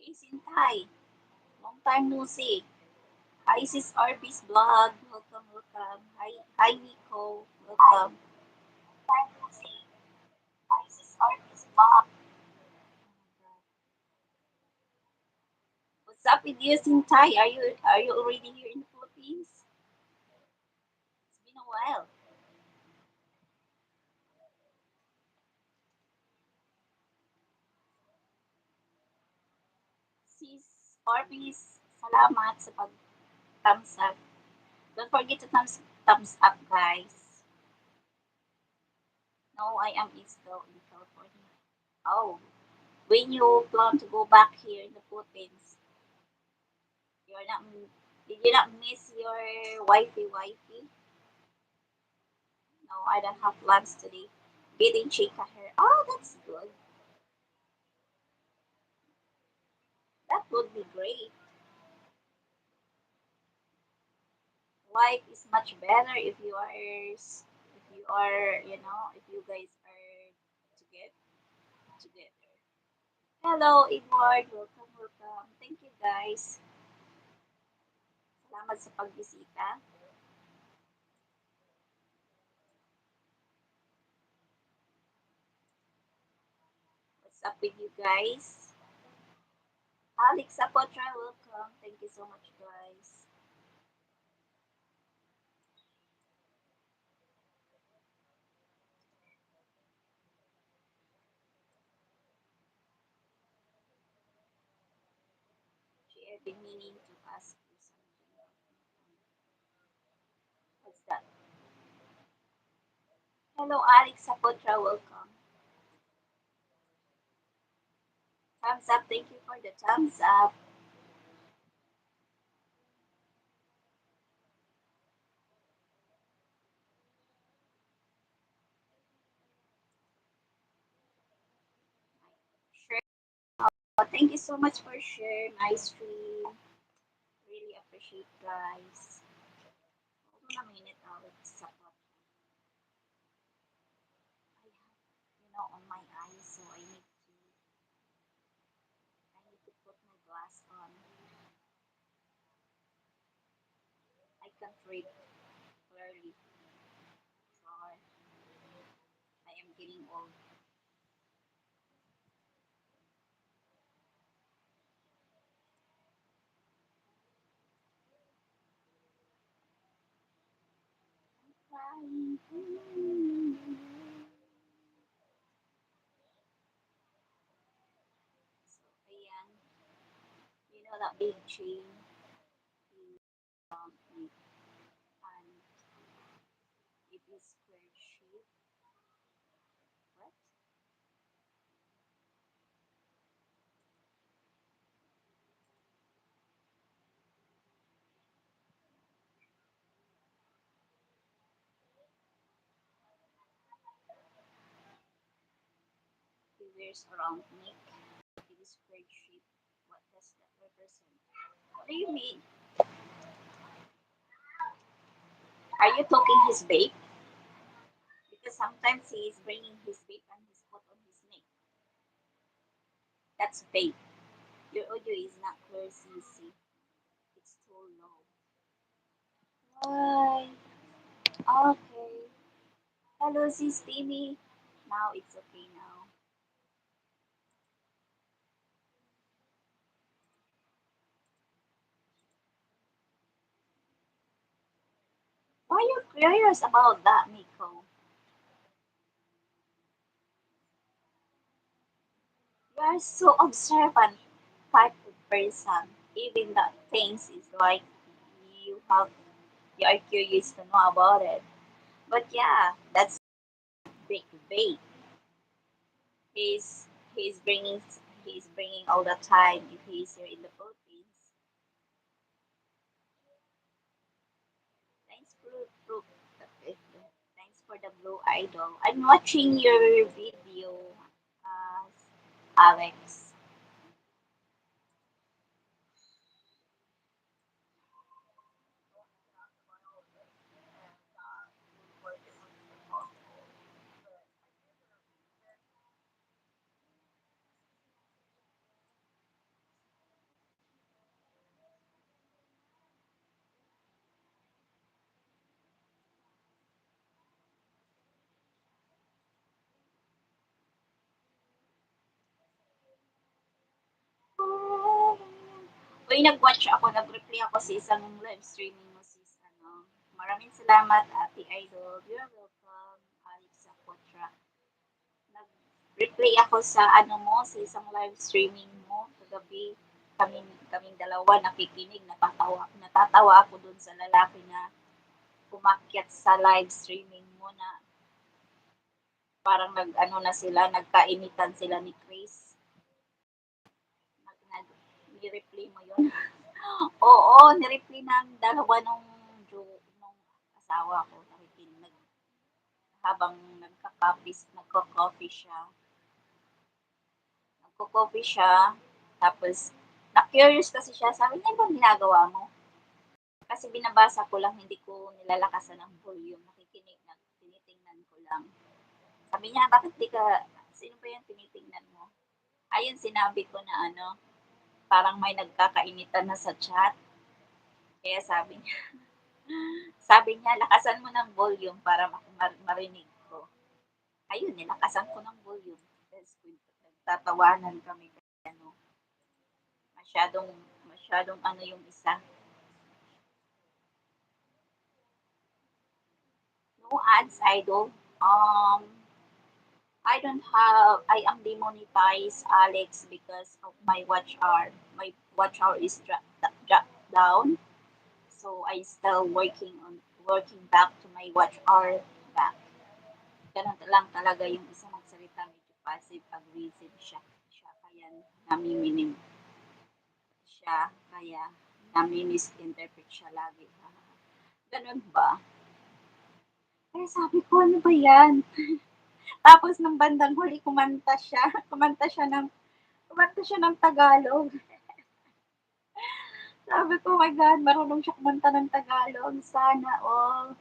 Is in Thai. Long time no see. Hi, sis Arby's vlog. Welcome, welcome. Hi, Nico. Welcome. Time no see. Hi, sis Arby's vlog. What's up with you in Thai? Are you already here in the Philippines? It's been a while. Sis Arby's, salamat sa pag-thumbs up. Don't forget to thumbs up, guys. No, I am still in California. Oh, when you plan to go back here in the Philippines, you're not. Did you not miss your wifey? No, I don't have plans today. Getting chica hair. Oh, that's good. That would be great. Life is much better if you guys are together. Hello, Edward. Welcome, welcome. Thank you, guys. Salamat sa pagbisita. What's up with you guys? Alex Apotra, welcome. Thank you so much, guys. She had been meaning to ask you something. What's that? Hello, Alex Apotra, welcome. Thumbs up. Thank you for the thumbs up. Sure. Thank you so much for sharing. Nice stream. Really appreciate, guys. Hold on a minute. It's support. I have, on my eyes, so I need to put my glass on. I can't read clearly. Sorry. I am getting old. Crying. So, ayan. You know that big chain is it, and it is square shape. What? It wears around neck. It is square shape. What does that represent? What do you mean? Are you talking his babe? Because sometimes he is bringing his babe and his foot on his neck. That's babe. Your audio is not clear, CC. It's too low. Why? Okay. Hello, sis Timmy. Now it's okay now. Why are you curious about that, Miko? You are so observant type of person. Even that things is like you have you are curious to know about it. But yeah, that's big debate. He's he's bringing he's bringing all the time if he's here in the Philippines. Thanks thanks for the blue idol. I'm watching your video, uh, Alex. Tuwing nag-watch ako, nag-reply ako sa isang live streaming mo sis, ano. Maraming salamat, Ate Idol. You're welcome, Alex Apotra. Nag-reply ako sa ano mo, sa isang live streaming mo kagabi. Kaming dalawa nakikinig, natatawa ako dun sa lalaki na umakyat sa live streaming mo na parang nag-ano na sila, nagkainitan sila ni Chris. Ni-reply mo yun? Oo, ni-reply ng dalawa nung asawa ko. Nakikinig habang nagko-coffee siya. Nagko-coffee siya, tapos na-curious kasi siya. Sabi niya, "Anong ginagawa mo?" Kasi binabasa ko lang, hindi ko nilalakasan ng volume. Nakikinig na, tinitingnan ko lang. Sabi niya, "Bakit di ka, sino ba yung tinitingnan mo?" Ayun, sinabi ko na ano, parang may nagkakainitan na sa chat. Kaya sabi niya, lakasan mo ng volume para marinig ko. Ayun, nilakasan ko ng volume. Tapos nagtatawanan kami. Ano, masyadong, masyadong ano yung isa. No ads, idol. I don't have, I am demonetized, Alex, because of my watch hour. My watch hour is dropped down. So I still working back to my watch hour back. Ganun lang talaga yung isa magsalita, medyo passive aggressive siya kaya namiminim siya, kaya nami-misinterpret siya lagi. Ganun ba? Kaya sabi ko, ano ba yan? Tapos ng bandang huli, kumanta siya ng Tagalog. Sabi ko, oh my God, marunong siya kumanta ng Tagalog. Sana all.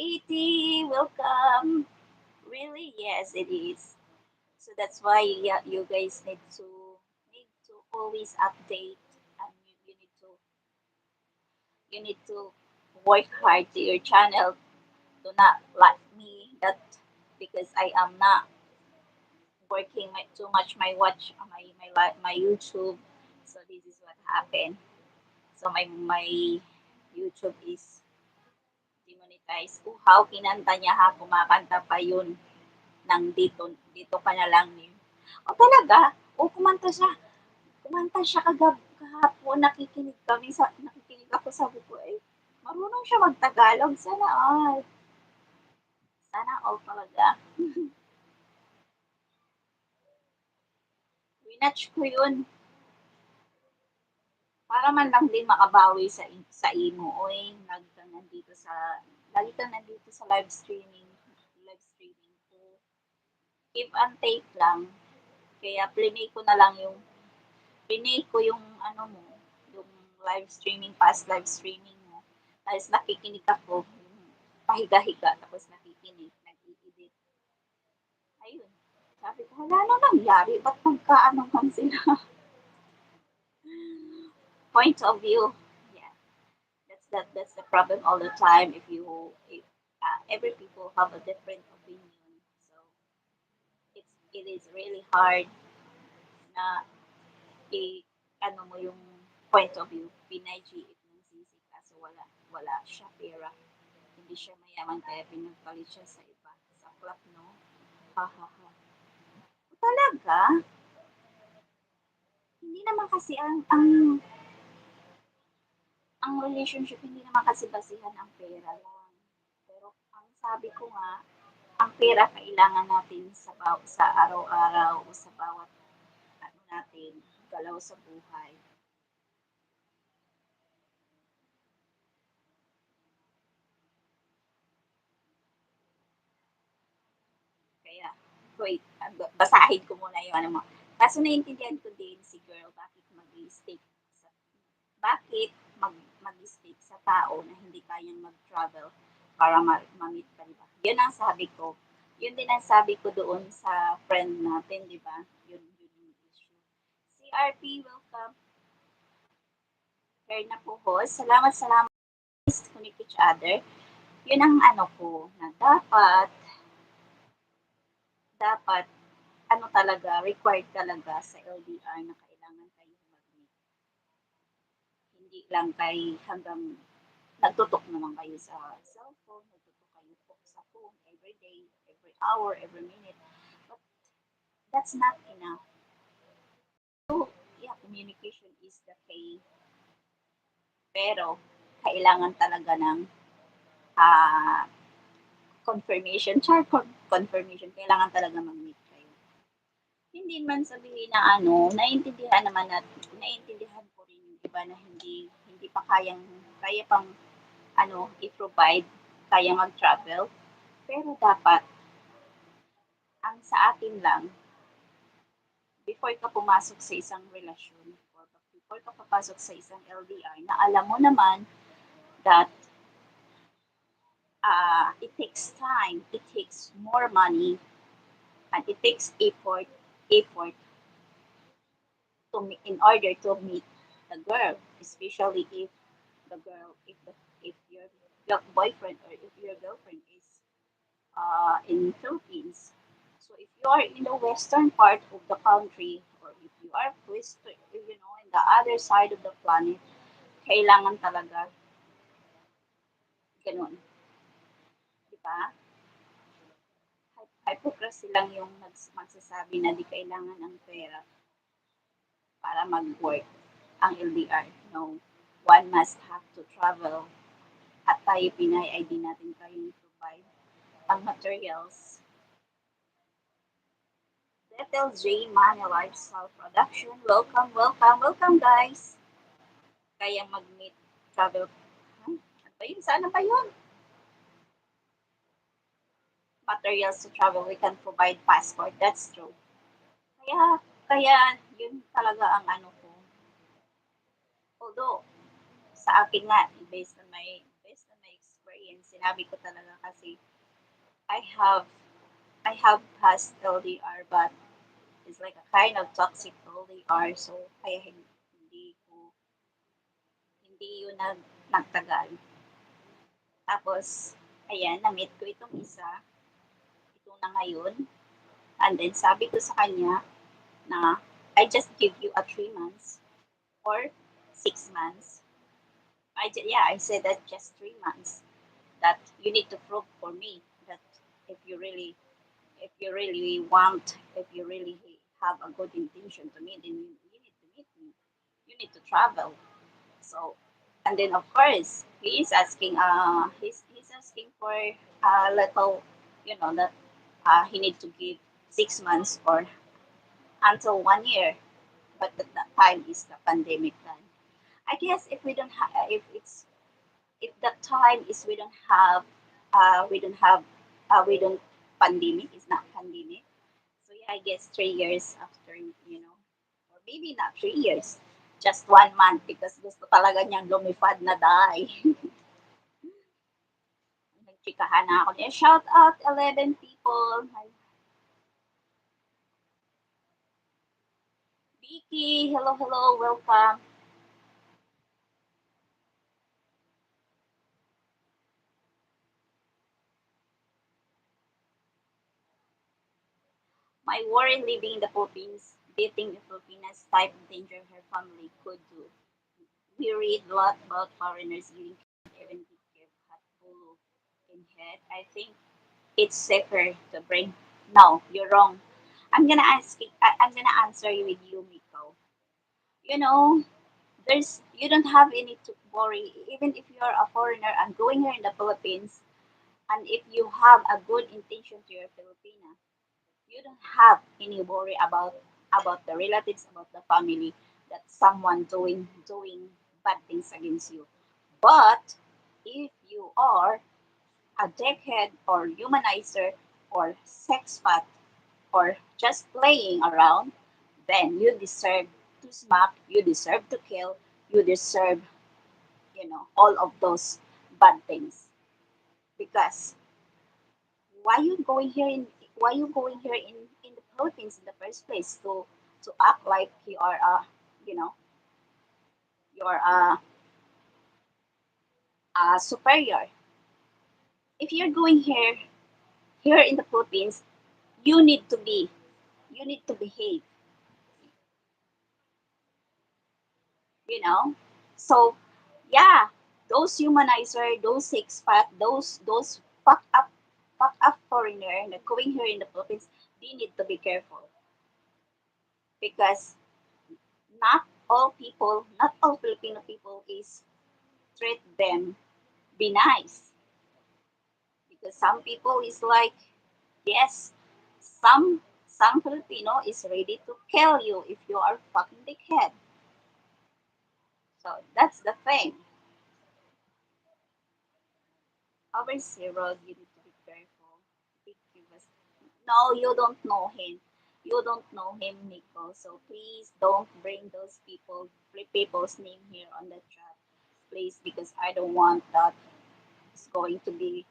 80, welcome. Really? Yes, it is. So that's why you guys need to always update, and you need to work hard to your channel to not like me that because I am not working too much my YouTube. So this is what happened. So my YouTube is demonetized. How kinanta niya ha, kumakanta pa yun ng dito ka na lang ni. O talaga? O kumanta siya kahapon, nakikinig ako, sabi ko, eh, marunong siya magtagalog, sana all talaga. Winatch ko yun, para man lang din makabawi sa imo, oy, lagi kang nandito sa live streaming ko. Give and take lang, kaya plinay ko yung ano mo, yung past live streaming mo. Tapos nakikinig ako, pahiga-higa, tapos nakikinig, nag-edit. Ayun. Sabi ko, wala na nangyari, ba't nagkaanohan sila? Point of view. Yeah, that's the problem all the time. If every people have a different opinion, so it is really hard na i ano mo yung point of view. Pinag-it ng sisi kaso wala siya pera. Hindi siya mayaman kaya pinagpalit siya sa iba. Sa club, no? Ha ha ha. Talaga? Hindi naman kasi ang relationship hindi naman kasi basihan ang pera lang. Pero ang sabi ko nga, ang pera kailangan natin sa araw-araw o sa bawat ano natin, galaw sa buhay. Kaya, wait, basahin ko muna yung ano mo. Kaso naiintindihan ko din si girl, bakit mag-stick sa tao na hindi kayang mag-travel para ma-meet ka, di ba? Yun ang sabi ko. Yun din ang sabi ko doon sa friend natin, di ba? Yun yung issue. Si RP, welcome. Fair na po, host. Salamat. Connect each other. Yun ang ano ko, na dapat, ano talaga, required talaga sa LDR na kailangan kayo mag-meet. Hindi lang kay hanggang nagtutok naman kayo sa cellphone, nagtutok kayo po sa phone every day, every hour, every minute. But that's not enough. So, yeah, communication is the key. Pero, kailangan talaga ng ah, confirmation, confirmation. Kailangan talaga mag-meet kayo. Hindi man sabihin na ano, naiintindihan naman natin, naiintindihan ko rin yung iba na hindi pa kaya pang ano, i-provide, kaya mag-travel. Pero dapat, ang sa atin lang, before ka pumasok sa isang relasyon, or before ka papasok sa isang LDR, na alam mo naman that it takes time, it takes more money, and it takes effort in order to meet the girl, especially if the girl, if your boyfriend or if your girlfriend is in Philippines. So if you are in the western part of the country, or if you are in the other side of the planet, kailangan talaga ganun, di ba? Hypocrisy lang yung magsasabi na di kailangan ng pera para mag-work ang LDR. No, one must have to travel, at tayo Pinay ay di natin kayang provide ang materials. Little J Money Lifestyle Production. Welcome, welcome, welcome guys. Kaya mag-meet travel. Ano ba yun? Sana ba yun? Materials to travel. We can provide passport. That's true. Kaya, kaya yun talaga ang ano ko. Although, sa akin nga, based on my experience, sinabi ko talaga kasi I have I have passed LDR, but it's like a kind of toxic LDR, so kaya hindi yun nagtagal. Tapos, ayan, na-meet ko itong isa, ito na ngayon, and then sabi ko sa kanya na I just give you a 3 months or 6 months. I said that just 3 months, that you need to prove for me that if you really if you really have a good intention to me, then you need to meet me. You need to travel. So, and then of course he's asking for a little, that he need to give 6 months or until 1 year. But that time is the pandemic time. I guess if we don't have if the time is we don't pandemic is not pandemic. So yeah, I guess 3 years after, or maybe not 3 years, just 1 month because gusto talaga niyang lumipad na die. Nagchikahan na ako niya. Shout out 11 people. Vicky, hello, hello, welcome. My worry living in the Philippines, dating the Filipinas type of danger her family could do. We read a lot about foreigners getting even give hot polo in head. I think it's safer to bring. No, you're wrong. I'm gonna answer you with you, Miko. You know, you don't have any to worry. Even if you're a foreigner and going here in the Philippines, and if you have a good intention to your Filipina, you don't have any worry about the relatives, about the family, that someone doing bad things against you. But if you are a dickhead or humanizer or sex pot or just playing around, then you deserve to smack, you deserve to kill, you deserve, all of those bad things. Because why you going here in the Philippines in the first place to act like you know you're a superior. If you're going here in the Philippines, you need to be you need to behave, you know So yeah, those humanizer, those expat, those fuck up foreigner that going here in the Philippines, they need to be careful because not all Filipino people is treat them be nice because some people is like yes, some Filipino is ready to kill you if you are fucking dickhead. So that's the thing. Overseas road, you need to be careful. Because no, you don't know him. You don't know him, Nico. So please don't bring those people's name here on the chat, please, because I don't want that. It's going to be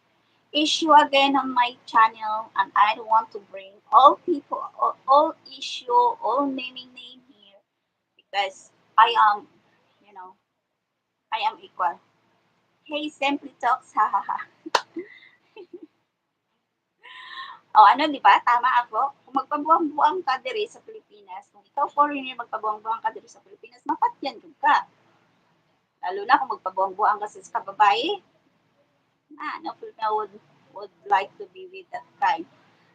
issue again on my channel, and I don't want to bring all people, all issue, all naming name here because I am, you know, I am equal. Hey, Simply Talks, hahaha. O ano, di ba? Tama ako. Kung magpabuang-buang ka diri sa Pilipinas, kung ikaw foreigner magpabuang-buang ka diri sa Pilipinas, mapatyan jud ka. Lalo na kung magpabuang-buang ka sa babae, no Filipino would like to be with that kind.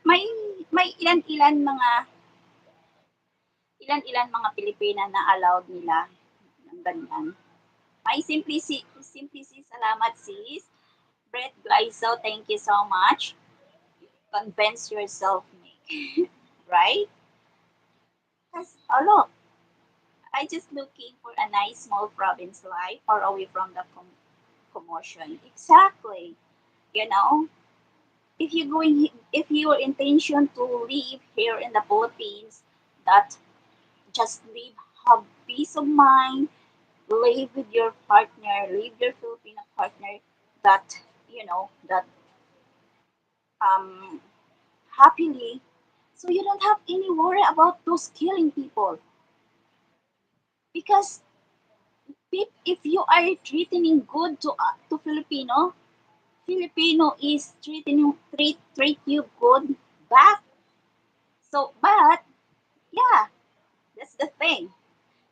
May may ilan-ilan mga Pilipina na allowed nila ng ganyan. May simply salamat sis. Brett Glyzo, thank you so much. Convince yourself, Nick. Right? Because, oh look, I just looking for a nice small province life far away from the commotion. Exactly. You know, if your intention to live here in the Philippines, that just live, have peace of mind, live with your partner, live your Filipino partner, that that um happily, so you don't have any worry about those killing people because if you are treating good to Filipino is treat you good back. So, but yeah, that's the thing.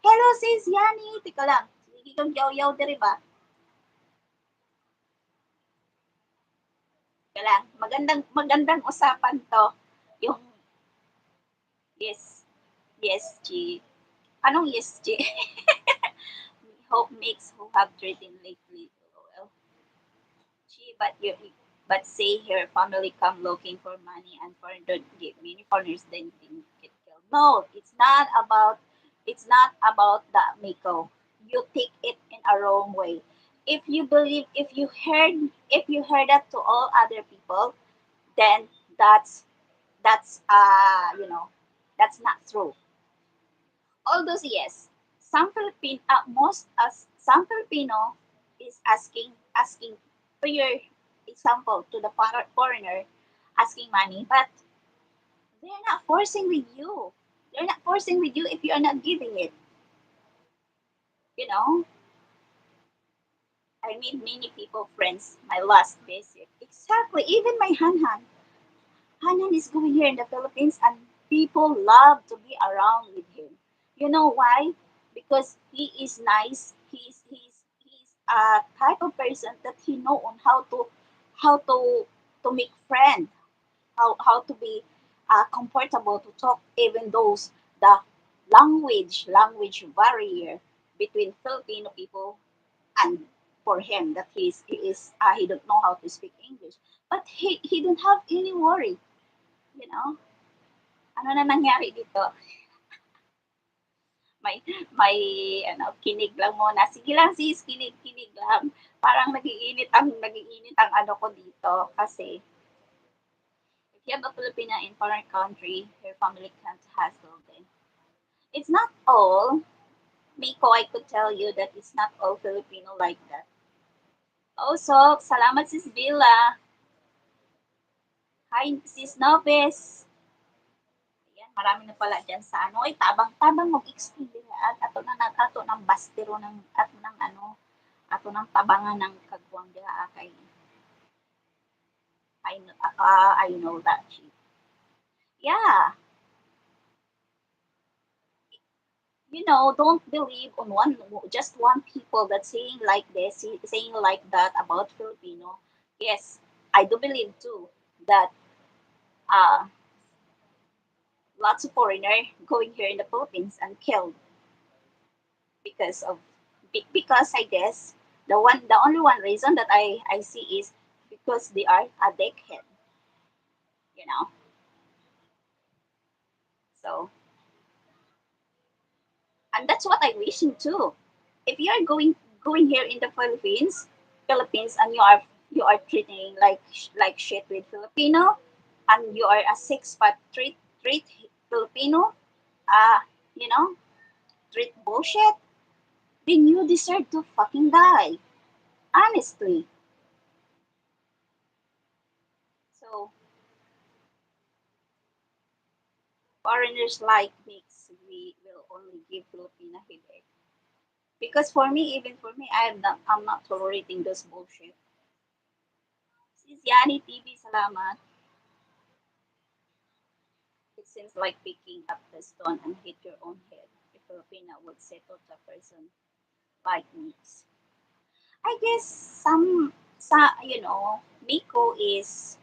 Hello sis Yani, tika lang. Sige kang yaw-yaw diri ba? Tika lang. Magandang magandang usapan to. Yung yes, yes, G. Anong yes, G? Hope makes who have treating lately. Well, She, but say her family come looking for money and foreign don't give many foreigners then get killed. No, it's not about that, Miko. You take it in a wrong way. If you heard that to all other people, then that's that's not true. Although yes, some Filipino is asking for your example to the foreigner asking money, but they're not forcing with you. They're not forcing with you if you are not giving it. You know, I made many people friends. My last visit, exactly. Even my Han Hanan is going here in the Philippines, and people love to be around with him. You know why? Because he is nice. He's a type of person that he know on how to make friends, how to be comfortable to talk, even those the language barrier between Filipino people and for him that he don't know how to speak English, but he don't have any worry. You know, ano na nangyari dito? May kinig lang muna. Sige lang sis, kinig lang. Parang nagiinit ang ano ko dito kasi if you have a Filipina in foreign country, your family can't hassle them. It's not all. Miko, I could tell you that it's not all Filipino like that. Also, salamat sis Villa. Hi sis Nobes. Ayan, marami na pala dyan sa ano. Ay, tabang mag-explain din. At ato ng bastero ng, at ng ano, ato ng tabangan ng kagwang diha kay I know that she. Yeah, don't believe on just one people that's saying like this, saying like that about Filipino. Yes, I do believe too that uh, lots of foreigner going here in the Philippines and killed because of because I guess the only one reason that I see is because they are a dickhead, you know. So and that's what I wishing too. If you are going here in the Philippines, and you are treating like shit with Filipino, and you are a six pack treat Filipino, uh, you know, treat bullshit, then you deserve to fucking die. Honestly. So foreigners like mix, we will only give Filipina headache. Because for me, even for me, I'm not tolerating this bullshit. Sis Yani TV, salamat. It seems like picking up the stone and hit your own head. A Filipina would settle to a person like me. I guess Miko is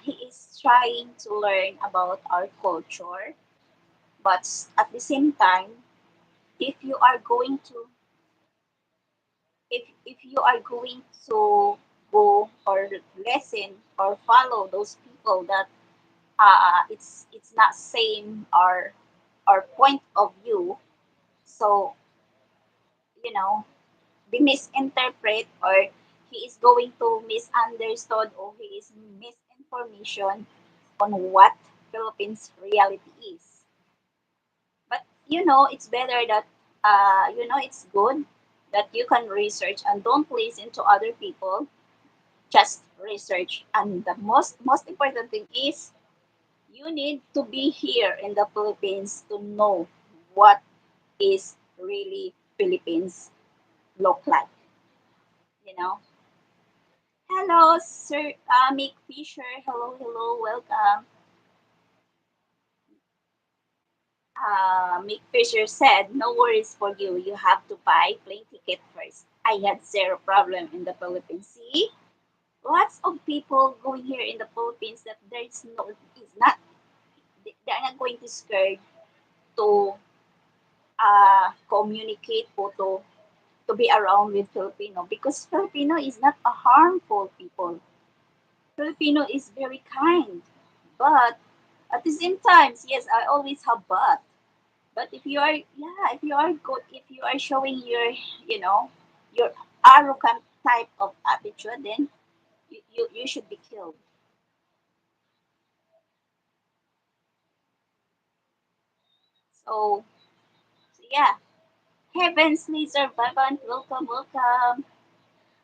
he is trying to learn about our culture, but at the same time, if you are going to if you are going to go or listen or follow those people that it's not same our point of view, so you know they misinterpret, or he is going to misunderstood, or he is misinformation on what Philippines reality is. But it's better that it's good that you can research and don't listen to other people. Just research, and the most important thing is you need to be here in the Philippines to know what is really Philippines look like. You know. Hello, Sir Mick Fisher. Hello, hello, welcome. Mick Fisher said, "No worries for you. You have to buy plane ticket first." I had zero problem in the Philippines. See, lots of people going here in the Philippines that is not, they're not going to scared to communicate or to be around with Filipino, because Filipino is not a harmful people. Filipino is very kind, but at the same time, yes, I always have but if you are good, if you are showing you know your arrogant type of attitude, then you should be killed. So yeah. Heavens, Lizard, Baban, welcome, welcome.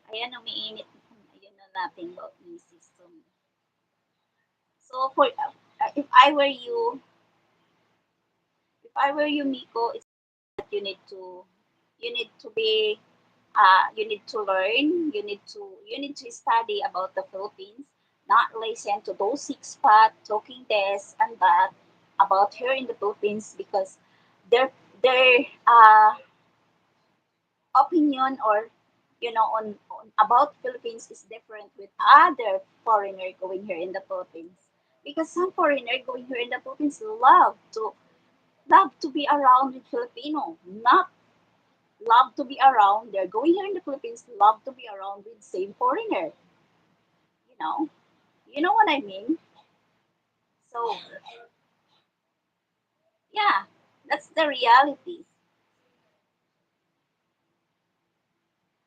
Ayan, umiinit. Ayun na natin about misis. So for if I were you, Miko, it's that you need to be you need to learn, you need to study about the Philippines, not listen to those six pack talking this and that about here in the Philippines, because their opinion, or on about Philippines is different with other foreigner going here in the Philippines, because some foreigner going here in the Philippines love to be around with Filipino, not love to be around. They're going here in the Philippines, love to be around with same foreigner. You know, you know what I mean. So yeah, that's the reality.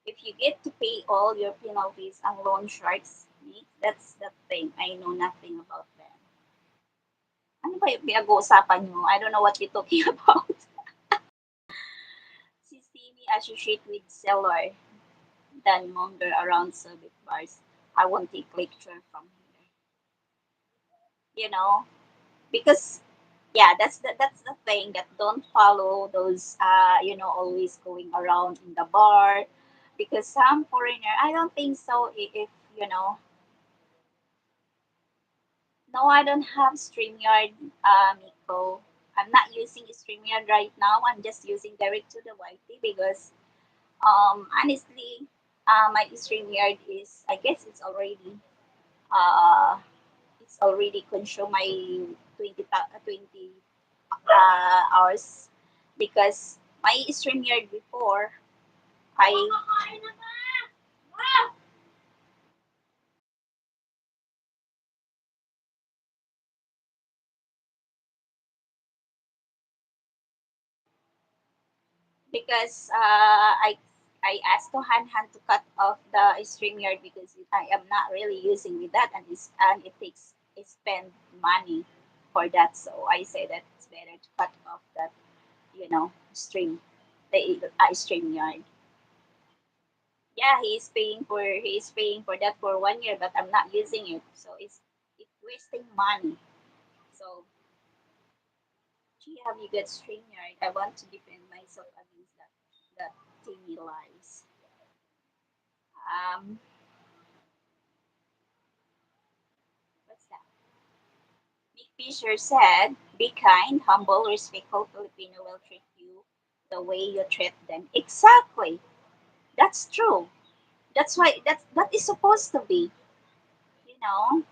If you get to pay all your penalties and loan sharks, that's the thing. I know nothing about them. Ano ba yung pinag-uusapan nyo? I don't know what you're talking about. Si Stevie associate with seller than monger around service bars. I won't take lecture from here. You know, because yeah, that's the thing, that don't follow those always going around in the bar, because some foreigner, I don't think so, if you know no, I don't have StreamYard, Miko. I'm not using StreamYard right now. I'm just using direct to the YT because honestly, my StreamYard is, I guess uh it's already consumed my 20 hours because my StreamYard before I because I asked to Han to cut off the StreamYard because I am not really using with that and it takes it spend money for that. So I say that it's better to cut off that the StreamYard. Yeah, he's paying for that for 1 year, but I'm not using it, so it's wasting money. So gee, have you got StreamYard? I want to defend myself against that thingy lies. Um, what's that? Nick Fisher said, "Be kind, humble, respectful. Filipino will treat you the way you treat them." Exactly. That's true. That's why that is supposed to be. You know.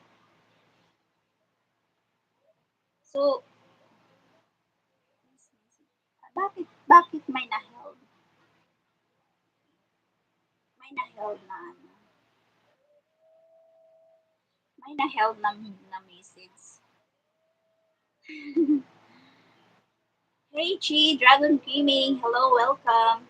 So bakit may na na message. Hey Chi, Dragon Gaming, hello, welcome.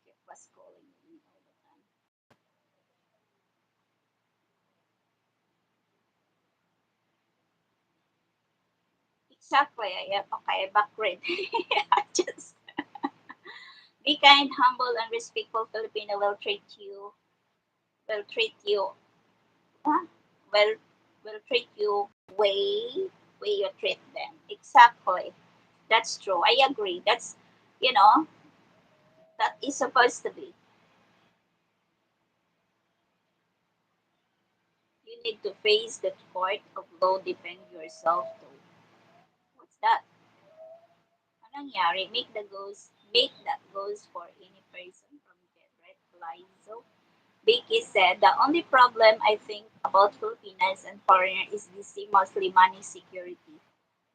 It was calling me all the time. Exactly, I am okay, backread. Just be kind, humble, and respectful. Filipino will treat you, huh? Will will treat you way you treat them. Exactly, that's true. I agree. You know that is supposed to be. You need to face the court of law. Defend yourself too. What's that? Anong nangyari? Make that goes for any person from Red Lizo. Becky said, the only problem I think about Filipinas and foreigners is this mostly money security.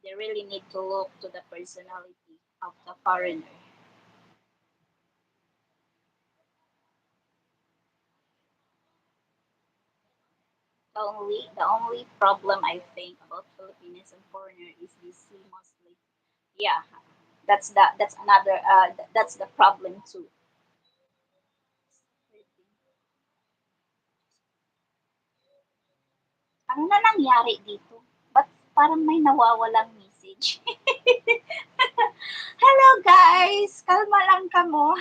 They really need to look to the personality of the foreigner. The only problem I think about Filipinos and foreigners is this mostly. Yeah, that's another that's the problem too. Ano na nangyari dito? Ba't parang may nawawalang message? Hello guys! Kalma lang kamo.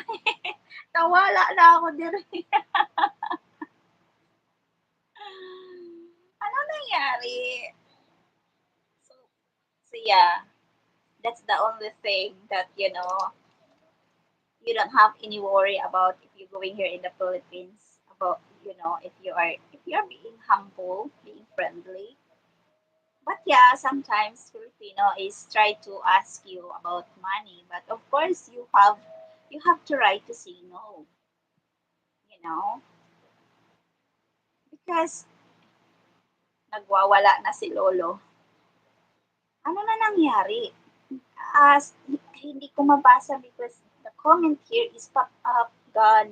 Nawala na ako dire. Ano nangyari? So, so yeah, that's the only thing that you don't have any worry about if you're going here in the Philippines about if you're being humble, being friendly. But yeah, sometimes Filipino is try to ask you about money, but of course you have to right to say no, you know, because nagwawala na si lolo. Ano na nangyari? As hindi ko mabasa because the comment here is pop up, gone,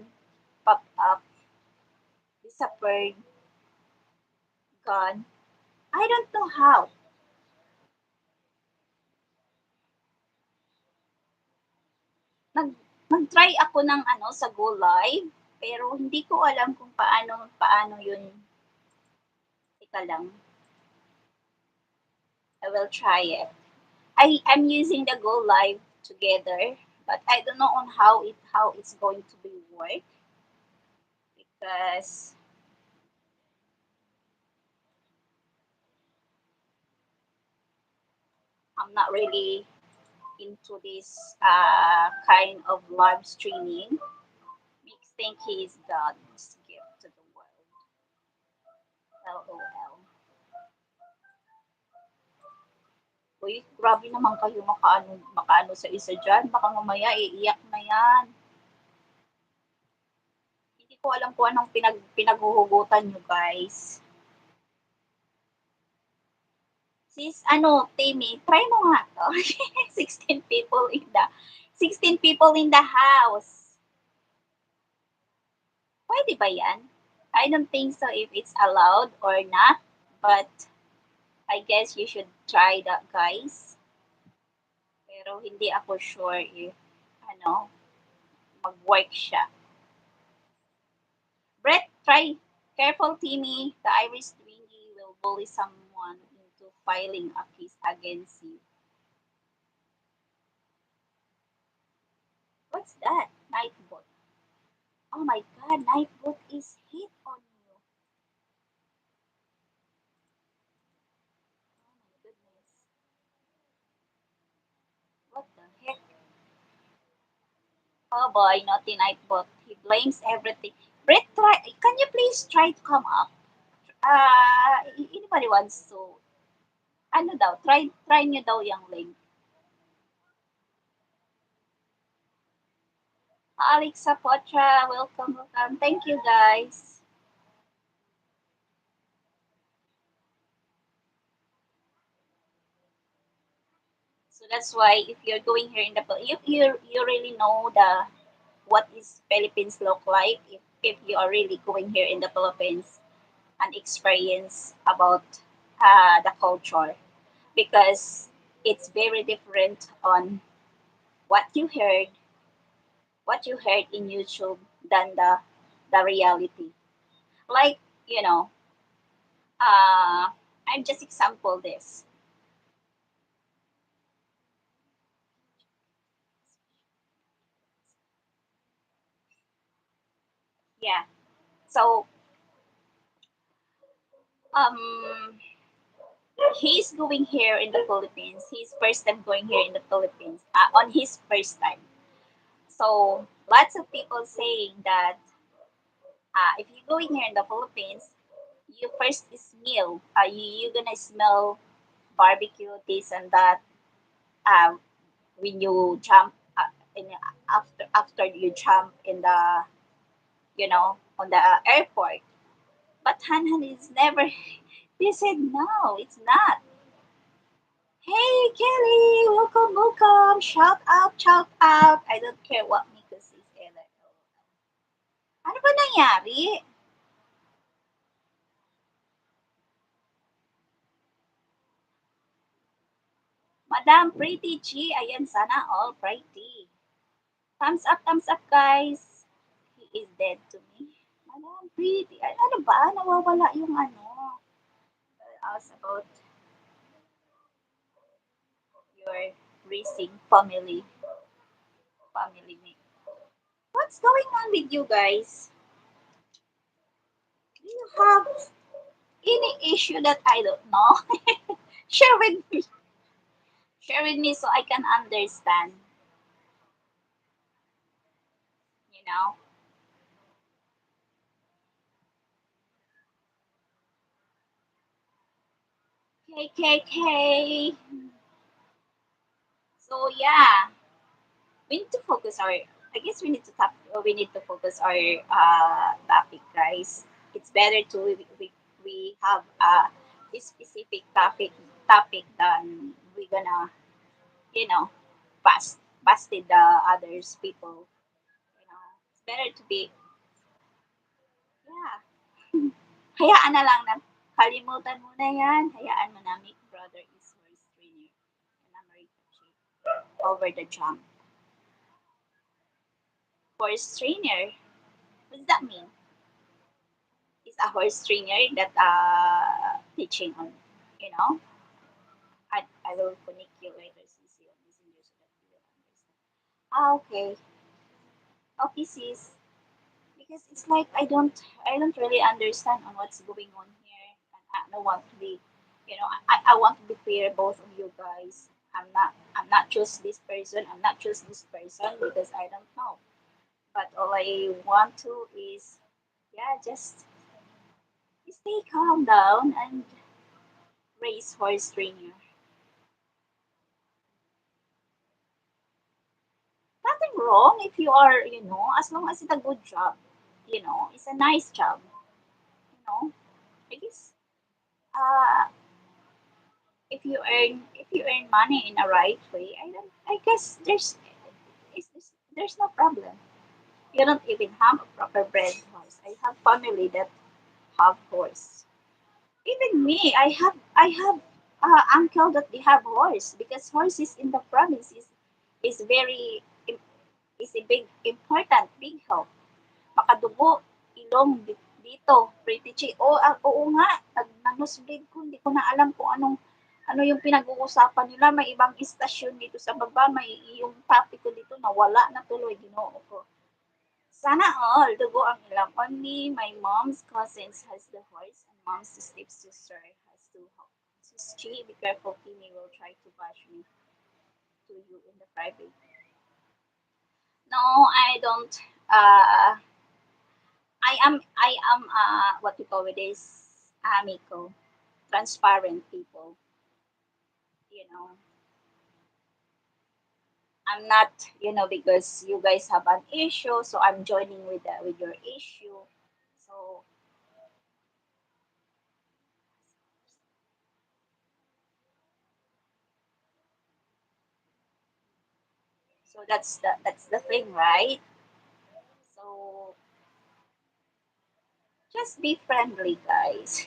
pop up, disappeared, gone. I don't know how. Nag Nag-try ako ng sa Go Live, pero hindi ko alam kung paano paano 'yun. Teka lang, I will try it. I'm using the Go Live together. But I don't know on how it's going to be work because I'm not really into this kind of live streaming. Makes think he is God's gift to the world. LOL. Uy, grabe naman kayo makaano sa isa dyan. Baka mamaya iiyak na yan. Hindi ko alam kung anong pinaghuhugutan nyo guys. Sis, Timmy, try mo nga to. 16 people in the 16 people in the house. Pwede ba yan? I don't think so if it's allowed or not, but I guess you should try that, guys. Pero hindi ako sure if, ano, mag-work siya. Brett, try. Careful, Timmy. The Irish Twinkie will bully someone into filing a case against you. What's that? Nightbot. Oh my god, Nightbot is hit on you. Oh my goodness. What the heck? Oh boy, naughty Nightbot. He blames everything. Brett, try. Can you please try to come up? Anybody wants to, ano daw, try nyo daw yung link. Alexa Potra, welcome, welcome. Thank you, guys. So that's why if you're going here in the you really know the what is Philippines look like if you are really going here in the Philippines and experience about the culture because it's very different on what you heard what you heard in YouTube than the reality. Like you know, I'm just example this. Yeah. So um, he's going here in the Philippines. His first time going here in the Philippines on his first time. So lots of people saying that if you're going here in the Philippines, you first smell. You're gonna smell barbecue, this and that. Uh, when you jump after you jump in the on the airport. But Han is never. They said no, it's not. Hey Kelly, welcome, welcome. Shout out, shout out. I don't care what Mika says. Ano ba nangyari? Madam Pretty Chie, ayan sana all pretty. Thumbs up guys. He is dead to me. Madam Pretty, ano ba? Nawawala yung ano. Ask about your racing family name. What's going on with you guys? Do you have any issue that I don't know? share with me. Share with me so I can understand. You know. KKK. So yeah, we need to focus our. I guess we need to we need to focus our topic, guys. It's better to we have a specific topic than we gonna you know busted the others people. You know, it's better to be yeah. Hayaan na lang na kalimutan mo na yan. Hayaan mo na make brother is horse trainer and American chief over the jump. Horse trainer. What does that mean? Is a horse trainer that teaching on, you know? I will connect you later, CC on Messenger so that you will understand. Ah, okay. Okay, sis. Because it's like I don't really understand on what's going on here, and I don't want to be, I want to be fair both of you guys. I'm not just this person. I'm not just this person because I don't know. But all I want to is, yeah, just stay calm down and raise horse trainer. Nothing wrong if you are, as long as it's a good job. It's a nice job. I guess uh, if you earn money in a right way, I guess there's no problem. You don't even have a proper bred horse. I have family that have horse. Even me, I have uncle that they have horse because horses in the province is very is a big important big help. Makadugo, ilong dito, pretty chi. Oo nga, nag-nosebleed ko, hindi ko na alam kung ano yung pinag-uusapan nila. May ibang istasyon dito sa baba, may yung topic ko dito nawala na tuloy, ginoo ko. Sana all, dugo ang ilang. Only my mom's cousins has the horse and mom's stepsister has two horses. Sis Chie, be careful, Kimi will try to bash me to you in the private. No, I don't. I am what you call it is amico, transparent people. You know, I'm not. Because you guys have an issue, so I'm joining with your issue. So so that's the thing, right? So just be friendly, guys.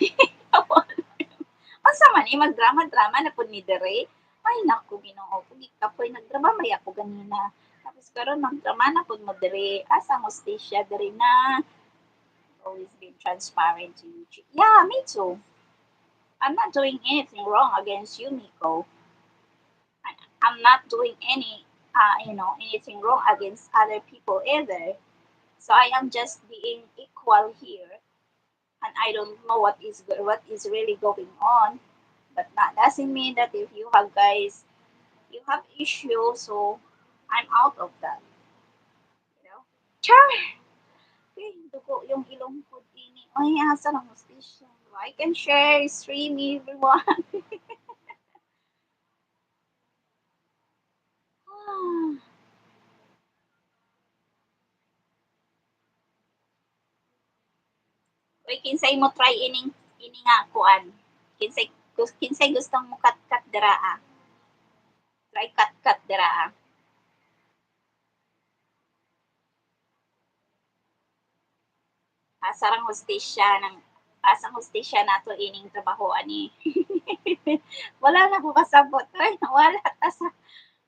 Asa man magdrama-drama na pud ni dere. Ay naku Ginoo, pugi kapoy nagdrama may ako ganina. Tapos karon magdrama na pud mo dere. Asa ang hostisya dere na. Always been transparent to you. Yeah, me too. I'm not doing anything wrong against you, Nico. I'm not doing anything wrong against other people either. So I am just being equal here, and I don't know what is really going on. But that doesn't mean that if you have issues, so I'm out of that. Char! Eh, dugo yung ilong ko ini. Ay, asa ng hostisya. Like and share, stream everyone. Uy, kinsay mo try ini nga kuan. Kinsay gustong mo kat-kat dira ah. Try kat-kat dira ah. Asarang hostisya ng asang hostisya nato ining trabaho ani. Wala na ko kasabot. Ay,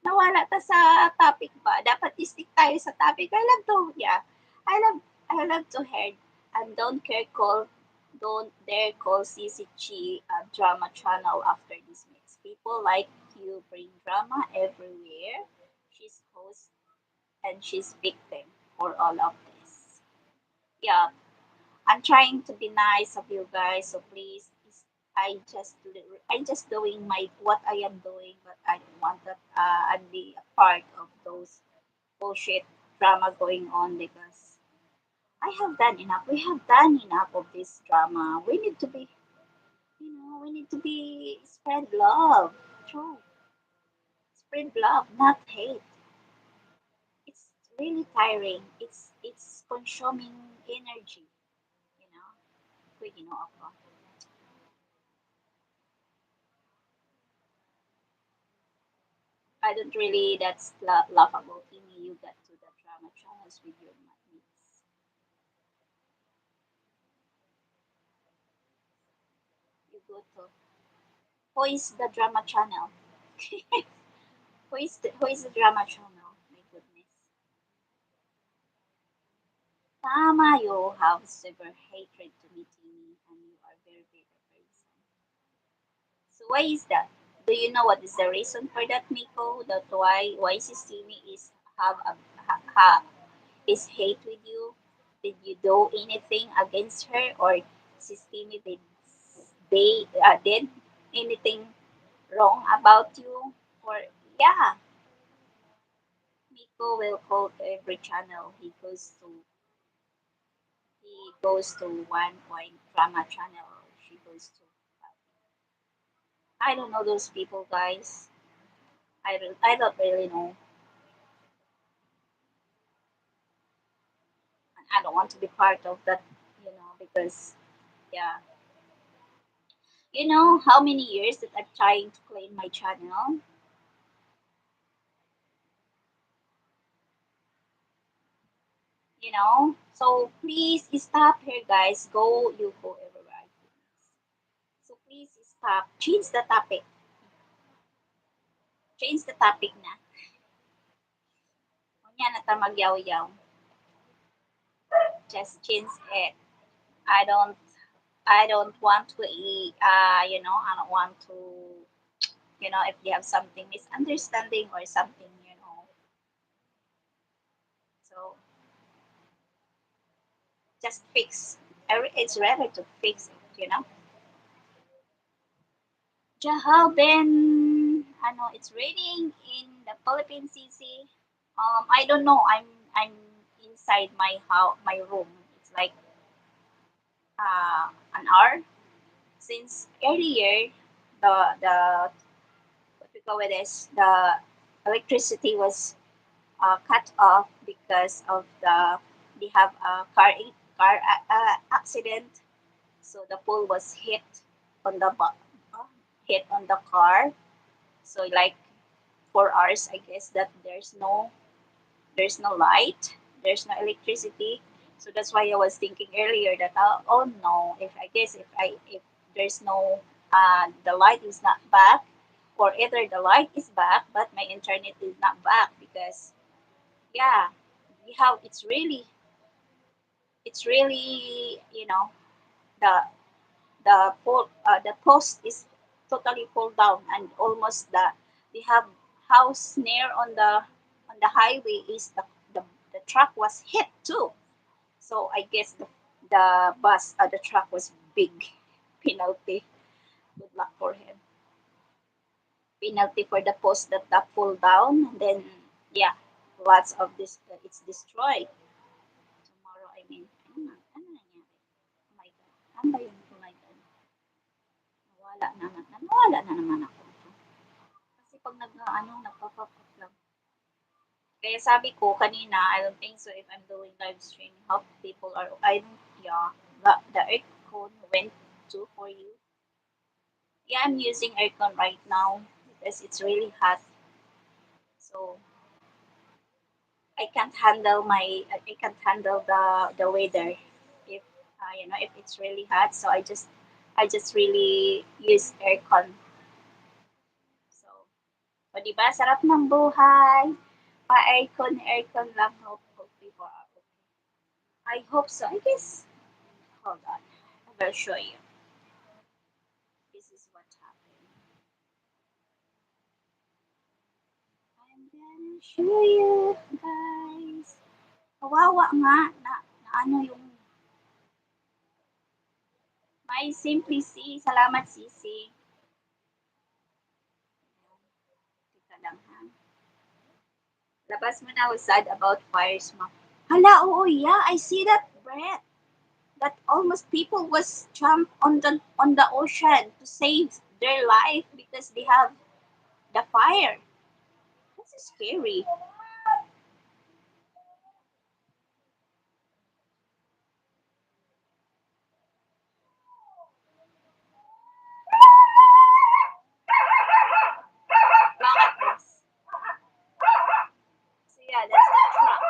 nawala ta sa topic ba? Dapat stick tayo sa topic. I love, I love to hear and don't dare call CCG a drama channel after this mix. People like you bring drama everywhere. She's host and she's victim for all of this. Yeah, I'm trying to be nice of you guys, so please, I just doing my what I am doing, but I don't want that I'd be a part of those bullshit drama going on because I have done enough. We have done enough of this drama. We need to be spread love. True, spread love, not hate. It's really tiring. It's consuming energy. You know, ako. I don't really that's laughable to me. You got to the drama channels with your mates. You go to who is the drama channel? Who is the drama channel? My goodness. Tama, you have severe hatred to me, Timmy, and you are very bitter person. So why is that? Do you know what is the reason for that, Miko? That why Sis Timmy is have a is hate with you? Did you do anything against her, or Sistine did anything wrong about you? Or yeah, Miko will call every channel he goes to 1 point drama channel. She goes to I don't know those people, guys. I don't really know, and I don't want to be part of that, because yeah, you know how many years that I'm trying to clean my channel, So please stop here, guys. You go everywhere. So please stop. Change the topic. Change the topic na. Kunya na ta magyaw-yaw. Just change it. I don't I don't want to eat, I don't want to, if you have something misunderstanding or something. So just fix. It's rather to fix it. Jahalben, it's raining in the Philippines, CC. I don't know. I'm inside my house, my room. It's like an hour since earlier. The what we call it is the electricity was cut off because of they have a car accident. So the pole was on the bu- hit on the car. So like 4 hours, I guess that there's no light, there's no electricity. So that's why I was thinking earlier that oh no, if I guess if there's no the light is not back, or either the light is back but my internet is not back, because yeah, we have it's really the the post is totally pulled down, and almost they have house near on the highway is the truck was hit too. So I guess the truck was big penalty. Good luck for him. Penalty for the post that pulled down. And then yeah, lots of this it's destroyed. Tomorrow, I mean, ano nangyari? Oh my God. Ano ba yun? Oh my God. Nawala na naman ako. Kasi pag nagpa-pop up lang. Kaya sabi ko kanina, I don't think so if I'm doing live stream, how people are, yeah, the aircon went to for you. Yeah, I'm using aircon right now because it's really hot. So I can't handle the weather if if it's really hot. So I just really use aircon. So, o di ba sarap ng buhay. Pa-aircon, aircon lang. Hope people are okay. I hope so. I guess. Hold on. I will show you. This is what happened. I'm gonna show you, guys. Kawawa nga na ano yung may Simply C. Salamat, Sisi. Teka lang, ha. Labas mo na, was sad about fires mo. Hala, oo, yeah. I see that, Brett. That almost people was jump on the ocean to save their life because they have the fire. That's scary. Bakit this? So yeah, that's the truck.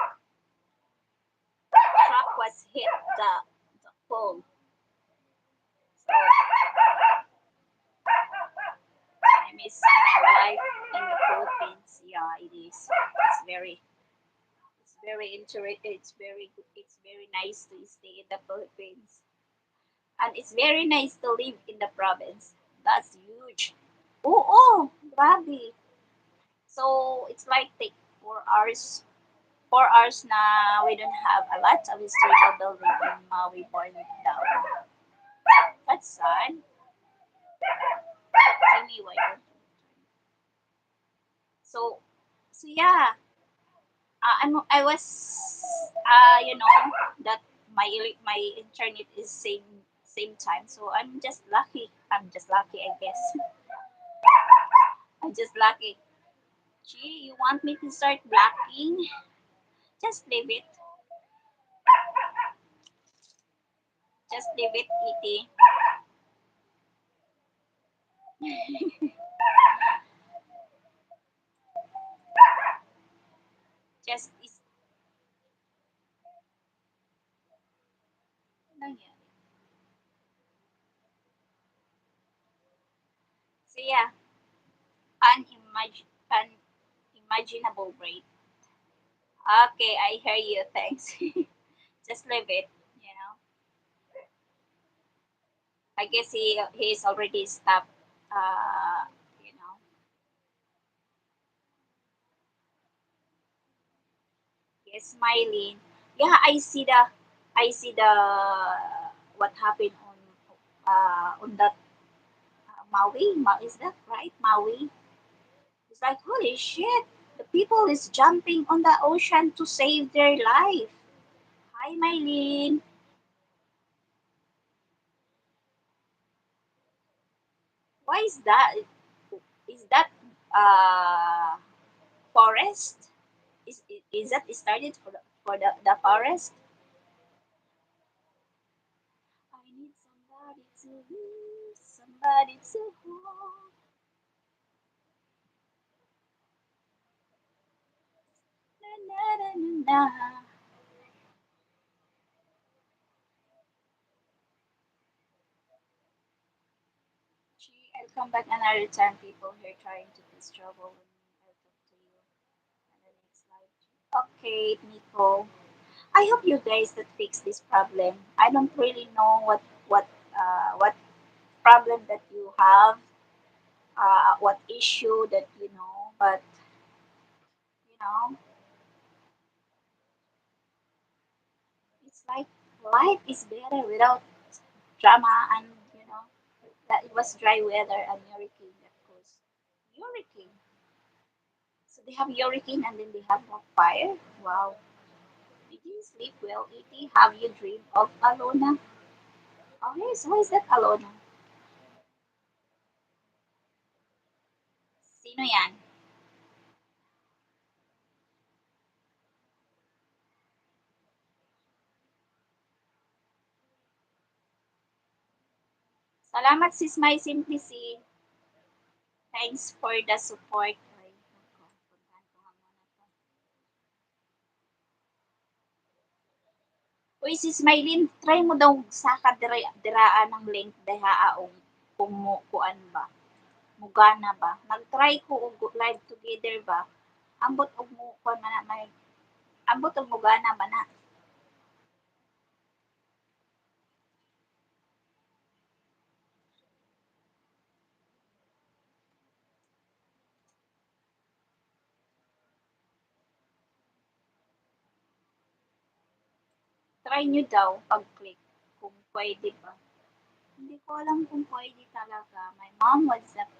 Truck was hit the pole. So I miss my life in the Philippines. Yeah, it is. It's very interesting. It's very nice to stay in the Philippines, and it's very nice to live in the province. That's huge. Oh, grabe. So it's like take 4 hours. 4 hours na we don't have a lot of historical building in Maui burned down. That's sad. Anyway, so so yeah, I was that my internet is same time, so I'm just lucky. I'm just lucky, I guess. I'm just lucky. Gee, you want me to start blocking? Just leave it. Just leave it, Iti. Just is nangyari. So yeah, unimaginable break. Okay, I hear you. Thanks. Just leave it. You know. I guess he's already stopped. Uh, you know. Yes, smiling. Yeah, I see the what happened on that Maui. Is that right? Maui. It's like holy shit. The people is jumping on the ocean to save their life. Hi, Mylene. Why is that? Is that uh forest? Is that started for the forest? I need somebody to hold. Na, na, na, na, na. Gee, I'll come back another time. People here trying to cause trouble when I'll talk to you on the next live. Okay, Nico. I hope you guys that fix this problem. I don't really know what problem that you have, what issue that but you know, it's like life is better without drama and that it was dry weather and hurricane that caused hurricane. So they have hurricane and then they have more fire. Wow. Did you sleep well, E.T.? Have you dreamed of Alona? Oh yes, who is that Alona? Sino yan? Salamat sis my simplicity. Thanks for the support. Ay, nako, puntahan ko nga muna to. Uy, sis Maylin, try mo daw sa diraan ng link deha aong kung mo kuan ba. Mugana ba? Nag-try ko og live together ba. Ambot og mo kuan man na may ambot og mugana ba na. Try nyo daw pag-click kung pwede ba. Hindi ko alam kung pwede talaga. My mom was that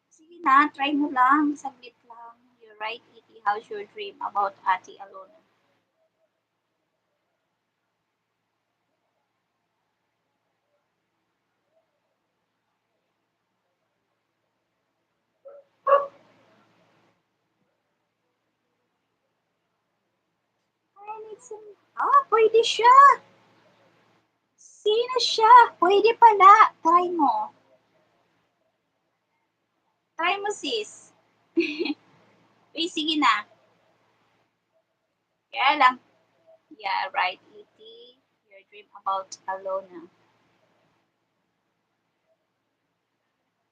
sige na, try mo lang. Saglit lang. You're right, Iti. How's your dream about Ate Alona? I need some... pwede siya. Sino siya? Pwede pala. Try mo. Try mo, sis. Uy, sige na. Kaya lang. Yeah, right, Iti. Your dream about Alona.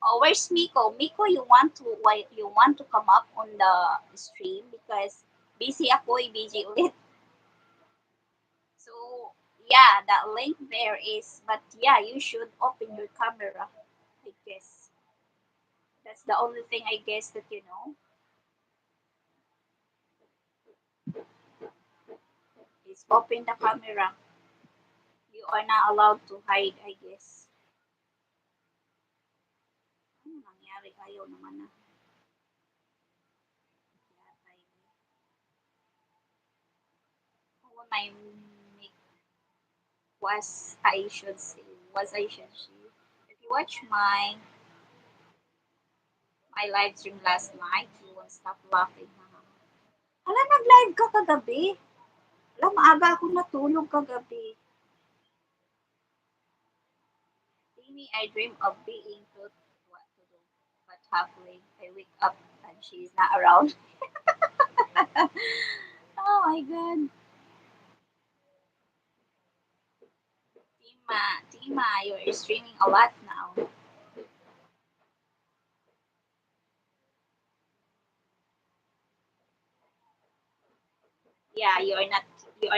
Oh, where's Miko? Miko, you want to come up on the stream because busy ako, busy ulit. So yeah, that link there is, but yeah, you should open your camera. I guess that's the only thing I guess that. open the camera. You are not allowed to hide, I guess. Ano nangyari? Ayaw naman na. Oh, my mic was, I should say, was I should say. If you watch my live stream last night, you won't stop laughing. Hala, nag-live ka kagabi? Hala, maaga ako natulog kagabi. Amy, I dream of being told what to do. But halfway, I wake up and she's not around. Oh my god. Tima, you're streaming a lot now. Yeah, you are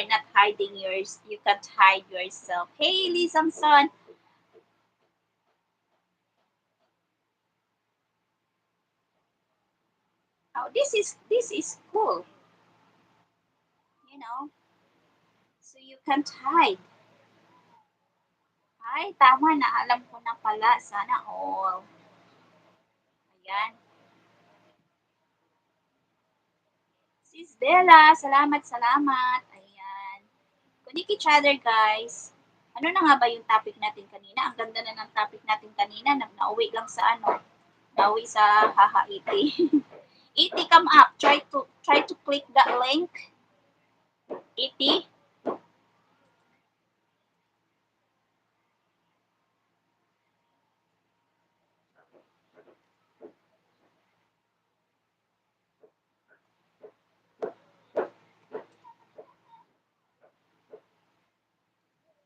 not hiding yours. You can't hide yourself. Hey, Lee Samson. Oh, this is cool. You know, so you can't hide. Ay, tama na. Alam ko na pala. Sana all. Ayan. Sis Bella, salamat, salamat. Ayan. Connect each other, guys. Ano na nga ba yung topic natin kanina? Ang ganda na ng topic natin kanina. Nauwi lang sa ano? Nauwi sa haha iti. Iti, come up. Try to click that link. Iti,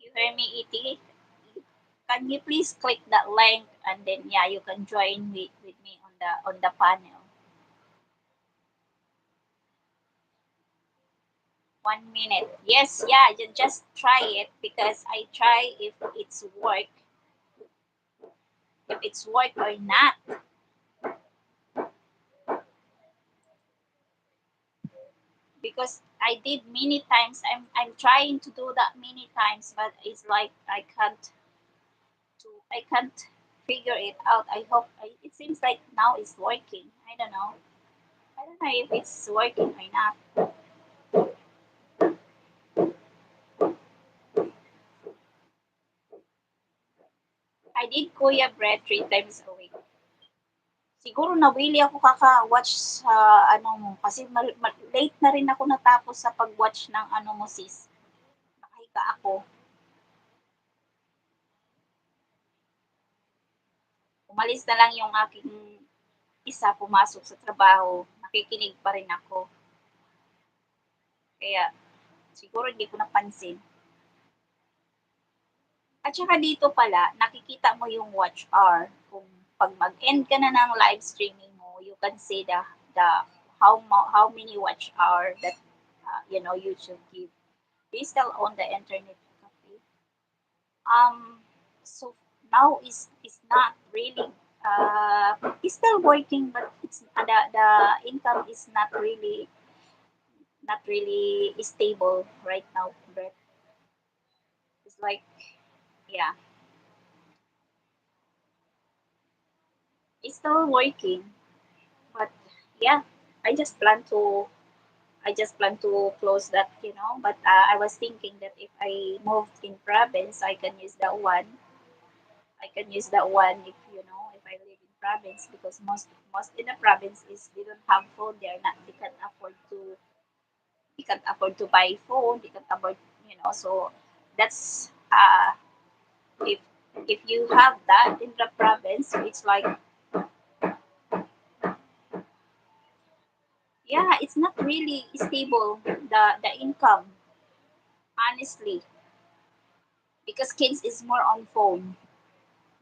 you hear me, Iti? Can you please click that link and then yeah, you can join with me on the panel. 1 minute. Yes, yeah, you just try it because I try if it's work or not. Because I did many times. I'm trying to do that many times, but it's like I can't figure it out. It seems like now it's working. I don't know. I don't know if it's working or not. I did Kuya bread 3 times a week. Siguro nawili ako kaka-watch sa ano mo kasi late na rin ako natapos sa pag-watch ng ano mo sis. Nakahiga ako. Umalis na lang yung aking isa pumasok sa trabaho. Nakikinig pa rin ako. Kaya siguro hindi ko napansin. At saka dito pala, nakikita mo yung watch hour. Kung pag mag-end ka na ng live streaming mo, you can see the how many watch hour that YouTube give. They still on the internet cafe. So now is not really it's still working, but it's the income is not really stable right now. But it's like yeah, it's still working, but yeah, I just plan to I just plan to close that. But I was thinking that if I moved in province, I can use that one if I live in province, because most in the province is they don't have phone. They can't afford to buy phone. They can't afford. So that's if if you have that in the province, it's like yeah, it's not really stable, the income, honestly, because kids is more on phone.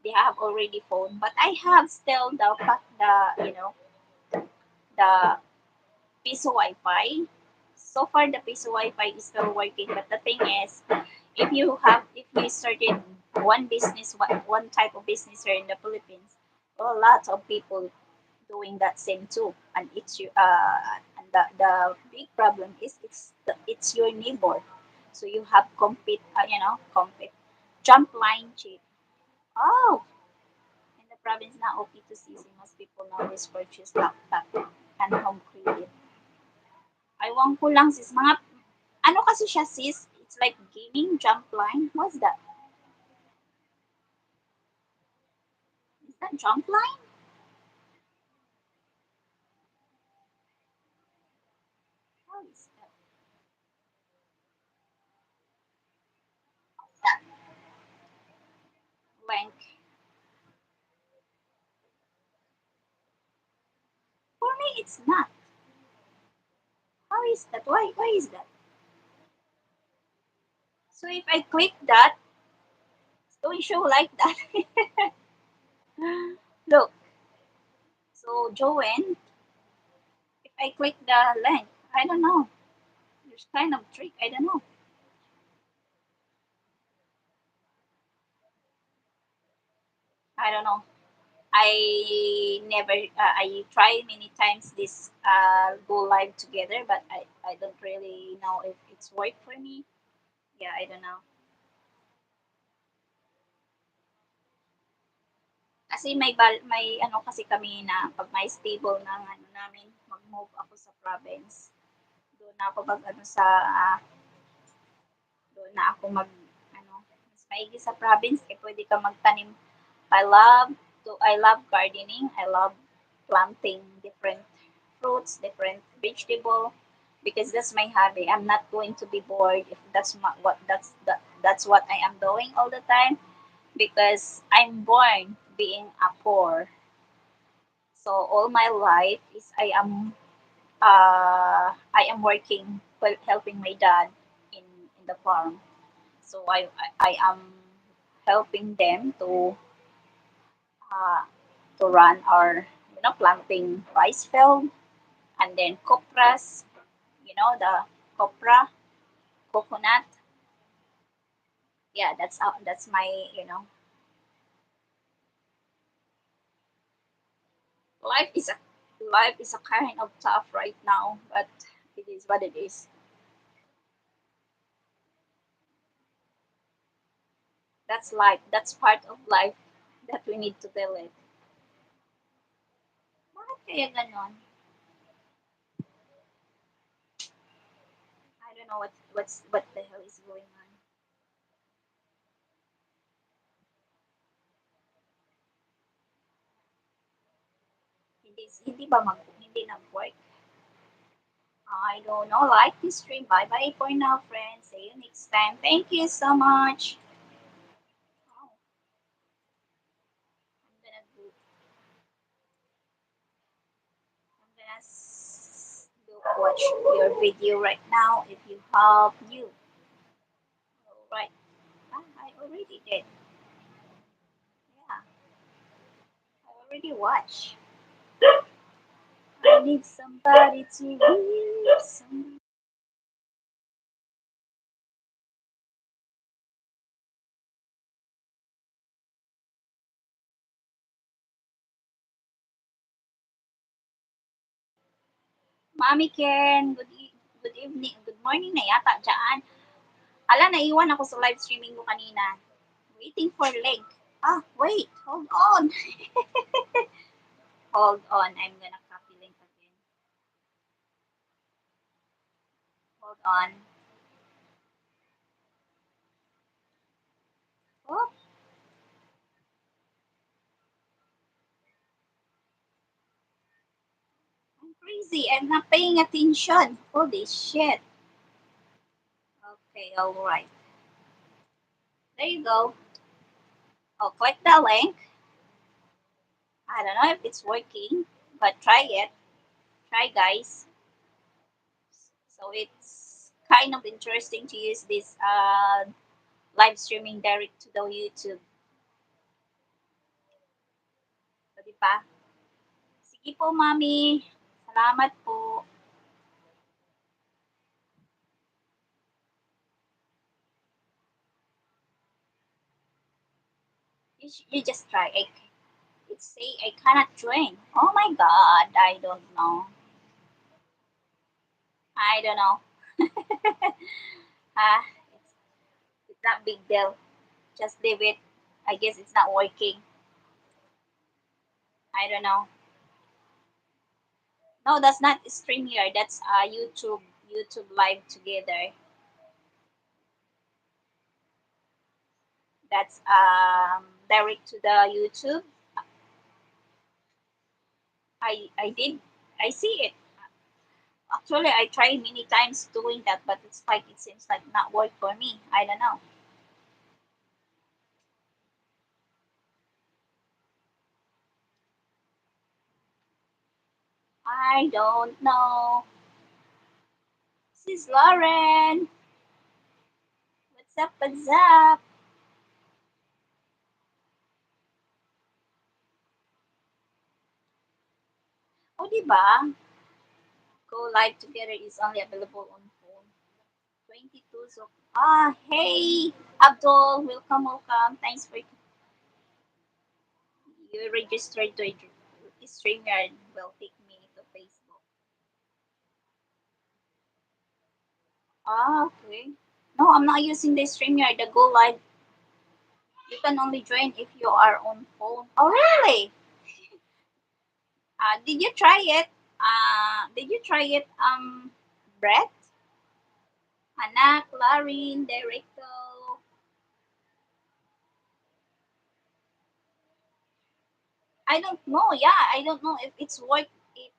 They have already phone, but I have still the piso Wi-Fi. So far, the piso Wi-Fi is still working, but the thing is, if you started one business, one type of business here in the Philippines, well, lots of people doing that same too, and and the big problem is it's your neighbor. So you have compete jump line chip. Oh, in the province na okay to see most people nowadays purchase laptop and home credit. Ewan ko lang sis, mga ano kasi siya sis? It's like gaming jump line. What's that? Is that jump line? How is that? That link. For me, it's not. How is that? Why is that? So if I click that, it's going to show like that. Look. So Joanne, if I click the link, I don't know. There's kind of trick. I don't know. I don't know. I never. I try many times this go live together, but I don't really know if it's work for me. Yeah, I don't know. Kasi may ano kasi kami na pag may stable na ano namin, mag-move ako sa province. Doon na ako mag ano sa doon na ako mag ano, mas maigi sa province eh pwede ka magtanim. I love gardening. I love planting different fruits, different vegetable because that's my hobby. I'm not going to be bored if that's what I am doing all the time because I'm born being a poor. So all my life is I am working well, helping my dad in the farm. So I am helping them uh, to run our planting rice field and then copras, the copra coconut. Yeah, that's my life is a life is a kind of tough right now, but it is what it is. That's life. That's part of life that we need to deal with. Bakit kaya ganon? I don't know what the hell is going on. Hindi ba hindi nag-work? I don't know. Like this stream. Bye bye for now, friends. See you next time. Thank you so much. Oh, I'm gonna watch your video right now if you have you. All right. I already did. Yeah, I already watched. I need somebody to hear. Mami Ken, good evening. Good morning na yata dyan. Ala, naiwan ako sa live streaming mo kanina. Waiting for link. Ah, wait. Hold on. Hold on. I'm gonna copy link again. Hold on. Oh, I'm crazy. I'm not paying attention. Holy shit. Okay, alright. There you go. Oh, click the link. I don't know if it's working, but try it. Try, guys. So it's kind of interesting to use this live streaming direct to the YouTube. So, di ba? Sige po, Mami. Salamat po. You just try. It say I cannot join. Oh my god, I don't know. I don't know. Ah, Not big deal. Just leave it. I guess it's not working. I don't know. No, that's not stream here. That's YouTube live together. That's direct to the YouTube. I did. I see it. Actually, I tried many times doing that, but it's like it seems like not work for me. I don't know. I don't know. This is Lauren. What's up? What's up? O, di ba? Go live together is only available on phone. 22. So, hey, Abdul. Welcome, welcome. Thanks for you registered to StreamYard. Will take me to Facebook. Okay. No, I'm not using the StreamYard. The Go Live, you can only join if you are on phone. Oh, really? Did you try it? Did you try it, Brett? Anak, Larin, Directo? I don't know. Yeah, I don't know if it's work if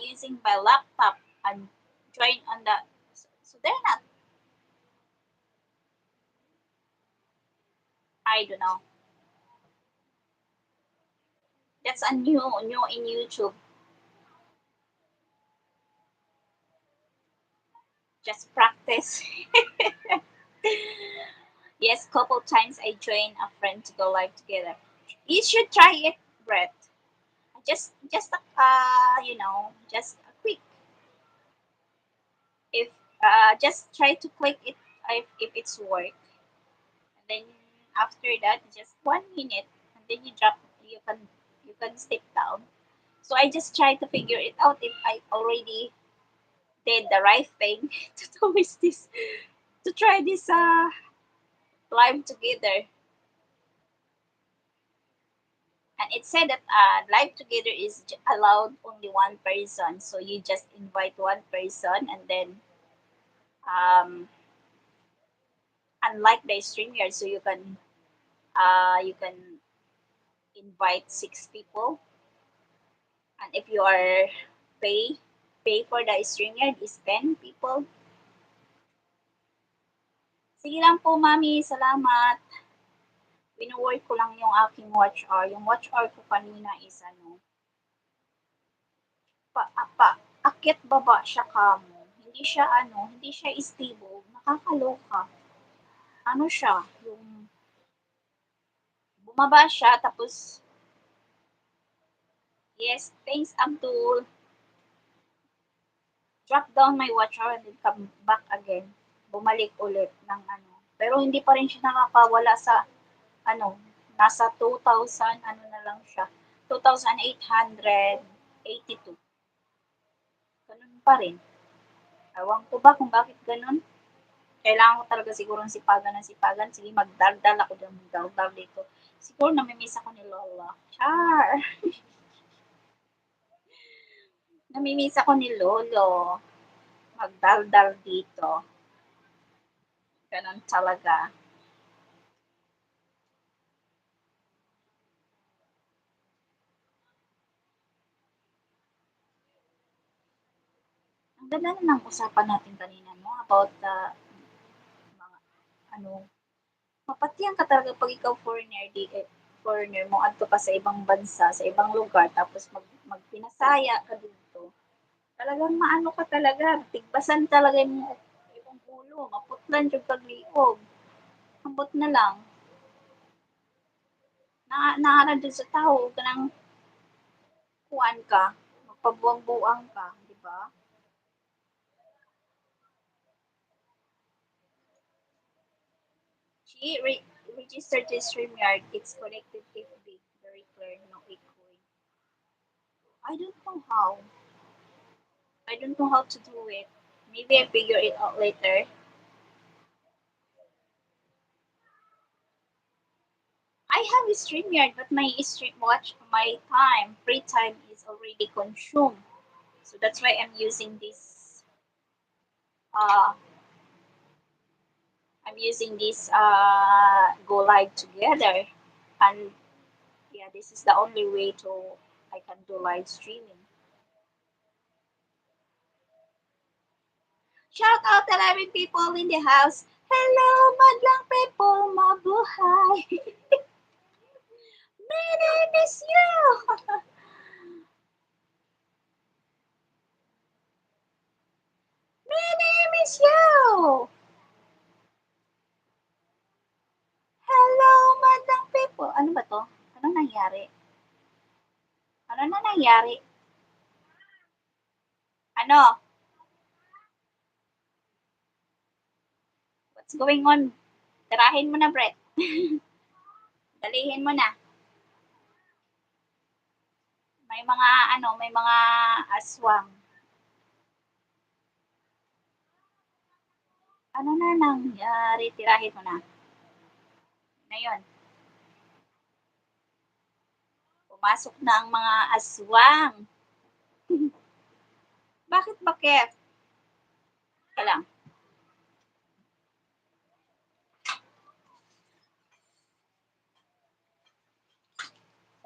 using my laptop and join on the. So they're not. I don't know. That's a new in YouTube. Just practice. Yes, couple times I join a friend to go live together. You should try it, Brett. Just a quick. If just try to click it if it's work, and then after that, just 1 minute, and then you drop. You can step down. So I just try to figure it out if I already did the right thing to do with this to try this live together. And it said that live together is allowed only one person, so you just invite one person, and then unlike the StreamYard, so you can invite 6 people, and if you are pay pay for the StreamYard is 10 people. Sige lang po, mami, salamat. Wino-work ko lang yung aking watch hour. Yung watch hour ko kanina is ano, akyat baba siya kamo. Hindi siya stable. Nakakaloka. Ano siya, yung bumaba siya tapos yes, thanks Abdul. Drop down my watch hour and then come back again. Bumalik ulit ng ano. Pero hindi pa rin siya nakakawala sa ano, nasa 2,000 ano na lang siya. 2,882. Ganun pa rin. Ewan ko ba kung bakit ganun. Kailangan ko talaga sigurong sipagan ng sipagan. Sige, magdaldal ako dyan, magdaldal dito. Siguro namimiss ako ni Lola. Char! Namimiss ako ni Lolo. Magdaldal dito. Ganun talaga. Ang ganda na ng usapan natin kanina, no? About the mga, ano, mapatiyan ka talaga pag ikaw foreigner, foreigner mo adto ka sa ibang bansa, sa ibang lugar, tapos magpinasaya ka dito. Talagang maano ka talaga, tigbasan talaga yung ulo, maputlan yung pagliog. Ambot na lang, naara dun sa tao, kanang kuan ka, magpabuang-buang ka, di ba? She registered to StreamYard, it's connected safely, very clear, no echoing. I don't know how. I don't know how to do it. Maybe I figure it out later. I have a StreamYard, but my stream watch my time, free time is already consumed. So that's why uh I'm using this go live together. And yeah, this is the only way to I can do live streaming. Shout out 11 people in the house. Hello, madlang people, mabuhay. My name is you. My name is you. Hello, madlang people. Ano ba to? Ano nangyari? Ano na nangyari? Ano? What's going on? Tirahin mo na, Brett. Dalihin mo na. May mga aswang. Ano na nangyari? Tirahin mo na. Na yun. Pumasok na ang mga aswang. Bakit ba, Kev? Ka lang.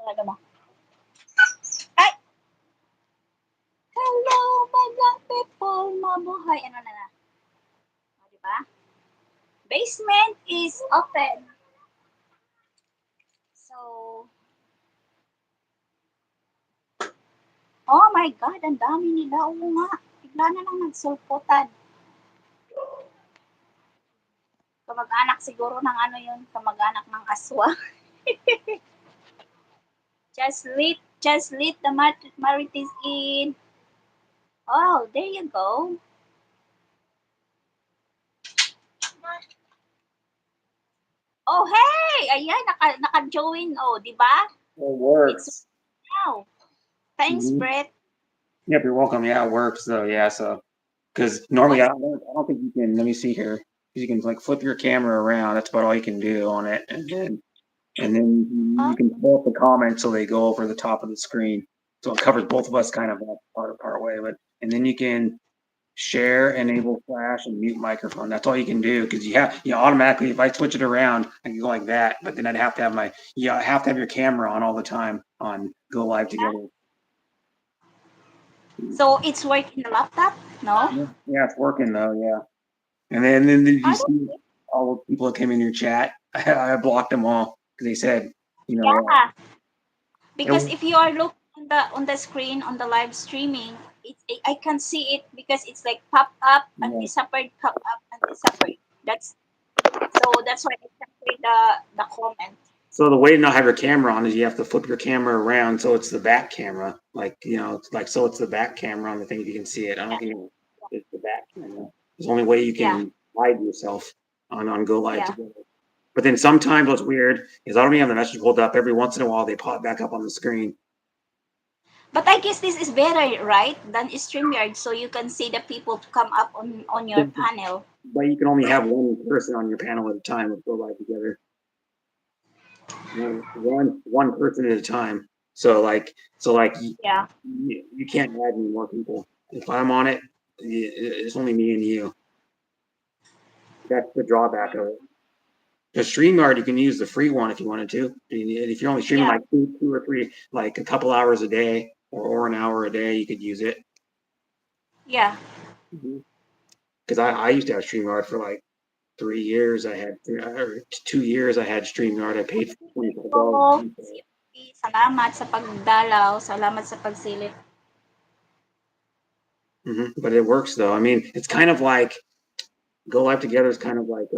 Talaga mo. Ay! Hello, mga people, mabuhay. Ano na na? O, diba? Basement is open. So, oh my God, ang dami nila. Oo nga. Bigla na lang nagsulputan. Kamag-anak siguro ng ano yun, kamag-anak ng aswa. Just lit the marites in. Oh, there you go. Oh, hey! Ayan, naka-join. Oh, di ba? It works. It's now. Thanks, Mhm. Brett. Yep, you're welcome. Yeah, it works though. Yeah, so because normally I don't think you can. Let me see here. You can like flip your camera around. That's about all you can do on it, and then you can pull up the comments so they go over the top of the screen. So it covers both of us kind of part way. But and then you can share, enable flash, and mute microphone. That's all you can do because you automatically if I switch it around, I can go like that. But then I'd have to have I have to have your camera on all the time on Go Live Together. So it's working the laptop? No? Yeah, it's working though. Yeah, and then did you I see don't. all the people that came in your chat? I blocked them all because they said, Yeah, it because was, if you are looking on the screen on the live streaming, I can see it because it's like pop up and yeah. disappeared, pop up and disappeared. That's why I can see the comment. So the way to not have your camera on is you have to flip your camera around so it's the back camera, like it's like so it's the back camera on the thing if you can see it. I don't think it's the back camera. It's the only way you Yeah, can hide yourself on Go Live yeah. Together. But then sometimes what's weird is I don't even have the message pulled up. Every once in a while they pop back up on the screen. But I guess this is better, right, than StreamYard, so you can see the people to come up on your panel. But you can only have one person on your panel at a time with Go Live Together. One person at a time. So Yeah, you can't add any more people. If I'm on it, it's only me and you. That's the drawback of it. The StreamYard, you can use the free one if you wanted to. If you're only streaming yeah, like two or three, like a couple hours a day or an hour a day, you could use it. yeah. Because I used to have StreamYard for like 3 years. I had 2 years. I had StreamYard. I paid for So, $25. salamat sa pagdalaw, salamat sa pagsilip. But it works though. I mean, it's kind of like Go Live Together is kind of like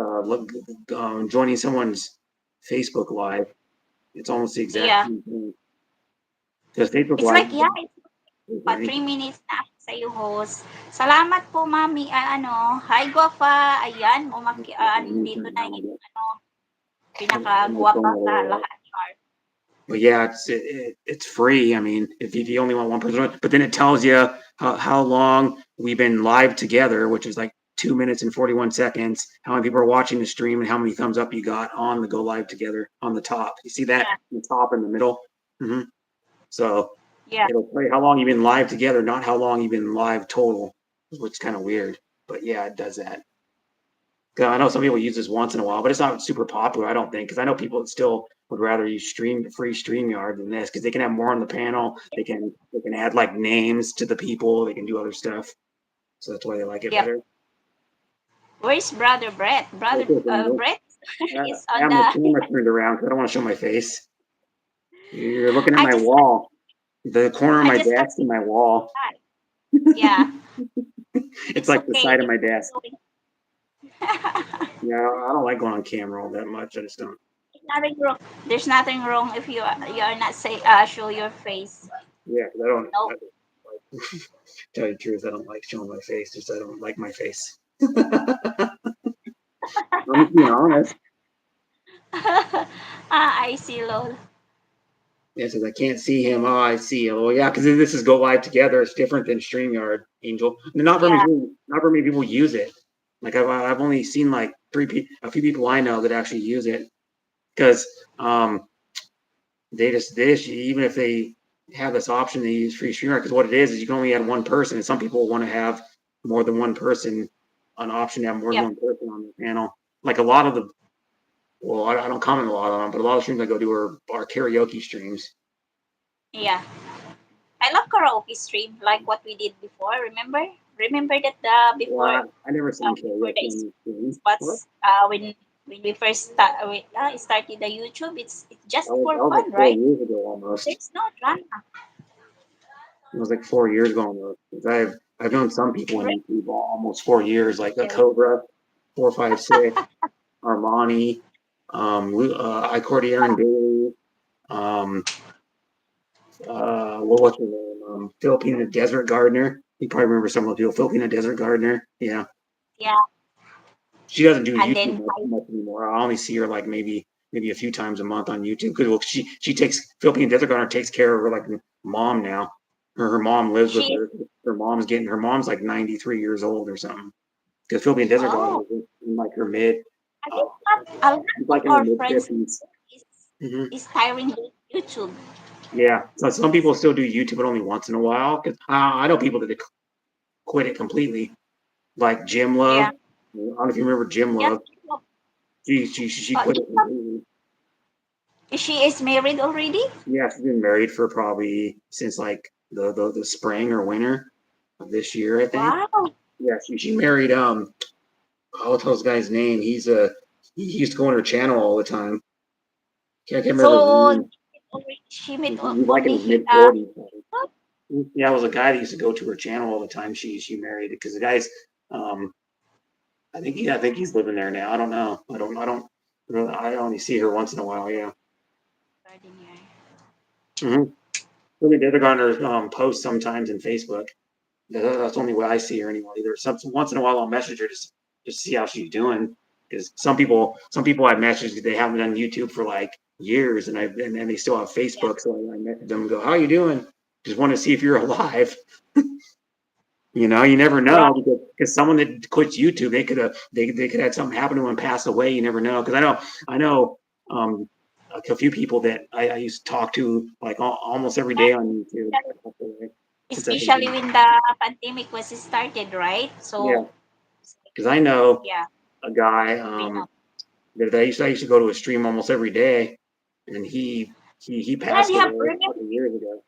joining someone's Facebook Live. It's almost the exact Yeah. same thing. Because Facebook It's Live, like, yeah, it's pa 3 minutes na ako sa iyo, host. Salamat po, Mami. Hi, Guapa. Ayan, dito na yung pinaka-guapa sa lahat. but yeah, it's free. I mean, if you only want one person, but then it tells you how long we've been live together, which is like 2 minutes and 41 seconds, how many people are watching the stream, and how many thumbs up you got on the go live together on the top. You see that Yeah. in the top in the middle? hmm So Yeah. it'll play how long you've been live together, not how long you've been live total, which is kind of weird. But yeah, it does that. 'Cause I know some people use this once in a while, but it's not super popular, I don't think, because I know people that still would rather use free StreamYard than this because they can have more on the panel. They can add like names to the people. They can do other stuff. So that's why they like it Yep. better. Where's brother Brett? What's Brother up, Angel? Brett I is I on have my the. camera turned around because I don't want to show my face. You're looking at I my just wall, the corner of I my just desk and asked my wall. hi. Yeah, It's it's like the okay side of if my you're desk. doing. Yeah, I don't like going on camera all that much. I just don't. There's nothing wrong. There's nothing wrong if you are not say show your face. Yeah, because I don't. No. Tell you the truth, I don't like showing my face. Just I don't like my face. I'm just being honest. I see, lol. Yeah, says I can't see him. Oh, I see him. Well, yeah, because this is go live together. It's different than StreamYard, Angel. Not very Yeah, many. Not very many people use it. Like I've only seen like a few people I know that actually use it because they just even if they have this option, they use free StreamYard because what it is you can only add one person, and some people want to have more than one person. An option to have more than yep, one person on the panel. Like a lot of the well, I don't comment a lot on them, but a lot of streams I go to are karaoke streams. yeah. I love karaoke stream like what we did before. Remember that Well, before I never seen before karaoke the on these streams. What? spots when we first started the YouTube. It's just for That was like fun, four right? years ago almost. There's no drama. It was like 4 years ago almost. 'Cause I've known some people in Right? YouTube almost 4 years, like a Yeah. Cobra, 456, Armani, I Courted Aaron Daly, um, what's her name? Filipina Desert Gardener. You probably remember some of the people. Filipina Desert Gardener. Yeah. Yeah. She doesn't do And YouTube then much anymore. I only see her like maybe a few times a month on YouTube because well, she takes Philippine Desert Gardener takes care of her like mom now. Her mom lives with she her. Her mom's like 93 years old or something. Because Philippine Desert Gardener oh, is in like her mid, I uh, think a lot she's of like in her our mid friends 50s. is hmm is tiring YouTube. Yeah, so some people still do YouTube, but only once in a while. Because I know people that quit it completely, like Jim Love. Yeah. I don't know if you remember Jim Yes. Love. She quit it completely. She is married already. Yeah, she's been married for probably since like the spring or winter of this year, I think. Wow. Yeah, she married what's this guy's name? He used to go on her channel all the time. Can't remember his So name. she met He's like in only his mid 40s. Yeah, it was a guy that used to go to her channel all the time. She married because the guy's um I think he's living there now. I don't know. I only see her once in a while. Yeah. gardener. Mm-hmm. Really, the other gardeners post sometimes in Facebook. That's the only way I see her anymore. Either once in a while I'll message her just to see how she's doing. Because some people I've messaged they haven't done YouTube for like years, and they still have Yeah. Facebook. So I message them and go, "How you doing? Just want to see if you're alive." You never Right. know because someone that quits YouTube, they could have something happen to them and pass away. You never know. Because I know um, a few people that I used to talk to like almost every day on YouTube. Passed away since I've Especially been when the pandemic was started, right? yeah. So Because I know yeah, a guy we know. that I used to go to a stream almost every day, and he Yeah, passed away a couple years ago.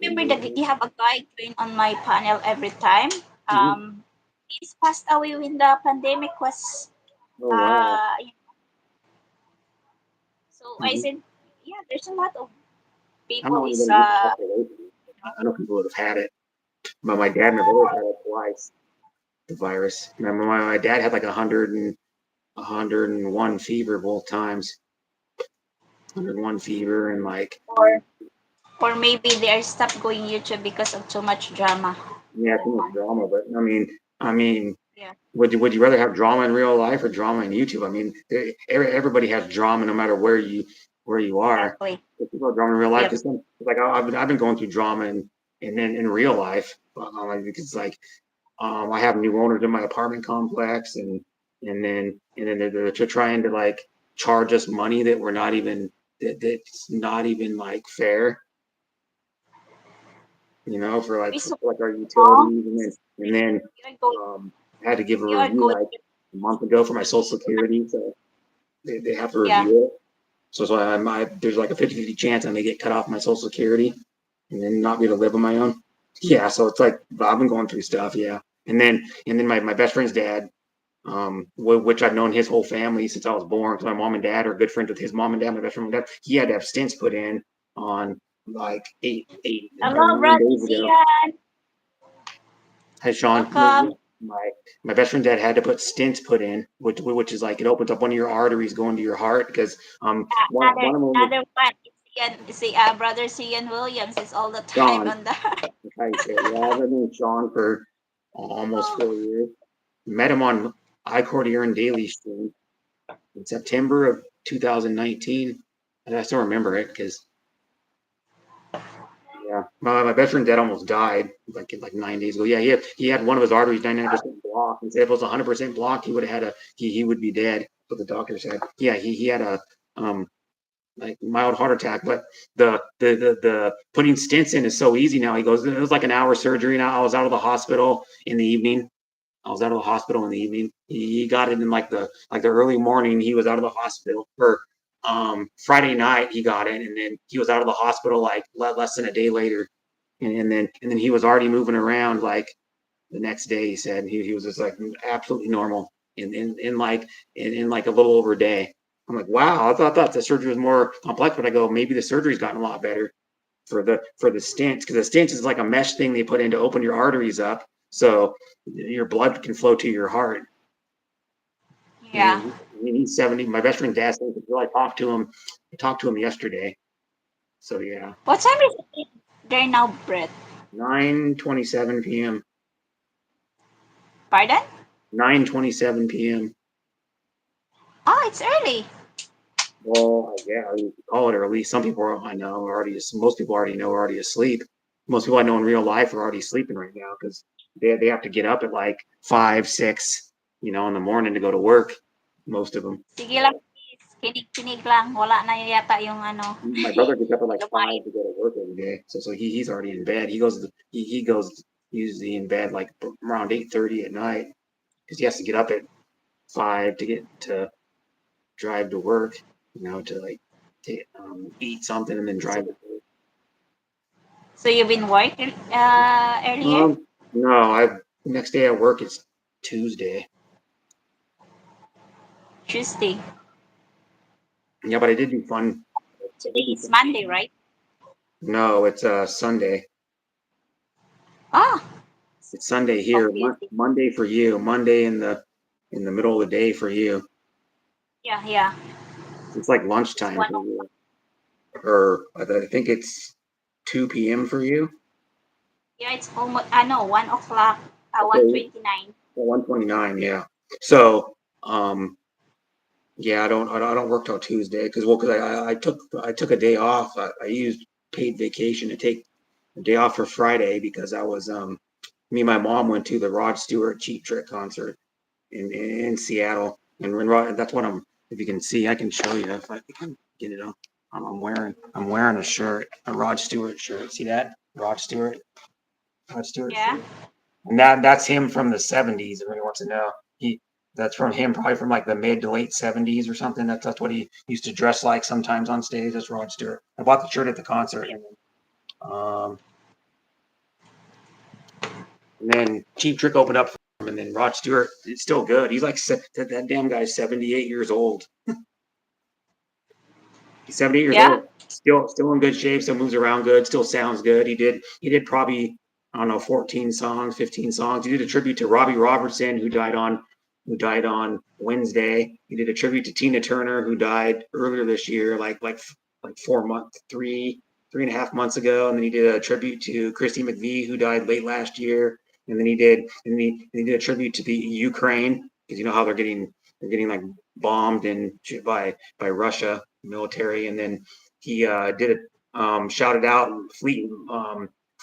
remember that we have a guy join on my panel every time. Mhm. He's passed away when the pandemic was Oh wow! uh. So I Mhm. said, yeah, there's a lot of I don't people know is anybody who passed away from it. I know people that have had it, but my dad and my brother had it twice. The virus. Remember, my dad had like 101 fever both times. 101 fever and like or maybe they are stopped going YouTube because of too much drama. yeah, too much drama. But I mean, Yeah, would you rather have drama in real life or drama in YouTube? I mean, everybody has drama no matter where you are. exactly. If people have drama in real life, Yep. because like I've been going through drama in real life, because like I have new owners in my apartment complex, and then they're trying to like charge us money that we're not even that's not even like fair, for We so like our wrong. utilities, and then You're going. I had to give a You're review going. like a month ago for my Social Security, so they have to Yeah. review it. So there's like a 50-50 chance I may get cut off my Social Security and then not be able to live on my own. Yeah, so it's like I've been going through stuff, yeah. And then my best friend's dad, which I've known his whole family since I was born, because my mom and dad are good friends with his mom and dad. My best friend, my dad, he had to have stents put in on like eight or Hello, 9 days brother ago. Sian. Hey, Sean, Welcome. my my best friend's dad had to put stents put in, which is like it opens up one of your arteries going to your heart because one of them was Another one. It's Sian. See, brother Sian Williams is all the time Sean. on that. That's how you say it. Yeah, I've known Sean for almost 4 years. Met him on I Court Urine Daily stream in September of 2019. And I still remember it because, yeah, my best friend dad almost died like 9 days ago. Yeah, he had one of his arteries 99% blocked. And said if it was 100% blocked, he would have had he would be dead. What the doctor said. Yeah, he had a um like mild heart attack. But the putting stents in is so easy now. He goes, it was like an hour surgery. Now I was out of the hospital in the evening. I was out of the hospital in the evening. He got it in like the early morning. He was out of the hospital or Friday night. He got it, and then he was out of the hospital like less than a day later. And then he was already moving around like the next day. He said he was just like absolutely normal in like a little over a day. I'm like, wow, I thought the surgery was more complex, but I go, maybe the surgery's gotten a lot better for the stents because the stents is like a mesh thing they put in to open your arteries up so your blood can flow to your heart. And Yeah. he's 70. My best friend dad says I talked to him. I talked to him yesterday. So yeah, What time is it there now, Brett? 9:27 p.m. Pardon? 9:27 p.m. Oh, it's early. Well, yeah, you could call it early. Some people I know are already. Most people already know are already asleep. Most people I know in real life are already sleeping right now because they have to get up at like 5, 6, in the morning to go to work. Most of them. Sige lang, please. Kinig-kinig lang. Wala na yata yung ano. My brother gets up at like Lumain. 5 to go to work every day, so he's already in bed. He goes usually in bed like around 8:30 at night because he has to get up at 5 to get to drive to work. To like eat something and then So, drive to work. so you've been working earlier? No, next day at work is Tuesday. Tuesday. Yeah, but I did do fun. I Today did do is fun. Monday, right? No, it's Sunday. Ah, It's Sunday here. confusing. Monday for you. Monday in the middle of the day for you. Yeah, yeah. It's like It's lunchtime one. for you, or I think it's 2 p.m. for you. Yeah, it's almost. I know 1 o'clock. One Okay, 29. well, 1:29. Yeah. So, yeah, I don't work till Tuesday because I took a day off. I used paid vacation to take a day off for Friday because I was me and my mom went to the Rod Stewart Cheap Trick concert in Seattle, and that's what if you can see, I can show you if I can get it on. I'm wearing a shirt, a Rod Stewart shirt. See that? Rod Stewart Yeah. shirt. And that's him from the 70s. If anyone wants to know, that's from him probably from like the mid to late 70s or something. That's what he used to dress like sometimes on stage. That's Rod Stewart. I bought the shirt at the concert, um, and then Cheap Trick opened up for him, and then Rod Stewart is still good. He's like that damn guy's 78 years old. He's 78 years Yeah. old. Still in good shape. Still moves around good. Still sounds good. He did probably I don't know 14 songs, 15 songs. He did a tribute to Robbie Robertson who died on Wednesday. He did a tribute to Tina Turner who died earlier this year, like 4 months, 3.5 months ago. And then he did a tribute to Christy McVie who died late last year. And then he did a tribute to the Ukraine because you know how they're getting like bombed and by Russia military, and then he did it, shouted out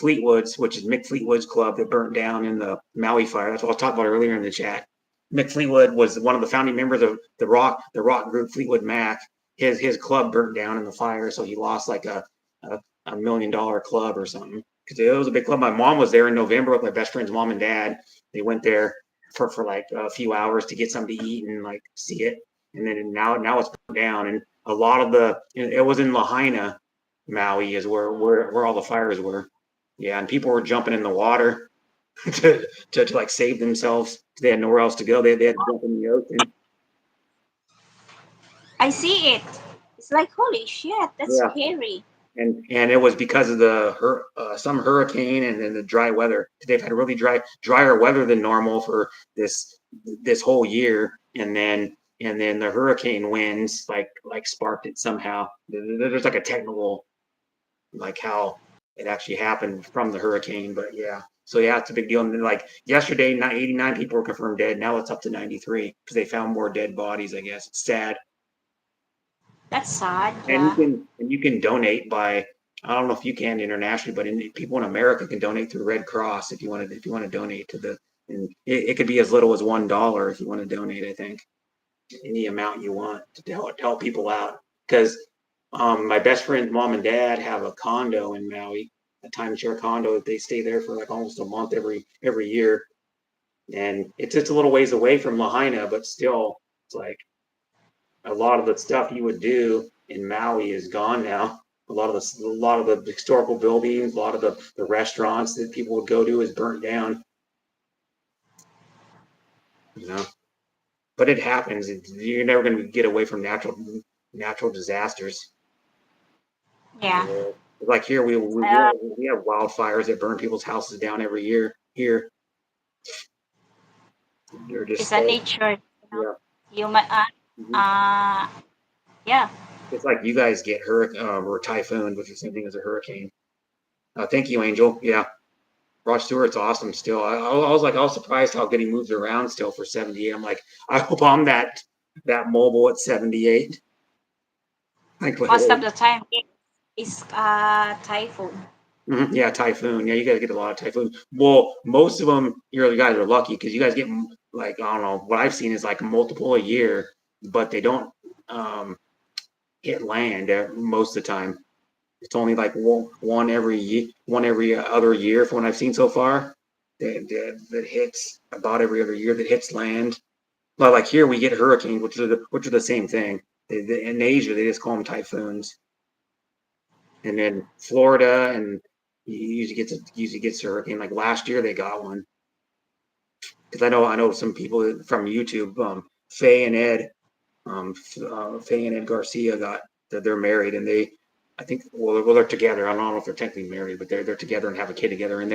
Fleetwood's, which is Mick Fleetwood's club that burnt down in the Maui fire. That's what I was talking about earlier in the chat. Mick Fleetwood was one of the founding members of the rock group Fleetwood Mac. His club burnt down in the fire, so he lost like a $1 million club or something. Because it was a big club. My mom was there in November with my best friend's mom and dad. They went there for like a few hours to get something to eat and like see it. And then now it's burned down. And a lot of it was in Lahaina, Maui is where all the fires were. Yeah, and people were jumping in the water to like save themselves. They had nowhere else to go. They had to jump in the ocean. I see it. It's like holy shit. That's Yeah, scary. and it was because of some hurricane and then the dry weather. They've had really drier weather than normal for this whole year, and then the hurricane winds like sparked it somehow. There's like a technical like how it actually happened from the hurricane, but yeah. So yeah, it's a big deal. And then, like yesterday, 89 people were confirmed dead. Now it's up to 93 because they found more dead bodies. I guess it's sad. That's sad. And you Yeah. can donate by, I don't know if you can internationally, but people in America can donate through Red Cross if you want to donate to the, and it could be as little as $1 if you want to donate. I think any amount you want to help people out because my best friend's mom and dad have a condo in Maui, a timeshare condo. They stay there for like almost a month every year, and it's a little ways away from Lahaina, but still, it's like a lot of the stuff you would do in Maui is gone now. A lot of the historical buildings, a lot of the restaurants that people would go to is burnt down. You know, but it happens. You're never going to get away from natural disasters. Yeah. Like here, Uh, we have wildfires that burn people's houses down every year. Here, they're it's just a nature. yeah. Human. Mhm. Uh, yeah. It's like you guys get hurricane or typhoon, which is the same thing as a hurricane. Thank you, Angel. Yeah, Rod Stewart's awesome still. I was surprised how good he moves around still for 78. I'm like, I hope I'm that mobile at 78. Like Most of literally. the time, it's typhoon. Yeah, typhoon. Yeah, you guys get a lot of typhoon. Well, most of them, you guys are lucky because you guys get like I don't know. What I've seen is like multiple a year, but they don't um, hit land most of the time. It's only like one every other year from what I've seen so far. That hits about every other year that hits land. Well, like here we get hurricanes, which are the same thing. In Asia, they just call them typhoons, and then Florida and usually gets a hurricane. Like last year, they got one because I know some people from YouTube, Faye and Ed, Faye and Ed Garcia got that they're married and I think they're together. I don't know if they're technically married, but they're together and have a kid together. And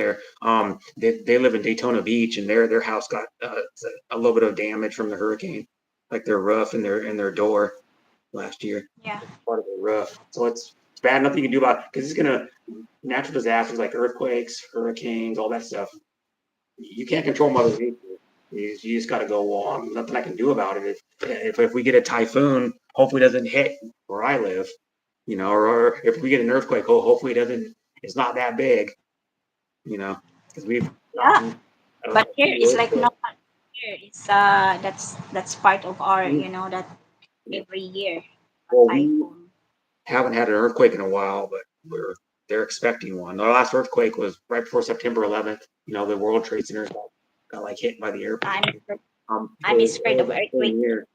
they live in Daytona Beach and their house got a little bit of damage from the hurricane, like their roof and their door last year, Yeah. part of the roof. So it's bad. Nothing you can do about it because it's gonna natural disasters like earthquakes, hurricanes, all that stuff. You can't control Mother Nature. You just got to go, well, nothing I can do about it. If we get a typhoon, hopefully it doesn't hit where I live, or if we get an earthquake, hopefully it's not that big, because we've Yeah. gotten But a here few it's like no earthquakes. one here. It's that's part of our that Yeah. every year a Well, we typhoon. haven't had an earthquake in a while, but they're expecting one. The last earthquake was right before September 11th. The World Trade Center got like hit by the airplane. I'm afraid, It I'm was, it scared was of that same earthquake. year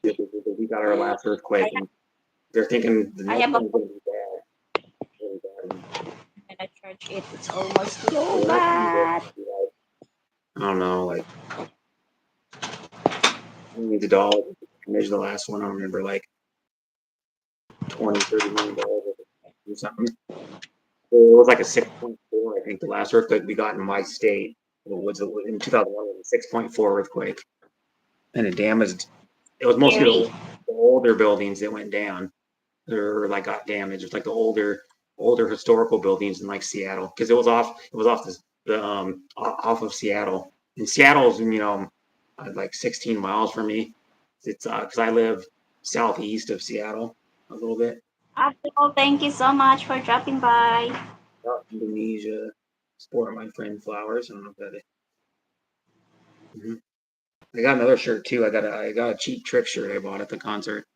that we got our last I earthquake, and they're thinking the I next have a one's going to be bad, really bad. in a church. It's almost so The next one will bad. be like, I don't know, like millions of dollars. Measure the last one. I don't remember, like 20, $30 million or something. It was like a 6.4, I think, the last earthquake we got in my state. It was in 2001. It was a 6.4 earthquake, and it damaged. It was mostly Scary. the older buildings that went down. Or like got damaged. It's like the older historical buildings in like Seattle because it was off off of Seattle. And Seattle's like 16 miles from me. It's because I live southeast of Seattle a little bit. Abdul, thank you so much for dropping by. Indonesia. Sport my friend flowers. I don't know if that. Mhm. I got another shirt too. I got a cheap trick shirt I bought at the concert.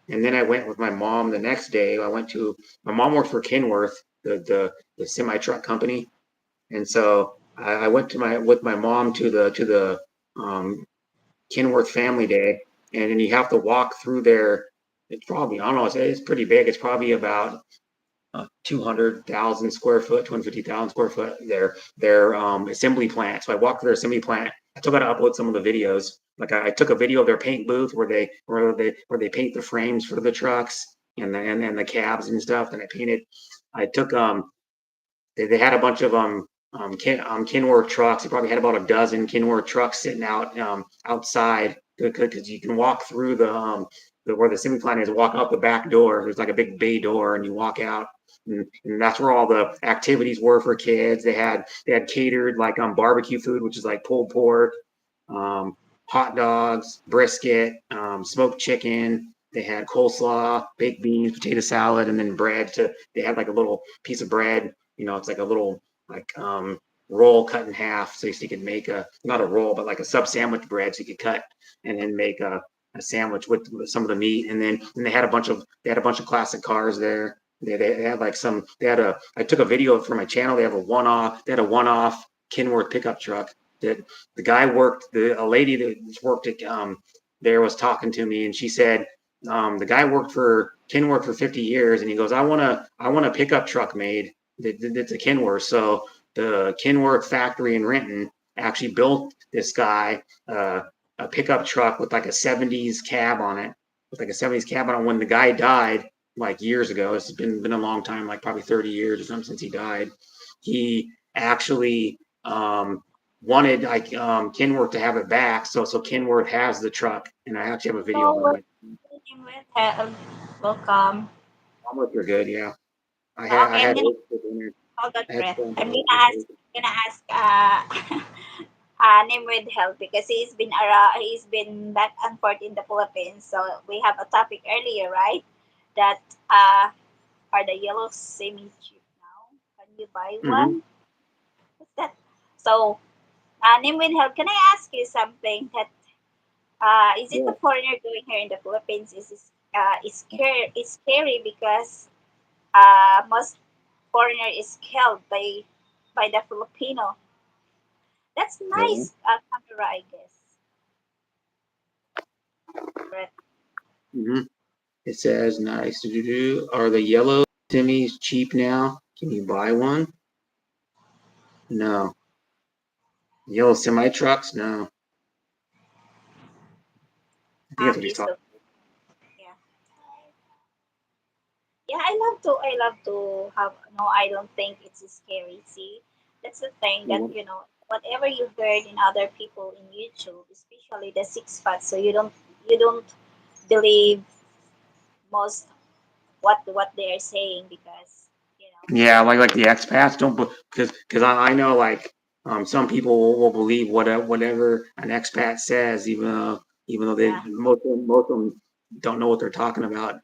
And then I went with my mom the next day. My mom worked for Kenworth, the semi truck company, and so I went to my with my mom to the Kenworth Family Day, and then you have to walk through there. It's probably I don't know. It's pretty big. It's probably about 200,000 square foot, 250,000 square foot. Their assembly plant. So I walked through their assembly plant. I still got to upload some of the videos. Like I took a video of their paint booth where they paint the frames for the trucks and the cabs and stuff. And I painted. I took they had a bunch of Kenworth trucks. They probably had about a dozen Kenworth trucks sitting outside because you can walk through where the assembly plant is, walk out the back door. There's like a big bay door, and you walk out, and that's where all the activities were for kids. They had catered like barbecue food, which is like pulled pork, um, hot dogs, brisket, smoked chicken. They had coleslaw, baked beans, potato salad, and then bread. They had like a little piece of bread. It's like a little like roll cut in half, so you could make not a roll, but like a sub sandwich bread, so you could cut and then make a sandwich with some of the meat. And they had a bunch of classic cars there. They had like some. They had a. I took a video for my channel. They have a one off. They had a one off Kenworth pickup truck that the guy worked. A lady that worked at there was talking to me, and she said the guy worked for Kenworth for 50 years, and he goes, I want a pickup truck made that's a Kenworth. So the Kenworth factory in Renton actually built this guy a pickup truck with like a 70s cab on it, When the guy died, like years ago, it's been a long time, like probably 30 years or something since he died. He actually wanted like Kenworth to have it back, so Kenworth has the truck, and I actually have a video So, of it. what Like, name with welcome. almost are good, yeah. I Okay, I'm had gonna eggs for dinner. hold that I had breath. some I'm eggs. gonna ask name with help because he's been back and forth in the Philippines. So we have a topic earlier, right? That are the yellow semi cheap now. Can you buy Mm-hmm. one? What's that? So name with help. Can I ask you something? That is it Yeah. a foreigner going here in the Philippines? Is scary because most foreigner is killed by the Filipino. That's Yeah. nice camera, I guess. But Mm-hmm. It says nice. Are the yellow semis cheap now? Can you buy one? No. Yellow semi trucks? No. I think that's what he's okay, talking. so yeah, yeah, I love to have. No, I don't think it's scary. See, that's the thing that About. whatever you heard in other people in YouTube, especially the six pack, so you don't believe most what they are saying because you know Yeah, like the expats don't because I know like some people will believe whatever an expat says, even though yeah. most of them don't know what they're talking about.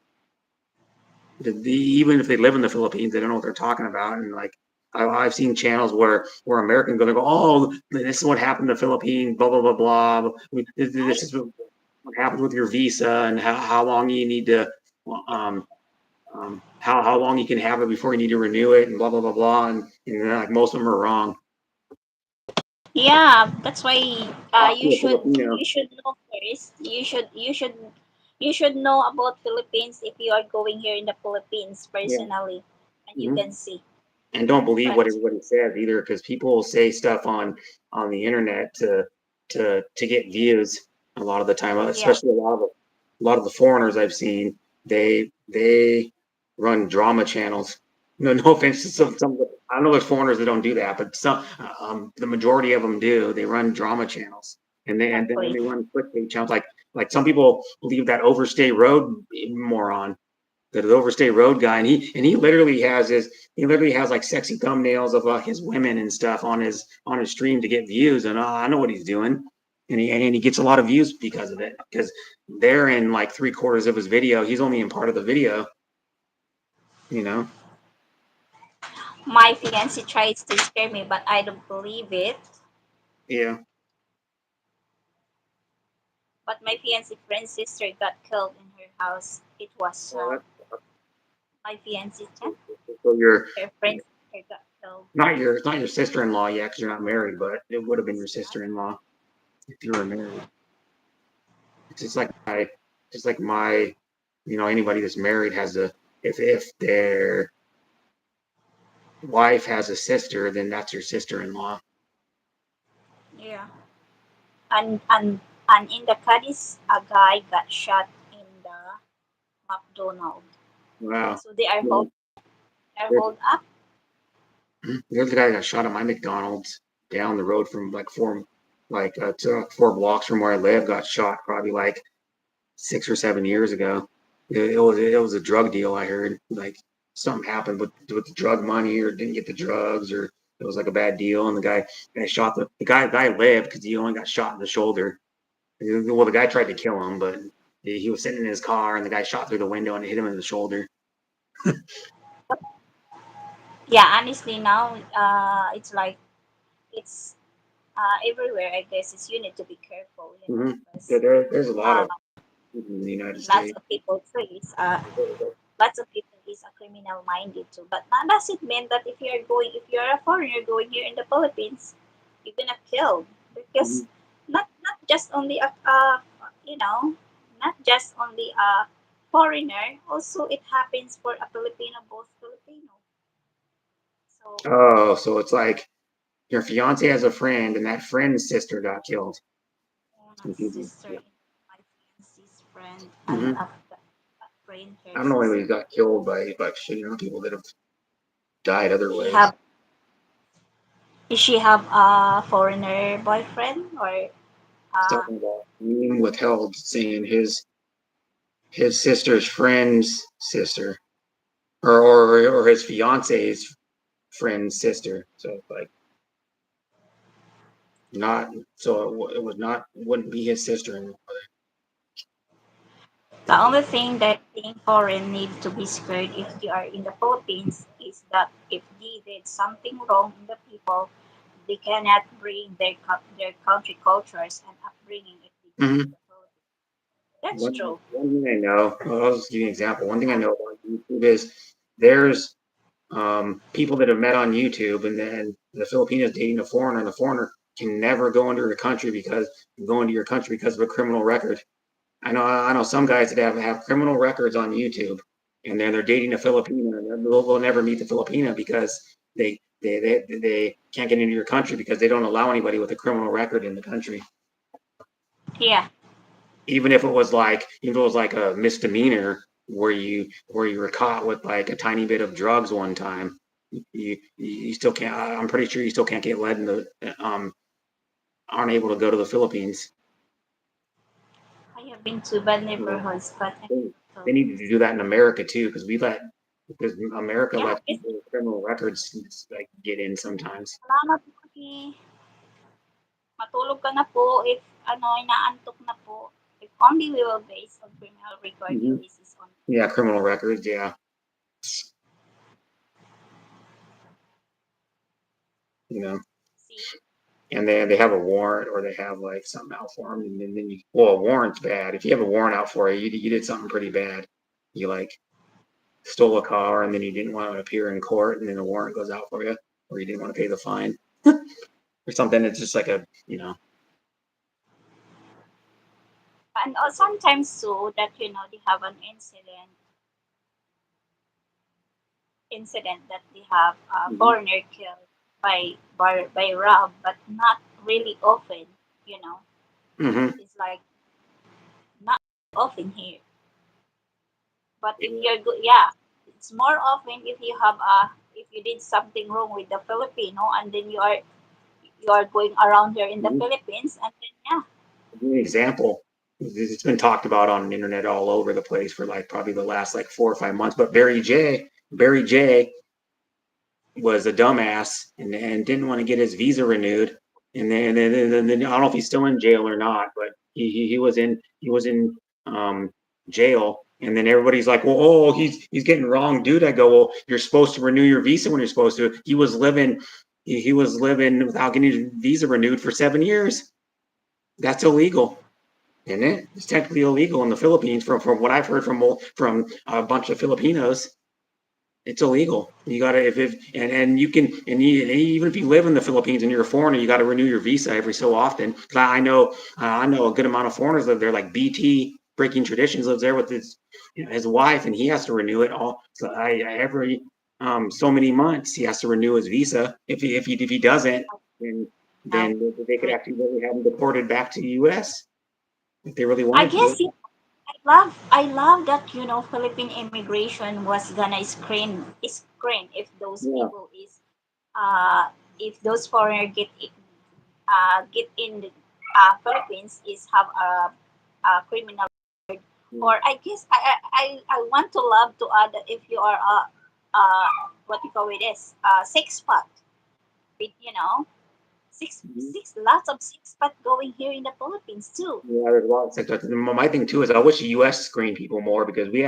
Even if they live in the Philippines, they don't know what they're talking about. And like I've seen channels where Americans going to go, oh, this is what happened in the Philippines, blah blah blah blah. I This is what happens with your visa and how long you need to um, how long you can have it before you need to renew it and blah blah blah blah. And like most of them are wrong. Yeah, that's why Talk to a Filipino. you should know first. You should know about Philippines if you are going here in the Philippines Yeah. personally, and you Mhm. can see. And don't believe what But everybody says either, because people will say stuff on the internet to get views a lot of the time, yeah, especially a lot of the foreigners I've seen. They run drama channels. No offense to some. I know there's foreigners that don't do that, but the majority of them do. They run drama channels, and then exactly. they run clickbait channels. Like some people believe that Overstay Road moron, the Overstay Road guy, and he literally has like sexy thumbnails of his women and stuff on his stream to get views, and I know what he's doing, and he gets a lot of views because of it, because they're in like three-quarters of his video. He's only in part of the video, you know. My fiance tries to scare me, but I don't believe it. Yeah. But my fiance friend's sister got killed in her house. It was Well, sad. My fiance, yeah, so you're her friend's sister got killed. not your sister-in-law yet because you're not married, but it would have been your It's not. sister-in-law if you were married. It's just like my, anybody that's married has a if their wife has a sister, then that's your sister-in-law. Yeah. And in the Cadiz, a guy got shot in the McDonald's. Wow. So they are hold Well, they're there's, hold up. there's a guy that got shot at my McDonald's down the road from to 4 blocks from where I live. Got shot probably like 6 or 7 years ago. It was a drug deal. I heard like something happened with the drug money or didn't get the drugs or it was like a bad deal and the guy shot the guy lived because he only got shot in the shoulder. Well, the guy tried to kill him, but he was sitting in his car and the guy shot through the window and it hit him in the shoulder. Yeah, honestly now it's like it's everywhere. I guess it's you need to be careful, Mm-hmm. because There's a lot uh, of people in the United lots States. of people face lots of people is a criminal minded too. But that doesn't mean that if you're a foreigner going here in the Philippines, you're gonna kill, because Mhm. not just only a you know not just only a foreigner. Also, it happens for a Filipino, both Filipino. So Oh, so it's like your fiance has a friend and that friend's sister got killed. It's my confusing. sister Yeah. and my fiance's friend, I mean Hmm. a friend, I her don't know anybody who sister. got killed by people that have died other He ways. have Does she have a foreigner boyfriend, or It's uh talking about name withheld, saying his sister's friend's sister, or his fiance's friend's sister. So it's like not so it was not wouldn't be his sister anymore. the only thing that being foreign need to be scared if they are in the Philippines is that if they did something wrong in the people, they cannot bring their country cultures and upbringing if they go to Mm-hmm. the Philippines. That's One, true. one thing I know, well, I'll just give you an example. One thing I know about YouTube is there's people that have met on YouTube, and then the Filipinos dating a foreigner, and the foreigner can never go into your country because of a criminal record. I know some guys that have criminal records on YouTube, and then they're dating a Filipino, and they'll never meet the Filipino because they can't get into your country because they don't allow anybody with a criminal record in the country. Yeah. Even if it was like a misdemeanor where you were caught with like a tiny bit of drugs one time, you still can't. I'm pretty sure you still can't get led in the aren't able to go to the Philippines. I have been to bad You know, neighborhoods, but I they, they Philippines. need to do that in America too because America Yeah, lets people with criminal records like get in sometimes. salamat po matulog ka na po if inaantok na po. If only we will base on criminal record your Hmm. basis on. Yeah, criminal records. Yeah, you know, See? and they have a warrant or they have like something out for them, and then well, a warrant's bad. If you have a warrant out for you did something pretty bad. You like stole a car and then you didn't want to appear in court, and then a warrant goes out for you, or you didn't want to pay the fine or something. It's just like And sometimes too that they have an incident that they have a Mhm. foreigner killed by rob, but not really often. You know, Hmm. it's like not often here. But if Yeah. you're good, yeah, it's more often if you have if you did something wrong with the Filipino, and then you are going around here in the Mhm. Philippines, and then yeah, An example. It's been talked about on the internet all over the place for like probably the last like 4 or 5 months. But Barry J was a dumbass and didn't want to get his visa renewed. And then I don't know if he's still in jail or not, but he was in um, jail And then everybody's like, well, oh, he's getting wrong, dude. I go, well, you're supposed to renew your visa when you're supposed to. He was living without getting his visa renewed for 7 years. That's illegal, isn't it? It's technically illegal in the Philippines, from what I've heard from a bunch of Filipinos. It's illegal. You gotta if and you can and even if you live in the Philippines and you're a foreigner, you got to renew your visa every so often. 'Cause I know a good amount of foreigners live there. Like BT Breaking Traditions lives there with his wife, and he has to renew it all. So every so many months he has to renew his visa. If he doesn't, then Now, then they could actually really have him deported back to the U.S. if they really I wanted to. guess I love that Philippine immigration was gonna screen if those Yeah. people is if those foreigner get in the Philippines is have a criminal, Yeah. or I guess I want to love to add that if you are what you call it is six spot with six lots of six spot going here in the Philippines too. Yeah, there's a lot of sectors. My thing too is I wish the U.S. screened people more because we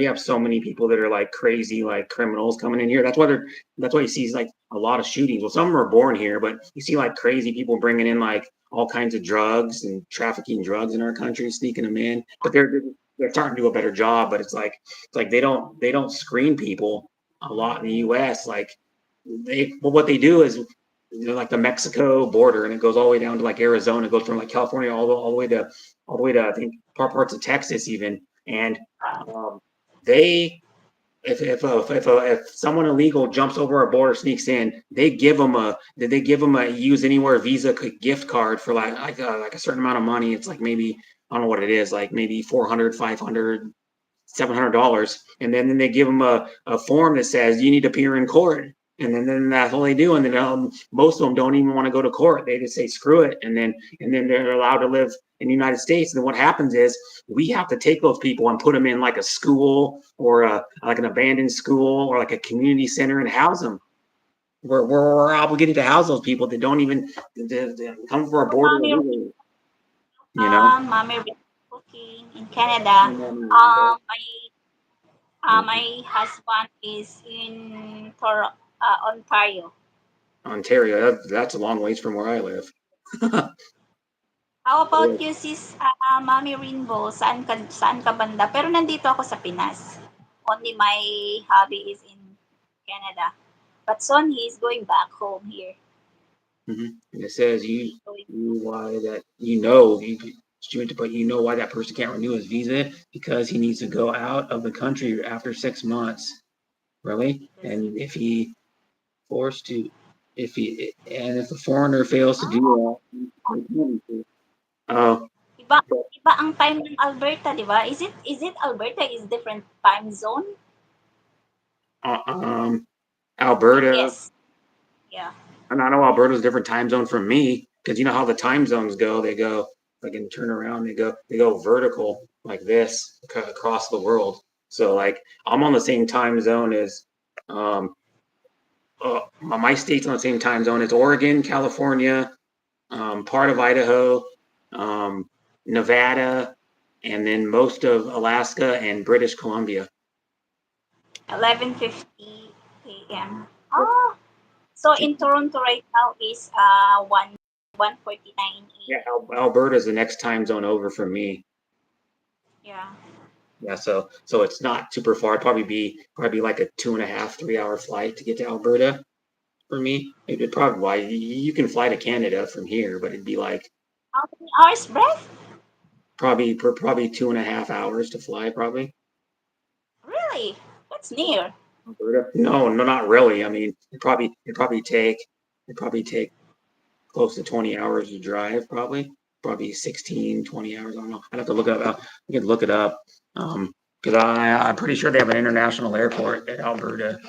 have so many people that are like crazy like criminals coming in here. That's why you see like a lot of shootings. Well, some of them are born here, but you see like crazy people bringing in like all kinds of drugs and trafficking drugs in our country, sneaking them in. But they're starting to do a better job. But it's like they don't screen people a lot in the U.S. Like what they do is like the Mexico border, and it goes all the way down to like Arizona. It goes from like California all the way to I think parts of Texas even. And um, they if someone illegal jumps over a border, sneaks in, they give them a use anywhere Visa gift card for like a certain amount of money. It's like maybe I don't know what it is, like maybe 400, 500, $700, and then they give them a form that says you need to appear in court, and then that's all they do, and then most of them don't even want to go to court. They just say screw it, and then they're allowed to live in the United States. And then what happens is we have to take those people and put them in like a school or like an abandoned school or like a community center and house them. We're obligated to house those people that don't even they come for a border Mommy, illegally, you know. mommy cooking in Canada. And then, My yeah, my husband is in Ontario. Ontario, that's a long ways from where I live. How about you, sis, Mommy Rainbow? Saan ka banda? Pero nandito ako sa Pinas. Only my hobby is in Canada. But soon he is going back home here. And it says He's going you why that you know you but you know why that person can't renew his visa because he needs to go out of the country after 6 months. Really? because he. And if he forced to if a foreigner fails to do Oh, that, oh, iba iba ang time ng Alberta, 'di ba? Is it Alberta is different time zone? uh, um, I Alberta. guess. Yeah. And I know Alberta's a different time zone from me because you know how the time zones go. They go like and turn around. They go vertical like this across the world. So like I'm on the same time zone as um my state's on the same time zone as Oregon, California, part of Idaho, um, Nevada, and then most of Alaska and British Columbia. 11:50 a.m. Yep. Oh, so in Toronto right now is 1:49 Yeah, a.m. Alberta's the next time zone over from me. Yeah. Yeah, so it's not super far. It'd probably be like a 2.5, 3 hour flight to get to Alberta for me. It'd probably why you can fly to Canada from here, but it'd be like How many hours breath? probably 2.5 hours to fly, probably. Really? That's near. Alberta? No, no, not really. I mean, it'd probably take close to 20 hours to drive, probably 16, 20 hours. I don't know. I'd have to look it up. I could look it up. Because I'm pretty sure they have an international airport at Alberta.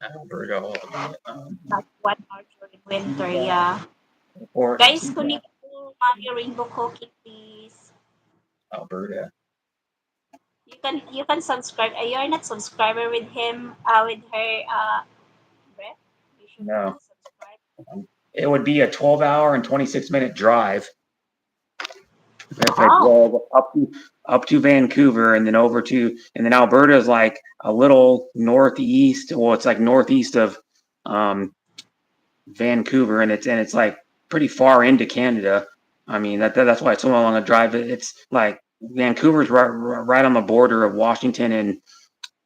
Like 1 hour during winter, Yeah, yeah. or Guys, connect to Mommy Rainbow Cooking, please. Alberta. You can subscribe. You're not subscriber with him, with her, Brett. You should No, also subscribe. it would be a 12-hour and 26-minute drive. If I Wow. drove up to Vancouver and then over to and then Alberta is like a little northeast. Well, it's like northeast of um, Vancouver, and it's like pretty far into Canada. I mean that's why it's so long a drive. It's like Vancouver's right on the border of Washington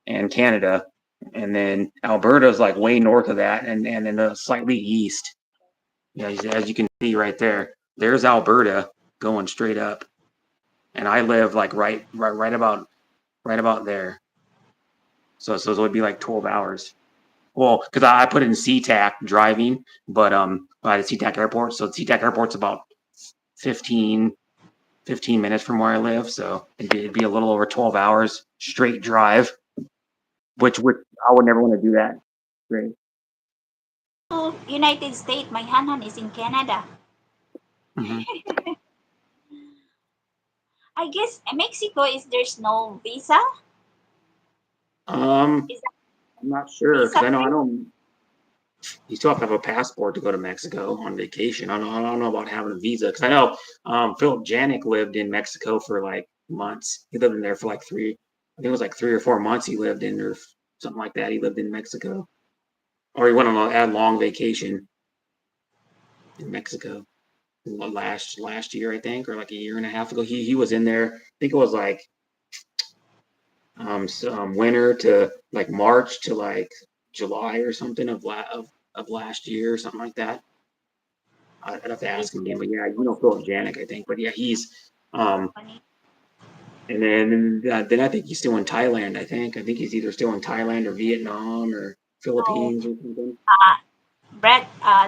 and Canada, and then Alberta's like way north of that, and then slightly east. Yeah, as you can see right there, there's Alberta going straight up, and I live like right about there. So it would be like 12 hours. Well, because I put in SeaTac driving, but by the SeaTac airport. So SeaTac airport's about 15, 15 minutes from where I live. So it'd be a little over 12 hours straight drive, which I would never want to do that. Great. To United States, my hanan is in Canada. Hmm. I guess Mexico is there's no visa. Um, Is that I'm not sure because visa I free? know you still have to have a passport to go to Mexico on vacation. I don't know about having a visa because I know Philip Janik lived in Mexico for like months. He lived in there for like I think it was like 3 or 4 months. He lived in or something like that. He lived in Mexico, or he went on a long vacation in Mexico last year, I think, or like a year and a half ago. He was in there. I think it was like winter to like March to like July or something of last year or something like that. I'd have to He's ask him again, there but yeah, was Philip Janik, I think. But yeah, he's money. and then I think he's still in Thailand. I think he's either still in Thailand or Vietnam or So, Philippines or something. uh, Brett,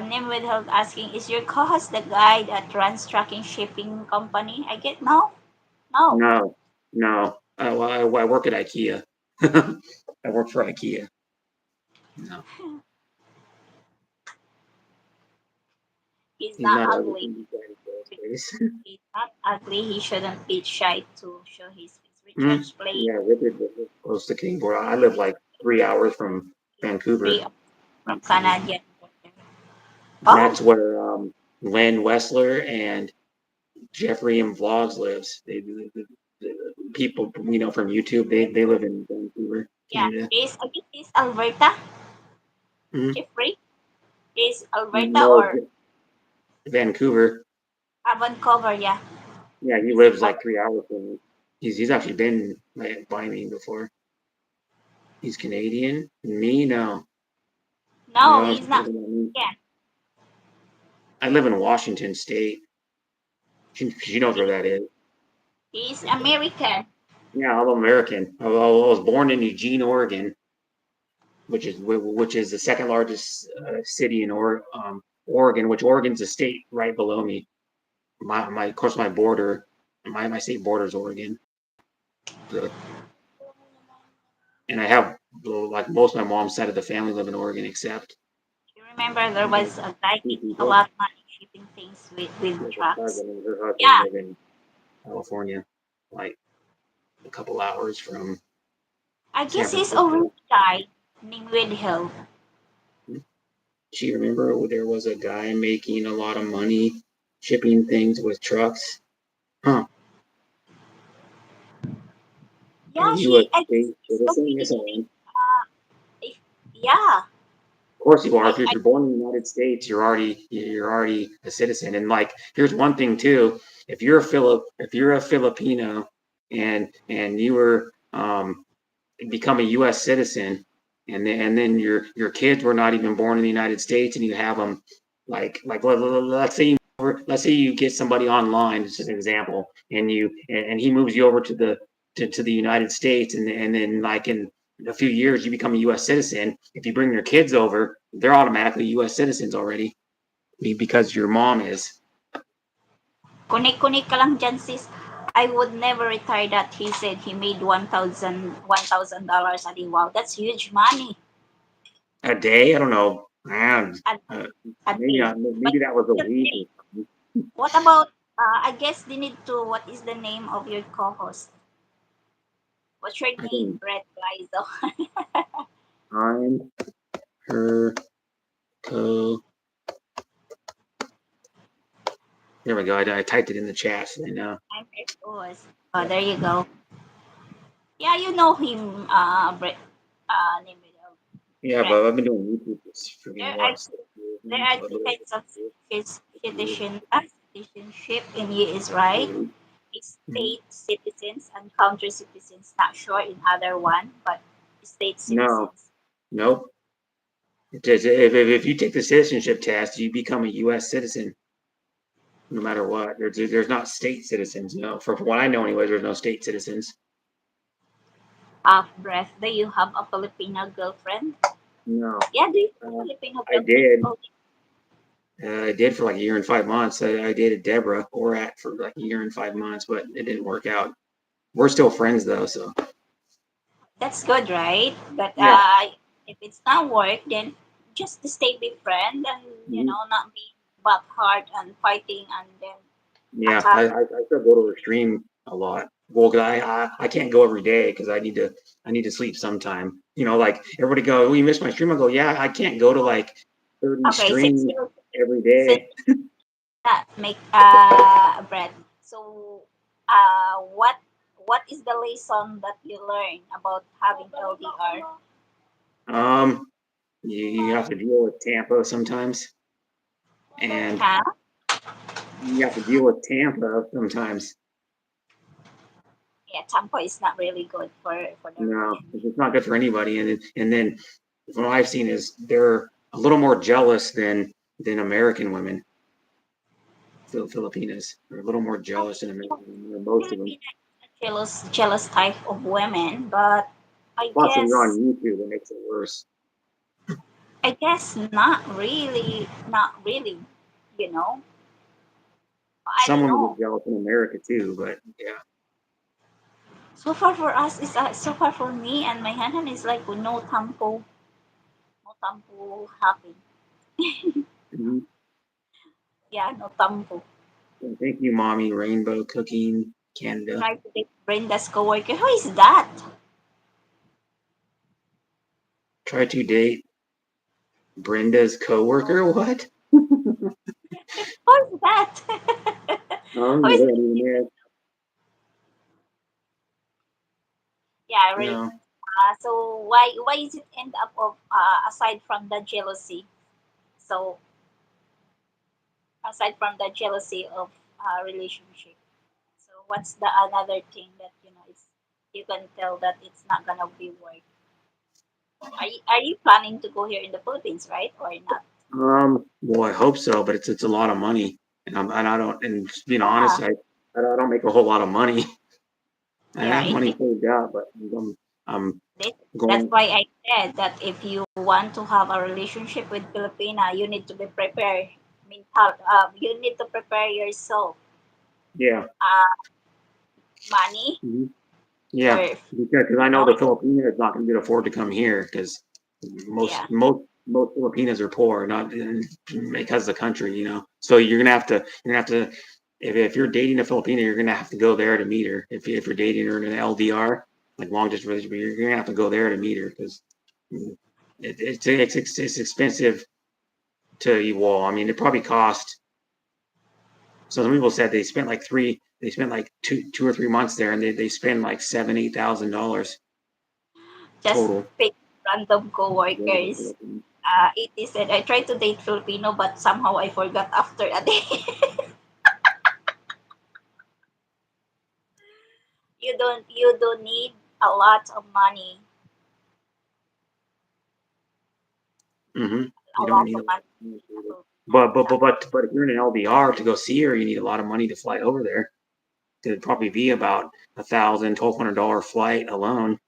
name withheld asking, is your co-host the guy that runs tracking shipping company? I get no, no. No, no. Well, I work at IKEA. I work for IKEA. No, He's he's not not ugly. everything you guys those He's not ugly. He shouldn't be shy to show his face. days. Richard's place Yeah, Richard lives close to Kingsport. I live like 3 hours from free Vancouver, from and Canadian. that's Oh, where Len Wessler and Jeffrey M. Vlogs lives. The people we know from YouTube. They live in Vancouver, yeah. Canada. He's, I think he's Alberta. Mm-hmm. Jeffrey is Alberta No, or Vancouver. Vancouver. Yeah, Yeah, he he's in lives like Alberta. 3 hours from me. He's actually been by me before. He's Canadian. Me, no, No, no. he's not. Yeah, I live in Washington State. She knows where that is. he's American. Yeah, I'm American. I was born in Eugene, Oregon, which is the second largest city in Oregon. Which Oregon's a state right below me. My of course my border, my state border is Oregon. So, and I have like most of my mom's side of the family live in Oregon, except You remember there my was a guy two making a people. lot of money shipping things with Like her trucks. cousin and her husband Yeah, live in California, like a couple hours from I San guess he's already Francisco. died. Ningwid Hill. Do you remember there was a guy making a lot of money shipping things with trucks? Huh? Are Yeah, you a I guess state he's citizen? already Yes, I am. dead. If, yeah, Of course you are. If I you're born in the United States, you're already a citizen. And like, here's one thing too: if you're a Filipino, and you were become a U.S. citizen, and then your kids were not even born in the United States, and you have them like let's say you get somebody online, just as an example, and he moves you over to the United States, and then like in a few years you become a U.S. citizen. If you bring your kids over, they're automatically U.S. citizens already because your mom is. connect ka lang dyan, sis. I would never retire that. He said he made $1,000 a day. Wow, that's huge money A day? I don't know. Man, a, uh, a maybe day. not. But Maybe that was a a week or day. something. What about, I guess they need to, what is the name of your co-host? What's your I name? can Brett Lizo. find her co There we go. I typed it in the chat, so they know. I'm Marcos. Oh, there you go. Yeah, you know him, name it, Yeah, Brett. but I've been doing YouTube for There freaking are what, 6 years there now? are A two little over types of 6 years. citizenship in US, right? Mhm. State citizens and country citizens. Not sure in other one, but state No, citizens. nope. If you take the citizenship test, you become a U.S. citizen no matter what. There's not state citizens. No, for what I know, anyways, there's no state citizens. Half breath. Do you have a Filipino girlfriend? No, Yeah, do you have a uh, Filipino I girlfriend? did. Oh, I did for like a year and 5 months. I dated Deborah Orat for like a year and 5 months, but it didn't work out. We're still friends though, so that's good, right? But yeah. if it's not work, then just to stay be friend and Mhm. not be butt hard and fighting and then Yeah, attack. I still go to her stream a lot. Well, 'cause I can't go every day because I need to sleep sometime. Like everybody go, oh, you missed my stream. I go, yeah, I can't go to like 30 Okay, since streams you every since day. that make bread. So what is the lesson that you learn about having LDR? Um, you have to deal with Tampa sometimes, and Huh? you have to deal with Tampa sometimes. Yeah, Tampa is not really good for the No, relationship. it's not good for anybody. And then from what I've seen is they're a little more jealous than American women. Filipinas are a little more jealous than American women, most of them. Filipina is a jealous type of women, but I Plus, when you're on guess YouTube, it makes it worse. not really, you know. I Some don't women know. get jealous in America too, but yeah. So far for us is so far for me and my husband is like no tampo happy. Mhm. Yeah, no tampo. And thank you, mommy. Rainbow Cooking Canada. Try to date Brenda's coworker. Who is that? Try to date Brenda's coworker. What? Who is that? Oh, Who yeah, is I that? mean, yeah. Yeah, really. No. So why is it end up of aside from the jealousy? So aside from the jealousy of relationship, so what's the another thing that is you can tell that it's not gonna be work? Are you planning to go here in the Philippines, right, or not? Well, I hope so, but it's a lot of money, and I don't. And just being honest, Yeah, I don't make a whole lot of money. I yeah. have It, money it, saved up, but I'm that, that's going. why I said that if you want to have a relationship with Filipina, you need to be prepared. Mental, you need to prepare yourself. Yeah. Uh, money Mhm. Yeah, for because I know the Filipino is not going to be able to afford to come here because most yeah. most most Filipinas are poor, not because of the country. So you're gonna have to if you're dating a Filipina, you're gonna have to go there to meet her. If you're dating her in an LDR, like long distance relationship, you're gonna have to go there to meet her because it's expensive to well, I mean, it probably cost. So some people said they spent like 2 or 3 months there, and they spend like $7,000-8,000 Just total. pick random To go to the coworkers. Philippines. It said I tried to date Filipino, but somehow I forgot after a day. You don't need a lot of money, Hmm. a You don't lot need of a lot money of money in a for it. Filipina. Yeah. But if you're in an LDR to go see her, you need a lot of money to fly over there. It'd probably be about $1,000, $1,200 flight alone,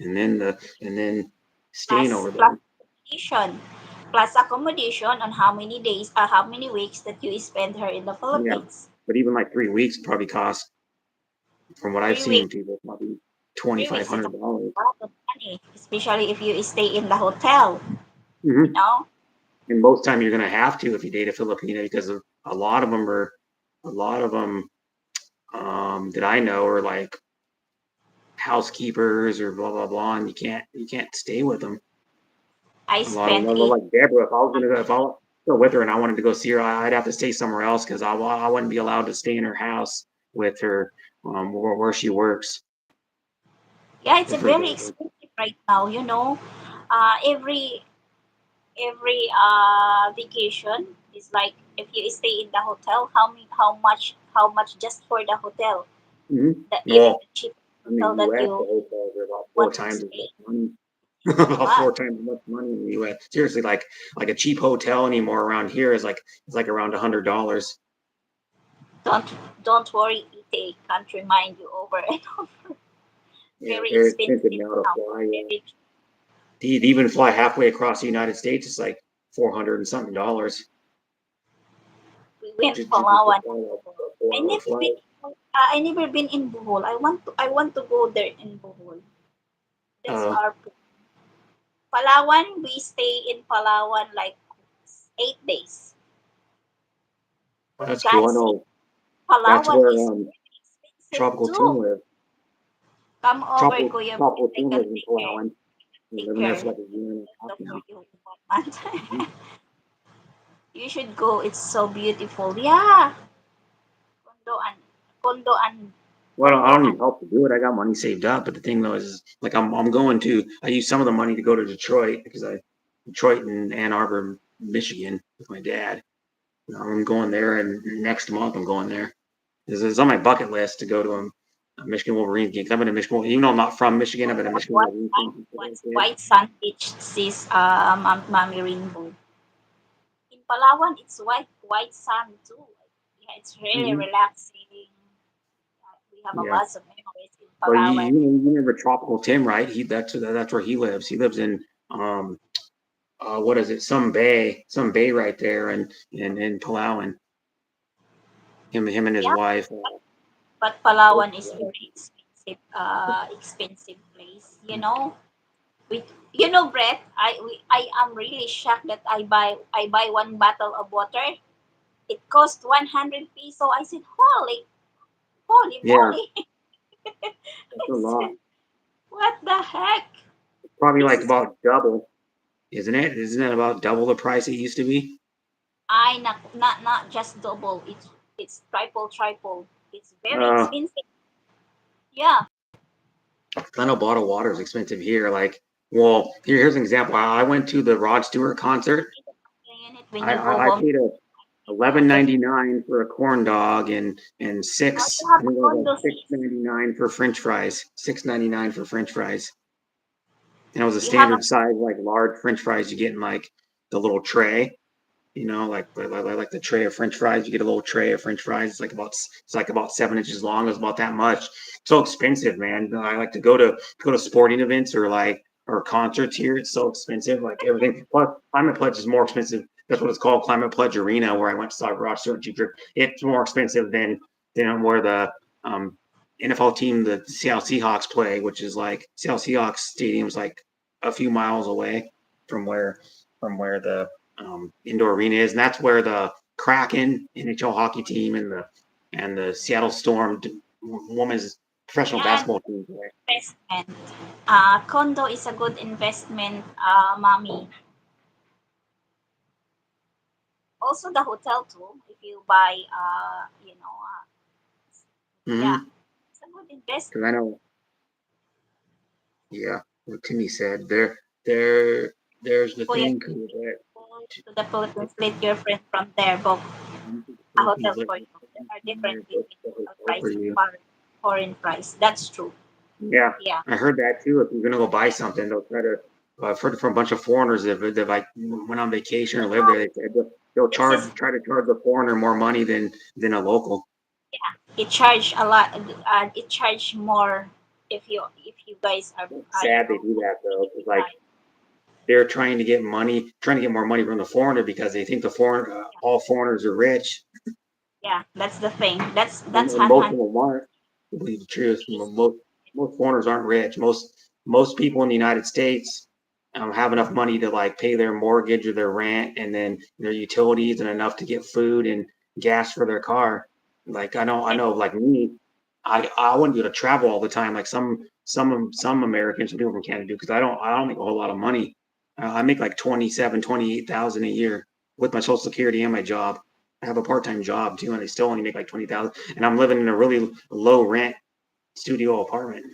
and then staying Plus over plus there. accommodation, on how many days, how many weeks that you spend here in the Yeah, Philippines. but even like 3 weeks probably cost, from what I've Three seen, weeks, people probably twenty 3 weeks five is hundred a dollars. lot of money, especially if you stay in the hotel. You Mm-hmm. know, And most time you're gonna have to if you date a Filipino because a lot of them are a lot of them that I know are like housekeepers or blah blah blah, and you can't stay with them. I A lot of spent eight like Deborah. If I was gonna go, if I months still with her and I wanted to go see her, I'd have to stay somewhere else because I wouldn't be allowed to stay in her house with her, where she works. Yeah, it's a If her very dad. expensive right now. Every vacation is like if you stay in the hotel, how much just for the hotel, even Well, the cheap in the hotel that U.S., the you hotels are about four want to times as stay. much money. It's a About lot. four times as much money in the U.S. Seriously, like a cheap hotel anymore around here is like it's like around $100. Don't don't worry, ETA can't remind you over and over. Yeah, Very very expensive expensive now to now. fly. Yeah. Very cheap. To even fly halfway across the United States, it's like 400 and something dollars. We went Just to Palawan. fly like a I 4 hour never been. flight. I never been in Bohol. I want to go there in Bohol. That's Uh, our Palawan. We stay in Palawan like 8 days. For that's cool. I God's sake, know that's Palawan where is very expensive Tropical Tim too. lives. Come over, Kuya. Tropical I Tim can lives in take care. Palawan. Been Take living there care for like a year and a half for now. you 1 month. Mhm. You should go. It's so beautiful. Yeah, kondoan, kondoan, Well, I don't kondoan. need help to do it. I got money saved up, but the thing though is, like, I'm going to. I use some of the money to go to Detroit because Detroit and Ann Arbor, Michigan, with my dad. I'm going there, and next month I'm going there. It's on my bucket list to go to a Michigan Wolverines game. 'Cause I've been to Michigan, even though I'm not from Michigan, I've been to Michigan What Wolverines time? games since I was What's a kid. white sun beach sees Mommy Rainbow. In Palawan, it's white sand too. Yeah, it's really Hmm. relaxing. We have a Yeah. lot of memories in Well, Palawan. you remember Tropical Tim, right? That's where he lives. He lives in um what is it? Some bay right there, in Palawan. Him and his Yeah, wife. but Both Palawan is wife. very expensive. Expensive place. You know, Brett. I am really shocked that I buy one bottle of water. It cost 100 peso. I said, holy Yeah, moly! that's I a lot. said, what the heck? Probably This like is about double, isn't it? Isn't it about double the price it used to be? I not just double. It's triple. It's very Uh, expensive. Yeah. I know bottled water is expensive here. Like, well, here's an example. I went to the Rod Stewart concert. In it when I you go I, I home. paid a Yeah. If 11.99 for a corn dog and you six I have a think it was like condo, six sis, ninety nine for French fries. 6.99 for French fries. And it was a you have a standard size, like large French fries you get in like the little tray. Like the tray of French fries. You get a little tray of French fries. It's like about 7 inches long. It's about that much. So expensive, man. I like to go to sporting events or concerts here. It's so expensive. Like everything. Plus, Climate Pledge is more expensive. That's what it's called, Climate Pledge Arena, where I went to saw Rochester Trip. It's more expensive than where the NFL team, the Seattle Seahawks play, which is like Seattle Seahawks Stadium's like a few miles away from where the indoor arena is, and that's where the Kraken NHL hockey team and the Seattle Storm women's professional yeah, basketball team play. investment. Condo is a good investment, mommy. Also the hotel too. If you buy, yeah, Mm-hmm. it's a good investment. Because I know, yeah, what Timmy said. There's the Kuya, thing that go to the Philippines, let your friend from there book the a hotel Philippines let for me you. There are there different for between the local hotel for price and you. foreign price. That's true. Yeah, Yeah. I heard that too. If you're gonna go buy something, they'll try to. I've heard from a bunch of foreigners that like went on vacation or lived there. They said they'll This is try to charge the foreigner more money than a local. it charge a lot. It charge more if you guys are Sad they do that though, because like buy. they're trying to get more money from the foreigner because they think all foreigners are rich, Yeah, that's the thing. That's and hand most hand. of them aren't. To believe the truth, most foreigners aren't rich. Most people in the United States have enough money to like pay their mortgage or their rent, and then their utilities, and enough to get food and gas for their car. Like I know, like me, I wouldn't be able to travel all the time like some Americans, some people from Canada do because I don't make a whole lot of money. I make like 27, 28,000 a year. with my Social Security and my job. I have a part-time job too, and I still only make like 20,000, and I'm living in a really low rent studio apartment.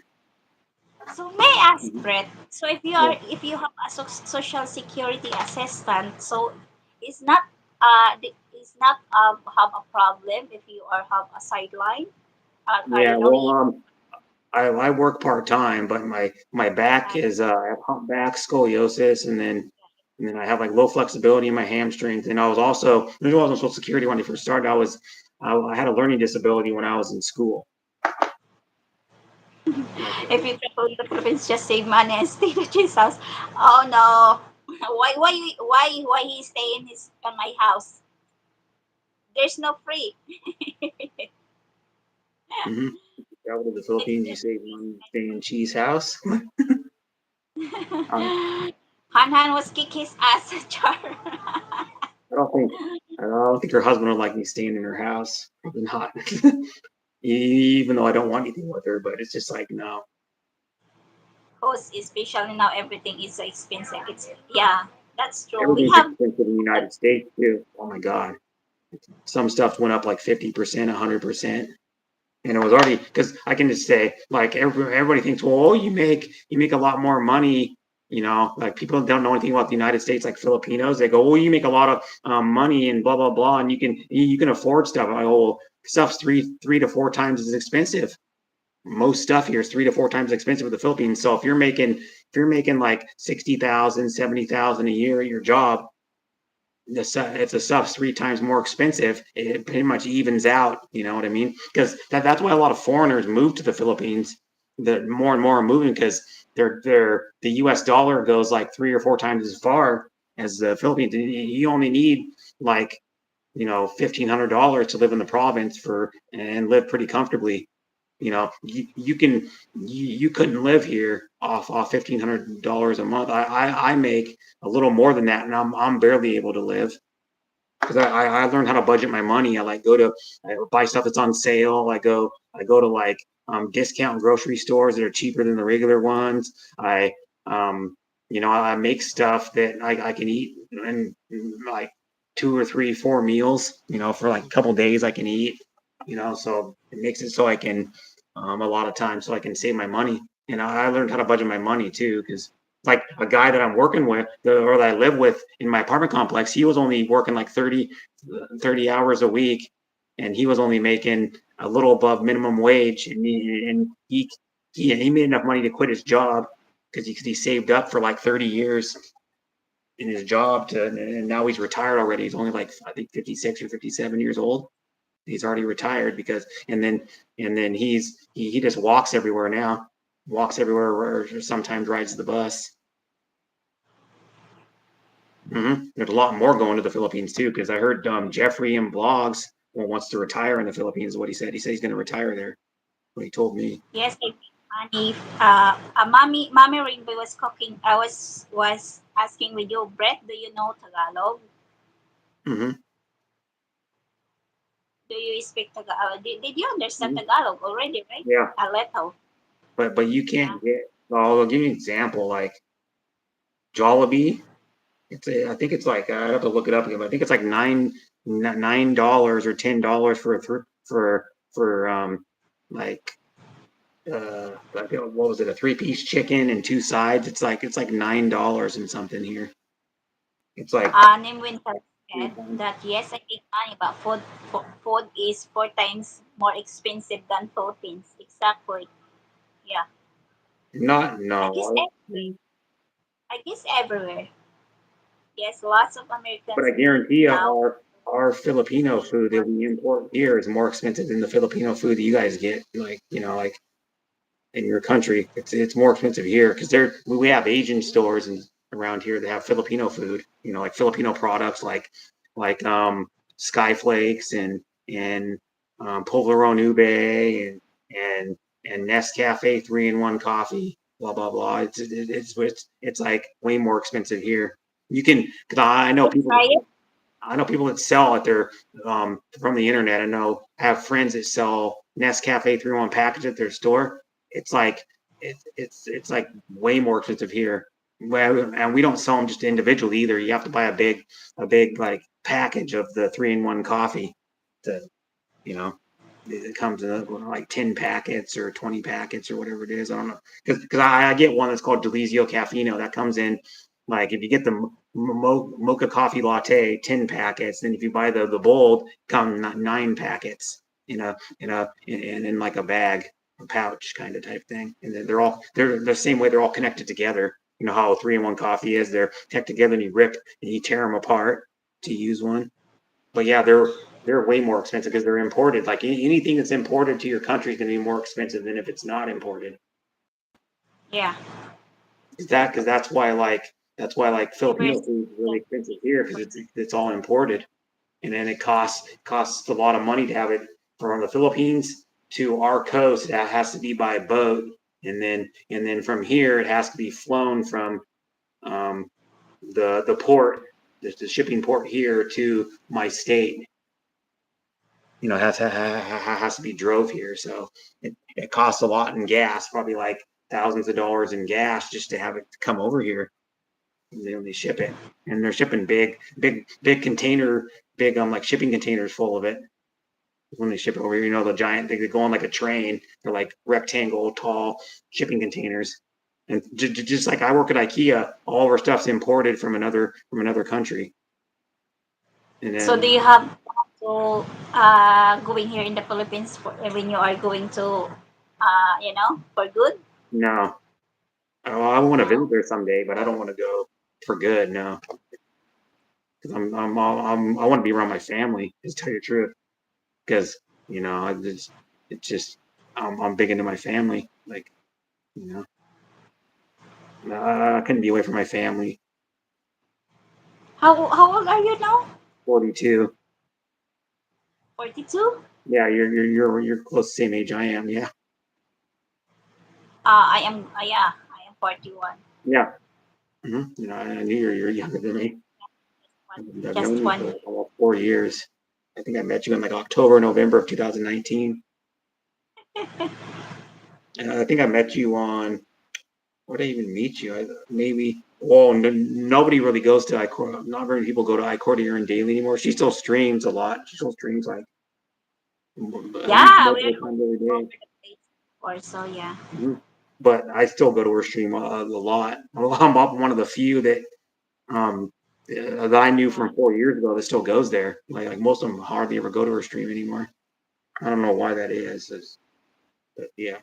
So may I ask, Mhm. Brett? So Yeah, if you have a social security assistant, so it's not it's not have a problem if you are have a sideline. yeah. You know Well, you I work part time, but my back uh, is I have hump back scoliosis, and then I have like low flexibility in my hamstrings. And I was also I was on Social Security when I first started. I had a learning disability when I was in school. Like if you travel to the province, just save money and stay to his house. Oh no! Why he stay in his on my house? There's no free. mm-hmm. Travel to the Philippines, you save money, stay in Cheese house. I, Han Han was kick his ass, Char. I don't think I don't think her husband would like me staying in her house. Probably not. Even though I don't want anything with her, but it's just like no. Cost, especially now everything is so expensive. It's yeah, that's true. We Everything's have expensive in the that. United States too. Oh my God. Some stuff went up like 50%, 100%. And it was already because I can just say like everybody thinks, well, oh, you make a lot more money. Like people don't know anything about the United States, like Filipinos. They go, oh, you make a lot of money and blah blah blah, and you can afford stuff. I go, well, stuff's three to four times as expensive. Most stuff here is three to four times expensive in the Philippines. So if you're making like 60,000, 70,000 a year at your job, if the stuff's three times more expensive, it pretty much evens out. You know what I mean? Because that's why a lot of foreigners move to the Philippines. The more and more are moving because the U.S. dollar goes like three or four times as far as the Philippines. You only need like $1,500 to live in the province for and live pretty comfortably. You couldn't live here off $1,500 a month. I make a little more than that, and I'm barely able to live because I learned how to budget my money. I buy stuff that's on sale. I go to like discount grocery stores that are cheaper than the regular ones. I make stuff that I can eat in like two or three, 4 meals. For like a couple days I can eat. So it makes it so I can a lot of times so I can save my money. And I learned how to budget my money too because like a guy that I'm working with or that I live with in my apartment complex, he was only working like 30 hours a week and he was only making a little above minimum wage. And he made enough money to quit his job because he saved up for like 30 years in his job and now he's retired already. He's only like, I think 56 or 57 years old. He's already retired and then he just walks everywhere now, walks everywhere or sometimes rides the bus. There's a lot more going to the Philippines too, because I heard Jeffrey in blogs wants to retire in the Philippines. Is what he said. He said he's going to retire there. What he told me. Yes, I make money. Mommy Rainbow was cooking. I was asking with you, Brett. Do you know Tagalog? hmm Do you speak Tagalog? Did you understand hmm Tagalog already, right? Yeah, A little. but you Yeah. can't get. Well, I'll give you an example. Like Jollibee, I think it's like I have to look it up again. But I think it's like $9 or $10 for like what was it, a three-piece chicken and two sides. It's like $9 and something here. It's like Name Winter three said times. that yes, I make money, but food is four times more expensive than Philippines. Exactly. Yeah. Not I guess no. I guess everywhere. Yes, lots of But I Americans guarantee you, now. our Filipino food that we import here is more expensive than the Filipino food that you guys get. Like in your country, it's more expensive here because we have Asian stores and around here that have Filipino food. Like Filipino products like Skyflakes and Polvorón Ube and and Nescafe 3-in-1 coffee. Blah blah blah. It's like way more expensive here. You can because You try it? I know people that sell at their from the internet. I have friends that sell Nescafe 3-in-1 package at their store. It's like it's like way more expensive here. Well, and we don't sell them just individually either. You have to buy a big like package of the 3-in-1 coffee. To you know, it comes in like 10 packets or 20 packets or whatever it is. I don't know because I get one that's called Delizio Caffeino that comes in like if you get the mocha coffee latte 10 packets, then if you buy the bold come 9 packets in like a bag, a pouch kind of type thing, and then they're the same way, they're all connected together. You know how a 3-in-1 coffee is, they're connected together and you rip and you tear them apart to use one. But yeah, they're way more expensive because they're imported. Like anything that's imported to your country is going to be more expensive than if it's not imported. Yeah. Because that's why Filipino Diversity. food is really expensive here because it's all imported, and then it costs a lot of money to have it from the Philippines to our coast. That has to be by boat, and then from here it has to be flown from um, the port, the shipping port here to my state. Has to be drove here. So it costs a lot in gas, probably like thousands of dollars in gas just to have it come over here. They ship it, and they're shipping big container, big like shipping containers full of it when they ship it over here. The giant thing, they go on like a train. They're like rectangle tall shipping containers. And just like I work at IKEA, all of our stuff's imported from another country. And So do then you have to going here in the Philippines for when you are going to for good? no, I want to visit No. there someday, but I don't want to go for good. No, because I want to be around my family. Just tell you the truth, because I just it's just I'm big into my family. Like you I couldn't be away from my family. How old are you now? 42. 42? Yeah, you're close to the same age I am. Yeah, I am yeah, I am 41. yeah. I knew you're younger than me. I've known Just you one for year. like almost 4 years. I think I met you in like October, November of 2019. And I think I met you on where did I even meet you? Maybe. Well, nobody really goes to iCourt. Not very many people go to iCourt here in Daily anymore. She still streams a lot. She still streams like at least Yeah, we're multiple times every all day. over the place. Or so yeah. Mhm. But I still go to her stream a lot. I'm up one of the few um that I knew Yeah. from 4 years ago that still goes there. Like most of them hardly ever go to her stream anymore. I don't know why that is. But yeah,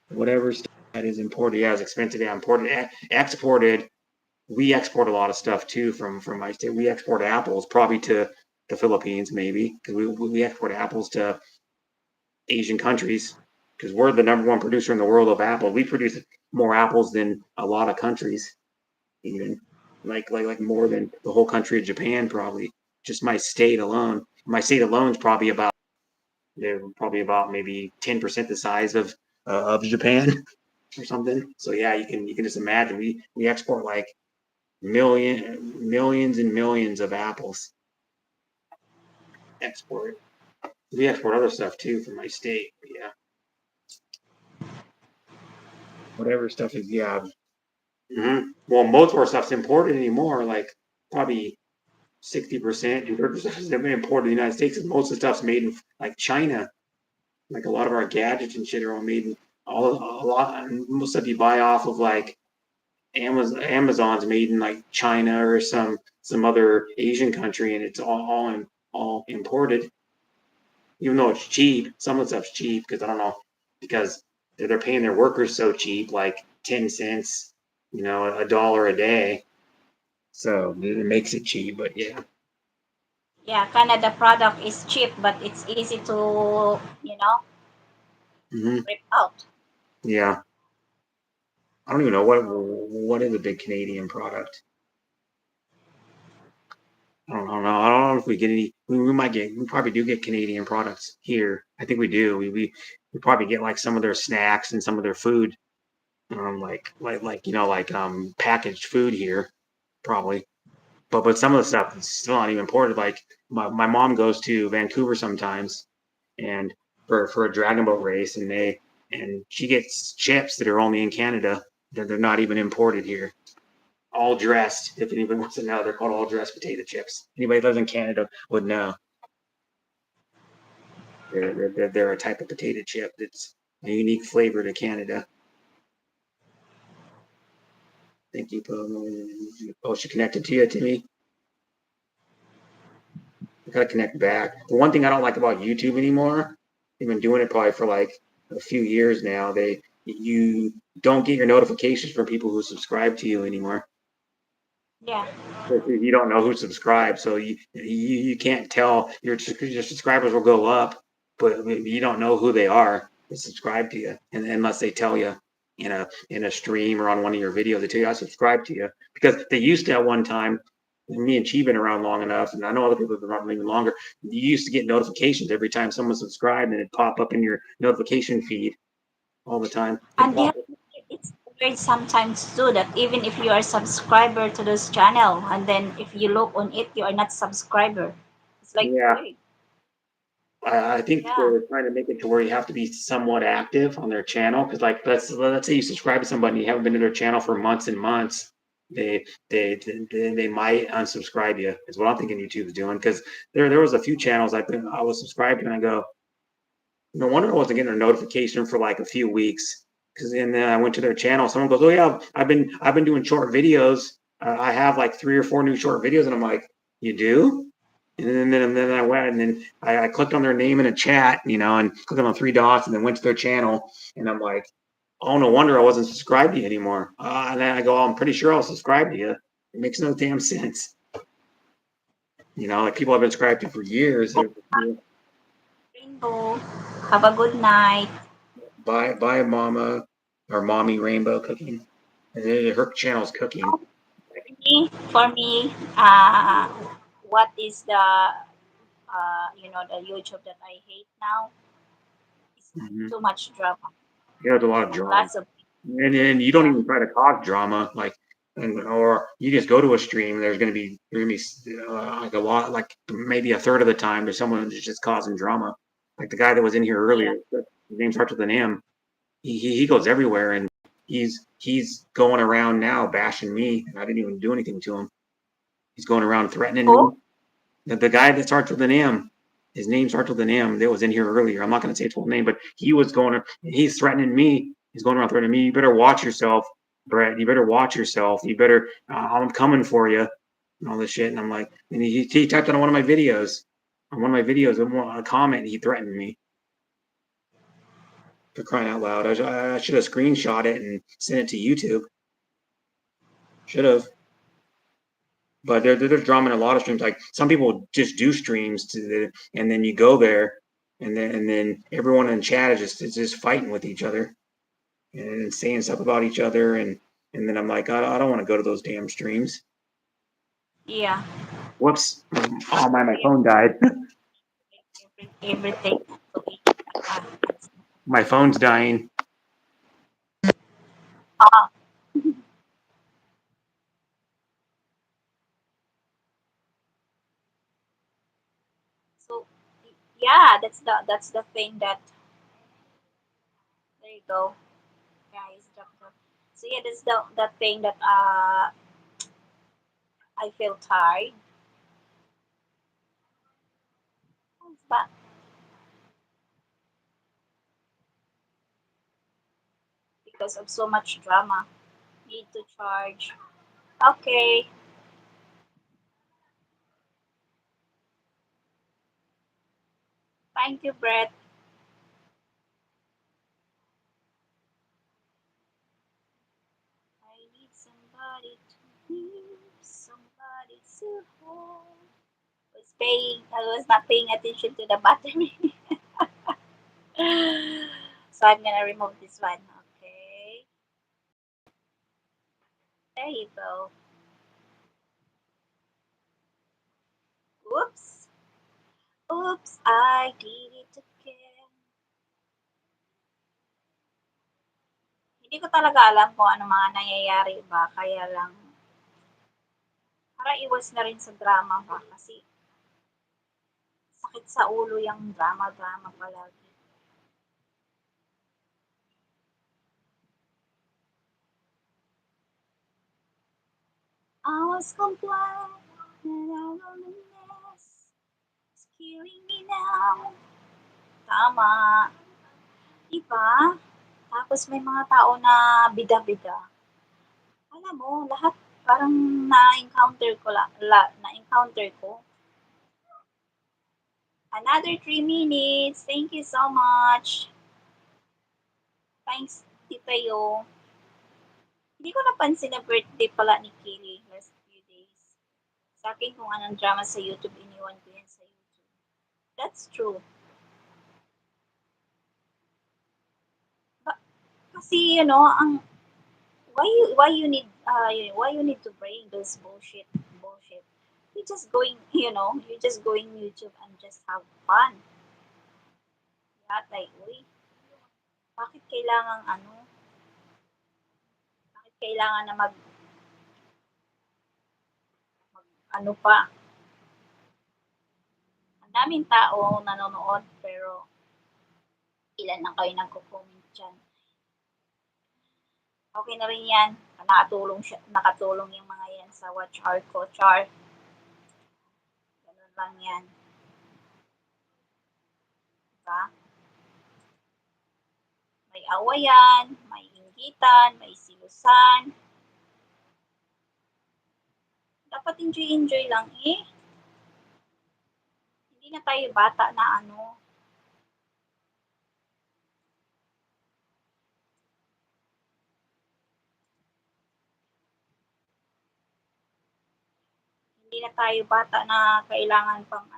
whatever stuff that is imported, yeah, it's expensive. Yeah, imported, exported. We export a lot of stuff too from my state. We export apples probably to the Philippines maybe because we export apples to Asian countries because we're the number one producer in the world of apple. We produce more apples than a lot of countries, even like more than the whole country of Japan probably. Just my state alone. My state alone is probably about they're probably about maybe 10% the size of Japan or something. So yeah, you can just imagine we export like millions and millions of apples. Export. We export other stuff too from my state. But yeah, whatever stuff is yeah. Well, most of our stuff's imported anymore. Like probably 60% and 30% is imported in the United States. And most of the stuff's made in like China. Like a lot of our gadgets and shit are all made in all a lot. Most stuff you buy off of like Amazon's made in like China or some other Asian country, and it's all imported. Even though it's cheap, some of the stuff's cheap because I don't know because they're paying their workers so cheap, like 10 cents, $1 a day. So it makes it cheap, but yeah. Yeah, Canada product is cheap, but it's easy to, hmm rip out. Yeah. I don't even know what is a big Canadian product. I don't know if we get any. We might get. We probably do get Canadian products here. I think we do. We probably get like some of their snacks and some of their food, like packaged food here, probably. But some of the stuff is still not even imported. Like my mom goes to Vancouver sometimes, and for a dragon boat race, and she gets chips that are only in Canada. They're not even imported here. All dressed. If anybody wants to know, they're called all dressed potato chips. Anybody that lives in Canada would know. They're a type of potato chip that's a unique flavor to Canada. Thank you. Oh, she connected to you, Timmy. I gotta connect back. The one thing I don't like about YouTube anymore, they've been doing it probably for like a few years now. You don't get your notifications from people who subscribe to you anymore. Yeah. You don't know who subscribed, so you can't tell. Your subscribers will go up, but you don't know who they are that subscribe to you, and unless they tell you in a stream or on one of your videos, they tell you I subscribe to you because they used to at one time. Me and Chie been around long enough, and I know other people have been around even longer. You used to get notifications every time someone subscribed, and it'd pop up in your notification feed all the time. It'd And pop yeah, up. it's weird sometimes too that even if you are subscriber to this channel and then if you look on it, you are not subscriber. It's like Yeah, weird. I think Yeah. they're trying to make it to where you have to be somewhat active on their channel because, like, let's say you subscribe to somebody and you haven't been to their channel for months and months, they might unsubscribe you. Is what I'm thinking YouTube's doing because there was a few channels I was subscribed to and I go, no wonder I wasn't getting a notification for like a few weeks. Because then I went to their channel. Someone goes, "Oh yeah, I've been doing short videos. I have like 3 or 4 new short videos," and I'm like, "You do?" And then I went and then I clicked on their name in a chat, and clicked on the 3 dots, and then went to their channel, and I'm like, "Oh, no wonder I wasn't subscribed to you anymore." And then I go, "I'm pretty sure I'll subscribe to you." It makes no damn sense. Like people I've been subscribed to for years. Rainbow. Have a good night. Buy mama or mommy rainbow cooking. And then her channel's cooking. For me, what is the the YouTube that I hate now is Mm-hmm. too much drama. There's a lot of drama, Lots of and then you don't yeah, even try to cause drama, like, or you just go to a stream. There's gonna be like a lot, like maybe a third of the time there's someone who's just causing drama. Like the guy that was in here yeah. earlier, his name starts with an M. He goes everywhere, and he's going around now bashing me, and I didn't even do anything to him. He's going around threatening me. Who? The guy that starts with an M, his name starts with an M. That was in here earlier. I'm not going to say his full name, but he's threatening me. He's going around threatening me. You better watch yourself, Brett. You better watch yourself. You better. I'm coming for you, and all this shit. And I'm like, and he typed on one of my videos. On one of my videos, a comment, he threatened me for crying out loud. I should have screenshot it and sent it to YouTube. Should have. But there's drama in a lot of streams. Like some people just do streams and then you go there, and then everyone in chat is just fighting with each other and saying stuff about each other, and then I'm like, I don't want to go to those damn streams. Yeah. Whoops! Oh my Actually, phone died. everything. So uh, My phone's dying. ah, so yeah, that's the thing that there you go, guys. So yeah, that's the thing that I feel tired. But because of so much drama, need to charge. Okay, thank you, Brett. I need somebody to hear, somebody to hold. I was not paying attention to the battery. So I'm gonna remove this one. Okay, there you go. Oops, oops, I did it again. Hindi ko talaga alam kung ano mga nangyayari ba. Kaya lang, para iwas na rin sa drama ba. Kasi sakit sa ulo yung drama-drama palagi. almost complete. Loneliness is killing me now. Tama. Diba? Tapos may mga tao na bida-bida. Alam mo, lahat parang na-encounter ko na-encounter ko. Another 3 minutes. Thank you so much. Thanks, Tita Yo. Hindi ko napansin na birthday pala ni Kaylee last few days. Sa akin kung anong drama sa YouTube, iniwan ko yan sa YouTube. That's true. Ba- kasi, ang why you need to bring those bullshit. You just going YouTube and just have fun. Not like, uy, bakit kailangan bakit kailangan na ano pa, ang daming tao nanonood pero ilan lang kayo nagko-comment diyan. Okay na rin 'yan. Nakatulong yung mga 'yan sa watch hour ko, char. Ganun lang 'yan, 'di ba? May awayan, may inggitan, may silusan. Dapat enjoy-enjoy lang eh. Hindi na tayo bata na hindi na tayo bata na kailangan pang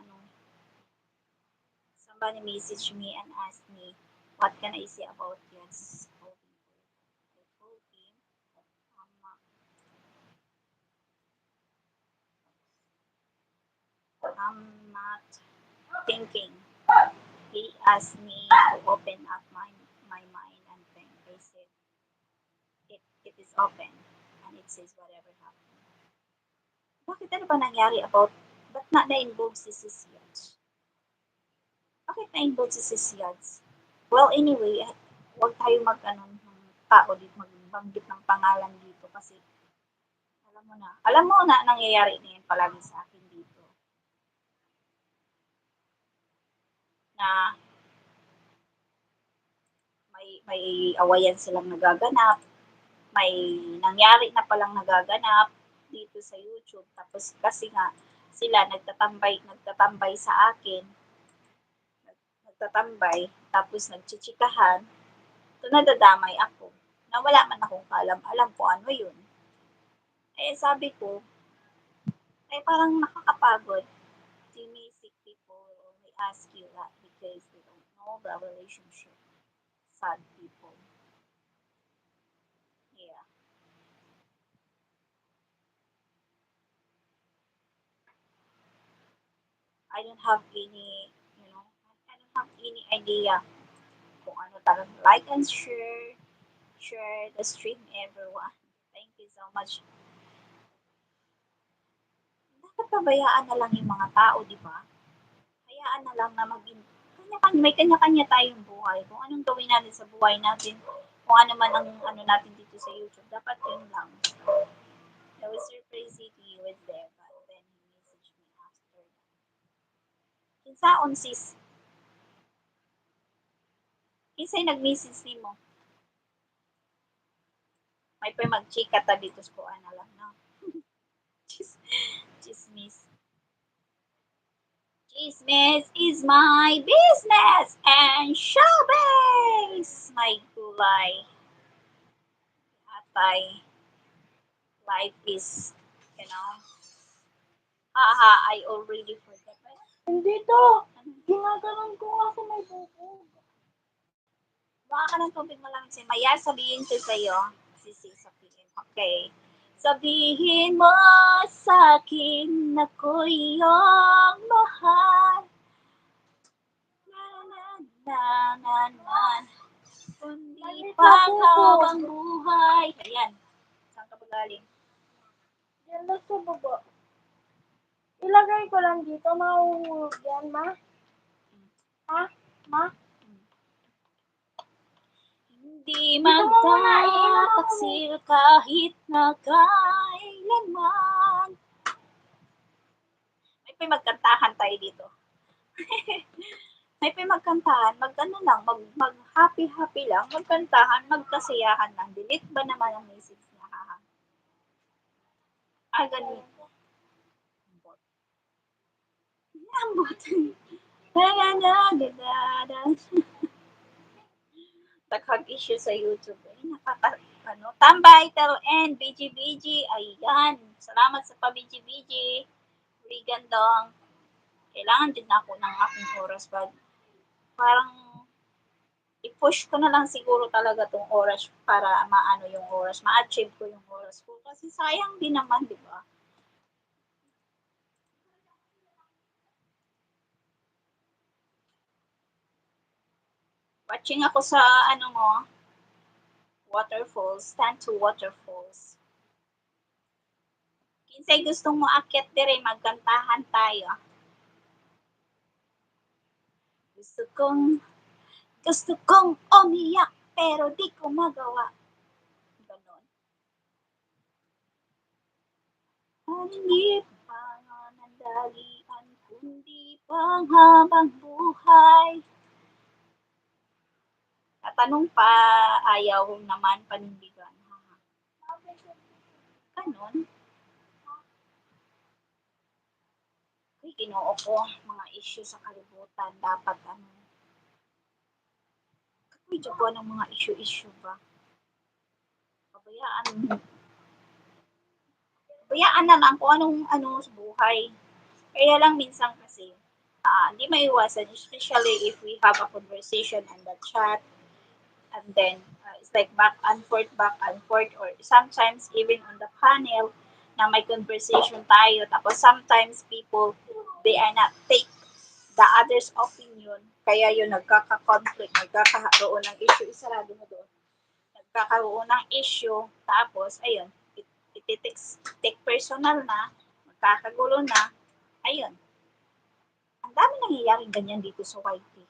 somebody message me and ask me, what can I say about yes? I told him, I'm not thinking. He asked me to open up my mind and think. I said, it is open and it says whatever happened. Bakit ano ba nangyari about, ba't na-involve si Sis Yats? Bakit na-involve si Sis Yats? Well, anyway, huwag tayo ng tao dito, magbanggit ng pangalan dito kasi alam mo na nangyayari na yan palagi sa akin dito. Na may awayan silang nagaganap, may nangyari na palang nagaganap dito sa YouTube. Tapos kasi nga sila nagtatambay sa akin, nagtatambay, tapos nagchichikahan, so nadadamay ako na wala man akong kaalam-alam kung ano yun. Eh sabi ko, ay parang nakakapagod. Sinisik people only ask you that because they don't know the relationship. Sad people. Yeah. I don't have any, I don't have any idea kung ano talaga. Like and share the stream everyone. Thank you so much. Dapat pabayaan na lang yung mga tao, di ba? Hayaan na lang na may kanya-kanya tayong buhay. Kung anong gawin natin sa buhay natin, kung ano man ang natin dito sa YouTube, dapat yun lang. I was surprised he was there, but then he messaged me after that. Kinsaon sis, kinsay nag-message nimo? May pa mag-chika ta dito sa kuan na lang, no? Chis, chismis. Chismis is my business and showbiz! My gulay. Atay. Life is, you know, haha, I already forgot. Hindi to. Ginaganon ko kasi may bubog. Baka ka ng tubig mo lang si Maya, sabihin ko sa'yo. Sabihin. Okay. Sabihin mo sa akin na ko iyong mahal. Na na na na na. Kundi panghabang buhay. Ayan. Saan ka ba galing? Yan lang sa baba. Ilagay ko lang dito, mahuhulog yan, ma. Ha? Ma? Hindi magtataksil kahit na kailanman. May magkantahan tayo dito. May magkantahan, mag-ano lang, mag-happy-happy lang, magkantahan, magkasiyahan lang. Delete ba naman ang message niya? Haha. Ah, ganito. Ang button. Nag-issue sa YouTube. Eh, ano. Tambay, Tel and BG. Ayan. Salamat sa pa-BG. Vegan dong. Kailangan din ako ng aking oras. But parang i-push ko na lang siguro talaga tong oras para maano yung oras, ma-achieve ko yung oras ko. Kasi sayang din naman, di ba? Watching ako sa ano mo, waterfalls, stand to waterfalls. Kinsay gustong mo akyat dire, magkantahan tayo. Gusto kong, gusto kong umiyak, pero di ko magawa. Ganon. Hindi pananandalian, kundi panghabang buhay. Tatanong pa, ayaw naman panindigan. Ganon. Ay, ginoo ko, mga issue sa kalibutan, dapat ano, medyo ko ng mga issue ba? Pabayaan, pabayaan na lang kung anong ano sa buhay. Kaya lang minsan kasi, hindi maiwasan, especially if we have a conversation on the chat, and then it's like back and forth, or sometimes even on the panel na may conversation tayo, tapos sometimes people, they are not take the other's opinion, kaya yun nagkaka-conflict, nagkakaroon ng issue, isarado mo doon, nagkakaroon ng issue, tapos ayun, take personal na, magkakagulo na, ayun, ang dami nangyayaring ganyan dito sa YT.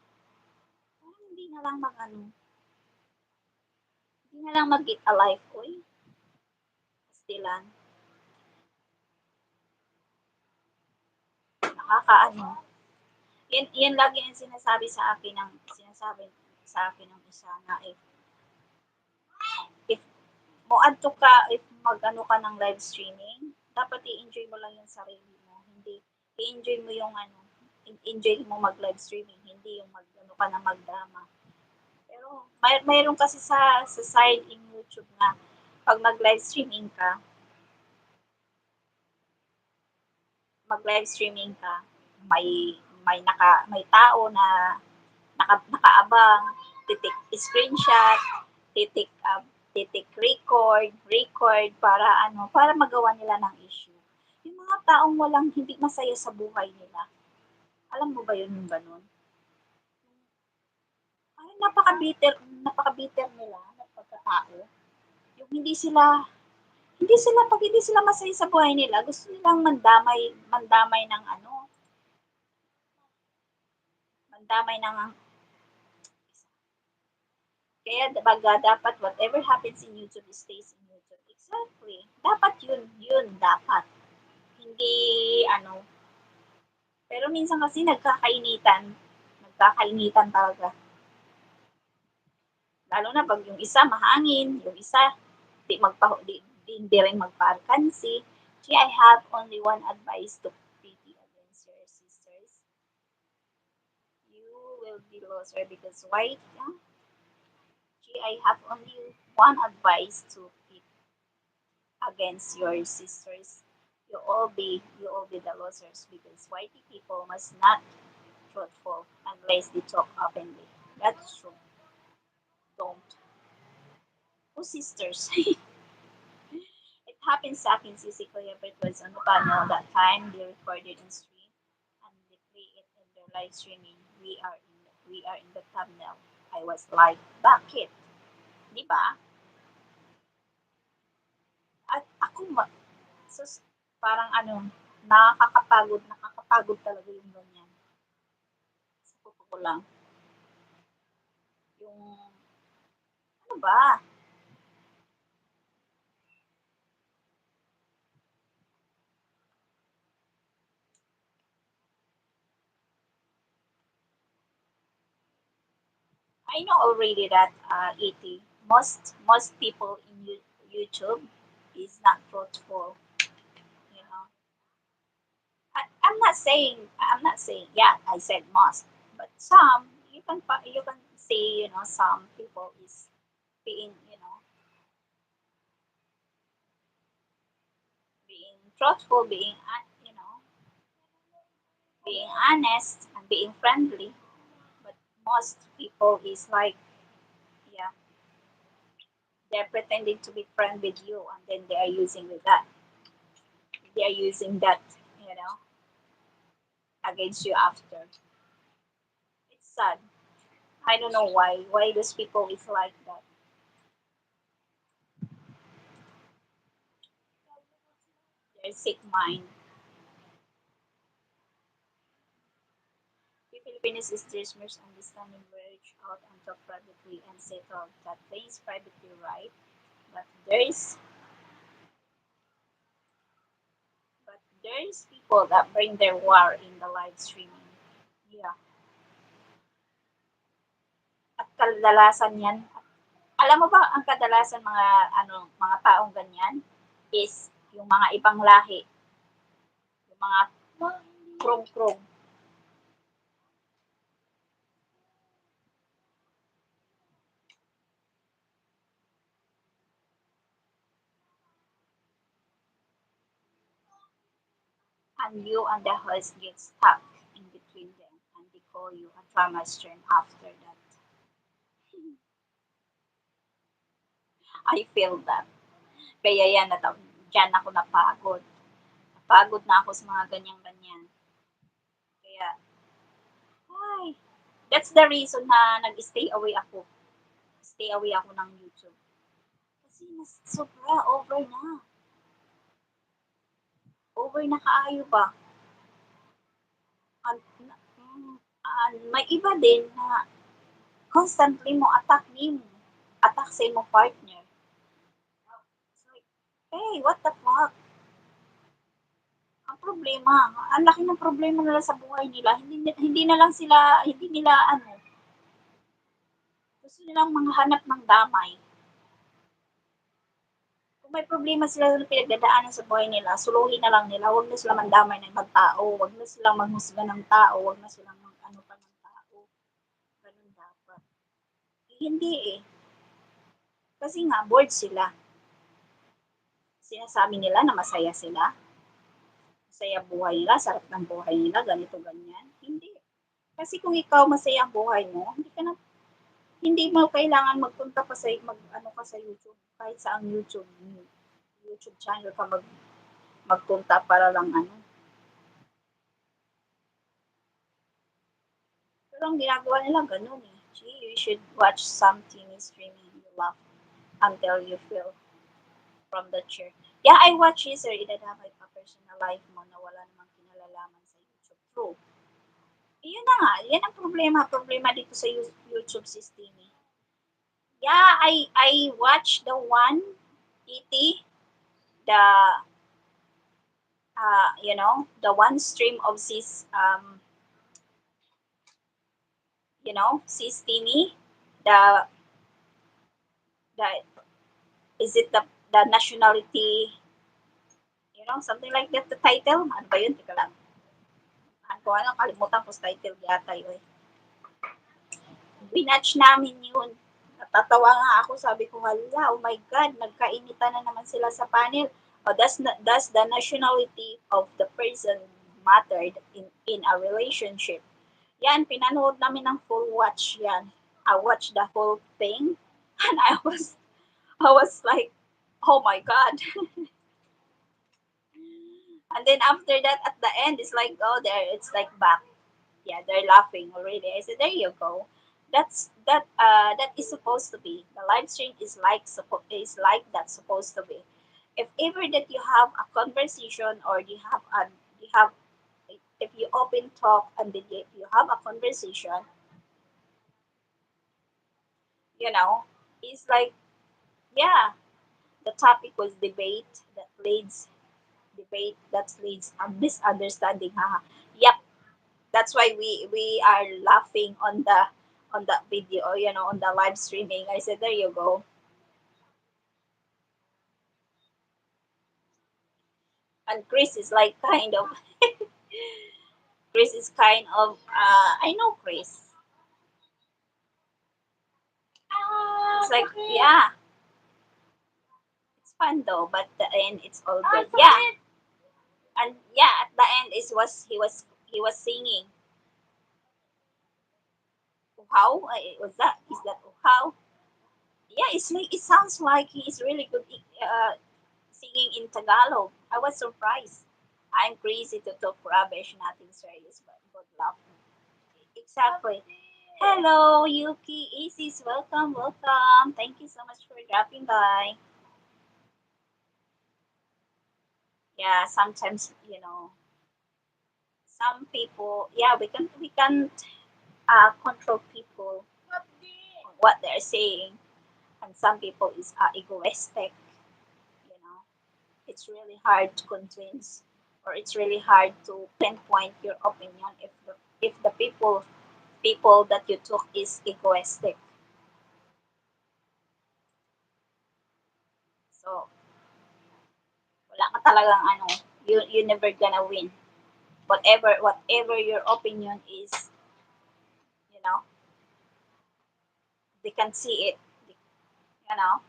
Hindi na lang mag-ano, hindi na lang mag-get a life ko eh. Pastilan. Nakakaano. Yan lagi ang sinasabi sa akin ng isa na if moadto ka, if mag-ano ka ng live streaming, dapat i-enjoy mo lang yung sarili mo. Hindi, i-enjoy mo yung ano, enjoy mo mag-live streaming, hindi yung mag-ano ka na magdrama. Pero mayroon kasi sa side in YouTube na pag mag-live streaming ka, may may tao na nakaabang, titik screenshot, titik titik record para ano, para magawa nila ng issue. Yung mga taong walang hindi masaya sa buhay nila. Alam mo ba yun yung ganun? Ay, napaka-bitter nila ng pagkatao. Yung hindi sila masaya sa buhay nila, gusto nilang mandamay ng ano, mandamay ng kaya baga dapat whatever happens in YouTube stays in YouTube. Exactly. Dapat yun dapat. Hindi ano, pero minsan kasi nagkakainitan talaga. Lalo na pag yung isa mahangin, yung isa di rin magpa-alkansi. Gee, I have only one advice to pity against your sisters. You will be loser because why? Yeah? Gee, I have only one advice to pity against your sisters. You all be the losers because whitey people must not truthful unless they talk openly. That's true. Don't. Who sisters? It happens sa akin, si Kuya Bert was ano pa, no, that time they recorded in stream and they play it in their live streaming. We are in the thumbnail. I was like, bakit? Di ba? At ako, so, parang ano, nakakapagod talaga yung ganyan. Sa totoo lang. Yung, ano ba? I know already that, it most people in YouTube is not truthful. You know, I'm not saying yeah. I said most, but some you can see, some people is being, being truthful, being honest and being friendly. But most people is like, yeah, they're pretending to be friend with you, and then they are using that, you know, against you after. It's sad. I don't know why those people is like that. They're sick mind. The Filipinos is this misunderstanding where reach out and talk privately and settle that things privately, right? But there's people that bring their war in the live streaming. Yeah. At kadalasan yan, alam mo ba ang kadalasan mga taong ganyan is yung mga ibang lahi, yung mga krong-krong, and you and the host get stuck in between them, and they call you a drama turn after that. I feel that. Kaya yan, dyan ako napagod. Napagod na ako sa mga ganyan-ganyan. Kaya, ay, that's the reason na nag-stay away ako. Stay away ako ng YouTube. Kasi sobra, over na. Over na kaayo ba? And, may iba din na constantly mo attack nimo. Attack sa imong partner. It's like, hey, what the fuck? Ang problema, ang laki ng problema nila sa buhay nila. Hindi na lang sila, hindi nila gusto nilang manghanap ng damay. Kung may problema sila na pinagdadaanan sa buhay nila, suluhin na lang nila. Huwag na sila mandamay ng ibang tao. Huwag na silang manghusga ng tao. Huwag na silang ano pa ng tao. Ganun dapat. Eh, hindi eh. Kasi nga, bored sila. Sinasabi nila na masaya sila. Masaya buhay nila, sarap ng buhay nila, ganito, ganyan. Hindi. Kasi kung ikaw masaya ang buhay mo, hindi mo kailangan magpunta pa sa ano ka sa YouTube, kahit sa ang YouTube channel ka magpunta para lang ano. Pero ang ginagawa nila ganun eh. Gee, you should watch something streaming you love until you feel from the chair. Yeah, I watch it, sir. Idadamay pa personal life mo na wala namang kinalalaman sa YouTube. True. Yun na nga, yan ang problema dito sa YouTube system eh. Yeah, I watched the one, E.T., the the one stream of sis Timmy, the the is it the nationality, something like that, the title, ano ba yun, teka lang, ano, kalimutan ko sa title yata yun. Binatch namin yun. Natatawa nga ako, sabi ko, hala, oh my God, nagkainitan na naman sila sa panel. Oh, does the nationality of the person mattered in a relationship? Yan, pinanood namin ng full watch yan. I watched the whole thing and I was like, oh my God. And then after that, at the end, it's like, oh, there, it's like back. Yeah, they're laughing already. I said, there you go. That is supposed to be. The live stream is like that's supposed to be. If ever that you have a conversation, or you have if you open talk, and then you have a conversation, you know, it's like, yeah, the topic was debate that leads a misunderstanding. Haha. Yep, that's why we are laughing on on that video, on the live streaming. I said, there you go. And Chris is like kind of, Chris is kind of, I know Chris. It's like, yeah, it's fun though, but the end it's all good. Yeah, and yeah, at the end is was he was singing. How was that? Is that how? Yeah, it's like it sounds like he's really good singing in Tagalog. I was surprised. I'm crazy to talk rubbish, nothing serious, but good luck. Exactly. Hello, Yuki, Isis, welcome, welcome. Thank you so much for dropping by. Yeah, sometimes some people. Yeah, we can control people on what they're saying, and some people is egoistic. You know, it's really hard to convince, or it's really hard to pinpoint your opinion if the people that you took is egoistic. So wala ka talagang you never gonna win. Whatever your opinion is, you know, they can see it. You know.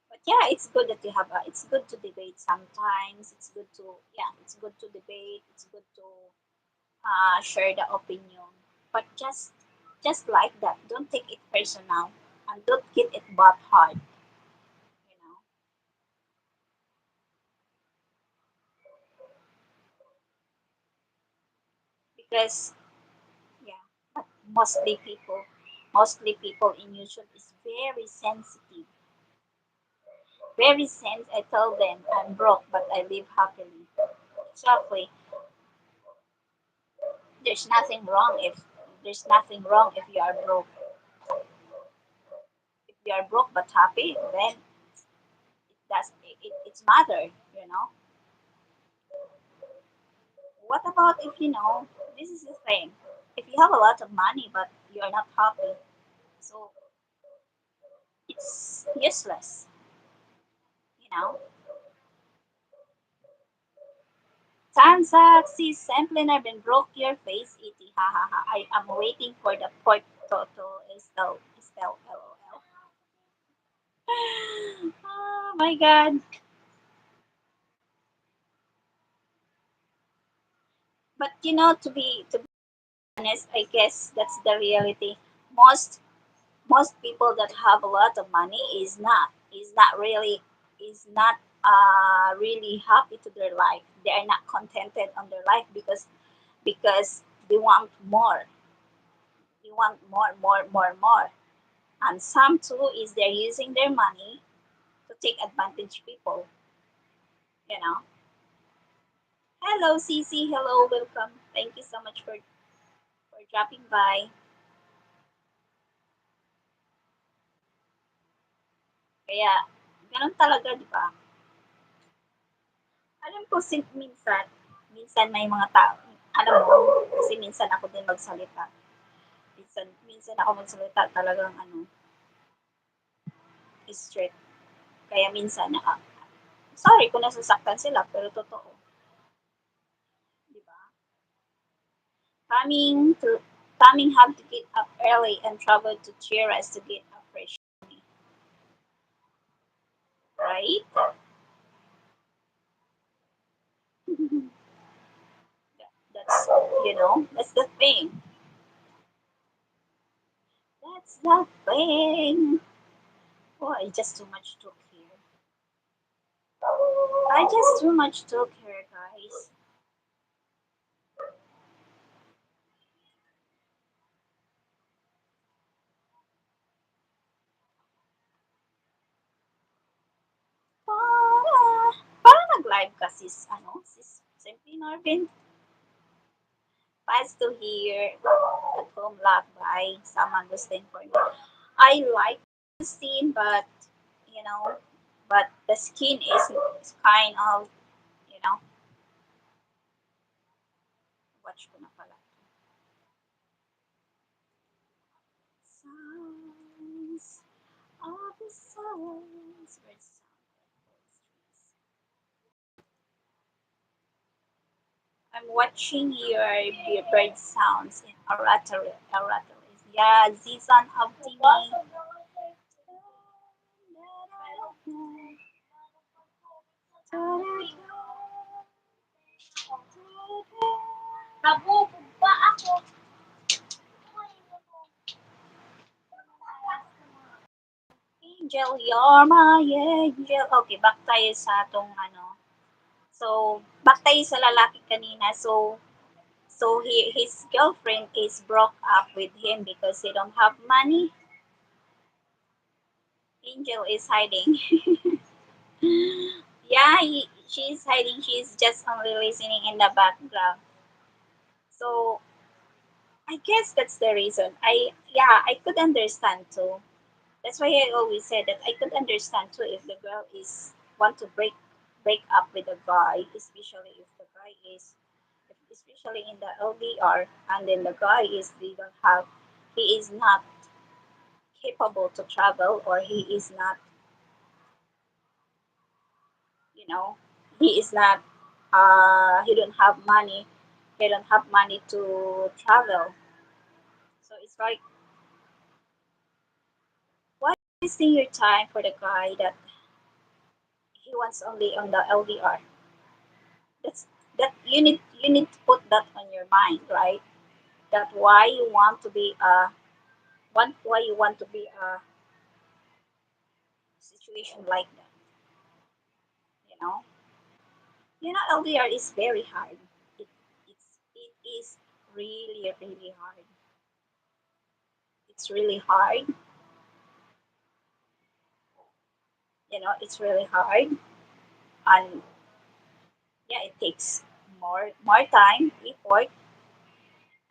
But yeah, it's good that you have it's good to debate sometimes. It's good to yeah, it's good to debate. It's good to share the opinion. But just like that, don't take it personal and don't get it butt hard. You know, because yeah, but mostly people in YouTube is very sensitive. Very sense. I told them I'm broke, but I live happily. Exactly. There's nothing wrong if you are broke. If you are broke but happy, then it's matter. You know. What about if this is the thing. If you have a lot of money but you are not happy, so it's useless. You know. Transaxis Sempliner been broke your face, iti ha ha ha. I am waiting for the port total Estel LOL. Oh my god. But to be honest, I guess that's the reality. Most people that have a lot of money is not really happy to their life. They are not contented on their life because they want more. They want more, more, more, more. And some too is they're using their money to take advantage people. You know. Hello, Cece. Hello, welcome. Thank you so much for dropping by. Kaya, ganun talaga, di ba? Alam ko, minsan may mga tao, alam mo, kasi minsan ako din magsalita. Minsan ako magsalita talagang straight. Kaya minsan, sorry kung nasasaktan sila, pero totoo. Di ba? Coming to, coming have to get up early and travel to Chieres to get a fresh money. Right? That's the thing. That's the thing. Oh, I just too much talk here. I just too much talk here, guys. Para, para nag-live ka sis Simply Norvin. Fast to hear at home lock by Sam Agustin for me. I like the scene, you know, but the skin is kind of, you know, sounds, bird sounds. I'm watching your bird sounds in oratory. Yeah, season of Timmy. Nabubog ba ako? Angel, you're my angel. Okay, back tayo sa atong ano. So, back tayo sa lalaki kanina. So his girlfriend is broke up with him because he don't have money. Angel is hiding. Yeah, she's hiding. She's just only listening in the background. So I guess that's the reason. I could understand too. That's why I always said that I could understand too if the girl is want to break up with a guy, especially if the guy is especially in the LDR, and then the guy is they don't have he is not capable to travel, or he is not, you know, he is not he don't have money, he don't have money to travel. So it's like, why wasting your time for the guy that he wants only on the LDR? That's that you need to put that on your mind, right? That why you want to be why you want to be a situation like that, you know. LDR is very hard. It is really hard. It's really hard. It's really hard, and yeah, it takes more time, effort,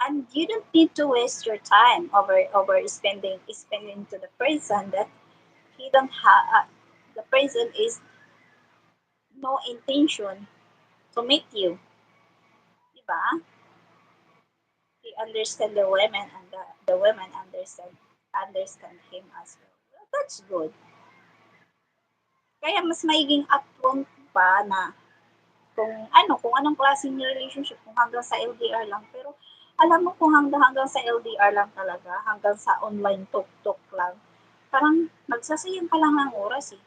and you don't need to waste your time over spending to the person that he don't have. The person is no intention to meet you, di ba? He understand the women, and the women understand him as well. Well, that's good. Kaya mas maiging upfront pa na kung anong klaseng relationship, kung hanggang sa LDR lang. Pero alam mo, kung hanggang sa LDR lang talaga, hanggang sa online talk-talk lang, parang nagsasayang ka lang ng oras eh.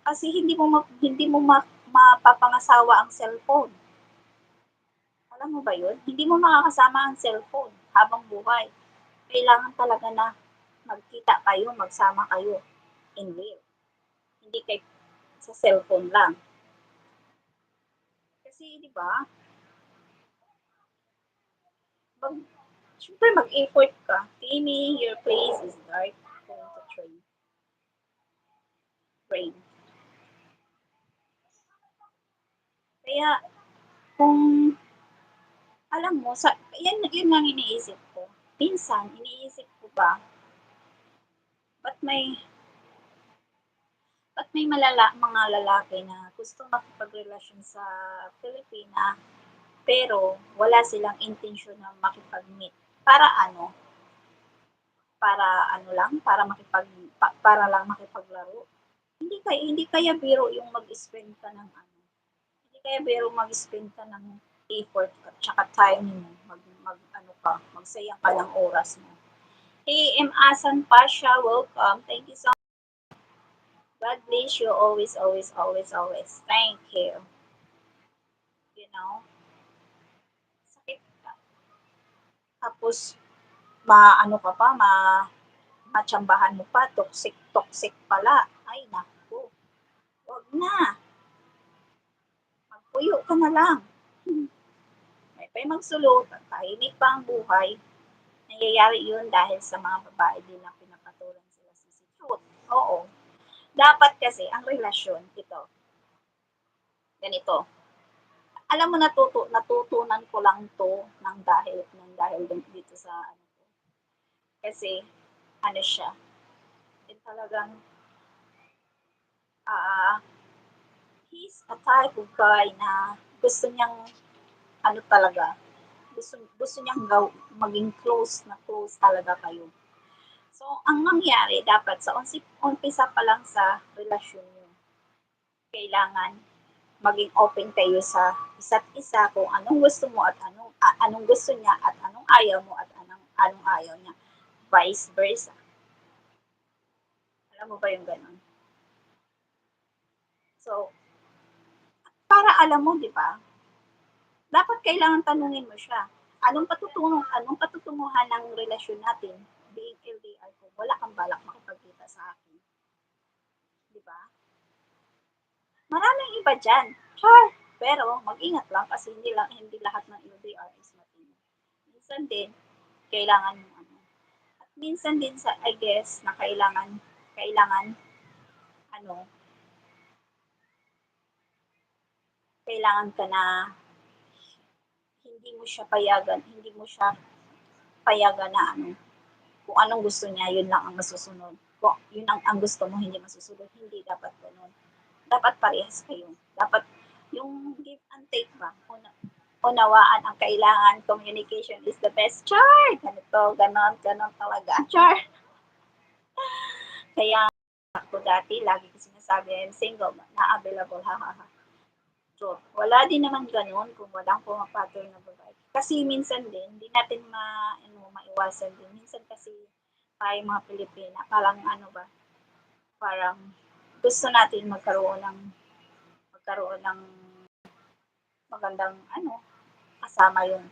Kasi mapapangasawa ang cellphone. Alam mo ba yun? Hindi mo makakasama ang cellphone habang buhay. Kailangan talaga na magkita kayo, magsama kayo in real. Hindi kay sa cellphone lang. Kasi, di ba, mag, syempre mag-effort ka. Timmy, your place is dark. Going to train. Kaya, kung alam mo, yun lang iniisip ko. Minsan, iniisip ko ba, ba't may, ba't may mga lalaki na gusto makipagrelasyon sa Pilipina, pero wala silang intensyon na makipag-meet. Para ano? Para lang makipaglaro. Hindi kaya biro yung mag-spend ka ng ano. Hindi kaya biro mag-spend ka ng effort at saka time mo, mag ano ka, magsayang ka ng oras mo. Hey, Asan Pasha, welcome. Thank you so much. God bless you always, always, always, always. Thank you. You know, sakit ka. Tapos, maano ka pa, matsambahan mo pa, toxic, toxic pala. Ay, naku. Wag na. Magpuyo ka na lang. May pa'y magsulot, tahimik pa ang buhay. Nangyayari yun dahil sa mga babae din na pinapatulan sila sa truth. Oo. Dapat kasi ang relasyon, ito, ganito. Alam mo, natutunan ko lang to ng dahil dito sa ano ko. Kasi, ano siya, talagang, ah, he's a type of guy na gusto niyang, ano talaga, gusto niyang maging close na close talaga kayo. So, ang mangyari dapat sa umpisa pa lang sa relasyon niyo, kailangan maging open kayo sa isa't isa kung anong gusto mo at anong gusto niya at anong ayaw mo at anong ayaw niya. Vice versa. Alam mo ba yung ganun? So, para alam mo, di ba? Dapat kailangan tanungin mo siya. Anong patutunguhan ng relasyon natin? Being LDR ko, wala kang balak makipagkita sa akin. Di ba? Maraming iba dyan. Char! Pero mag-ingat lang kasi hindi lahat ng LDR is matino. Minsan din, kailangan mo ano. At minsan din sa I guess na kailangan ano, kailangan ka na hindi mo siya payagan na ano, kung anong gusto niya, yun lang ang masusunod. Kung yun ang gusto mo, hindi masusunod. Hindi dapat ganun. Dapat parehas kayo. Dapat yung give and take ba? Unawaan ang kailangan. Communication is the best. Char! Ganito, ganon talaga. Char! Kaya ako dati, lagi ko sinasabi, I'm single, na available, ha, ha, ha. So, wala din naman gano'n kung walang pumapatol na babae. Kasi minsan din, hindi natin maiwasan din. Minsan kasi tayo mga Pilipina, parang ano ba, parang gusto natin magkaroon ng magandang kasama yung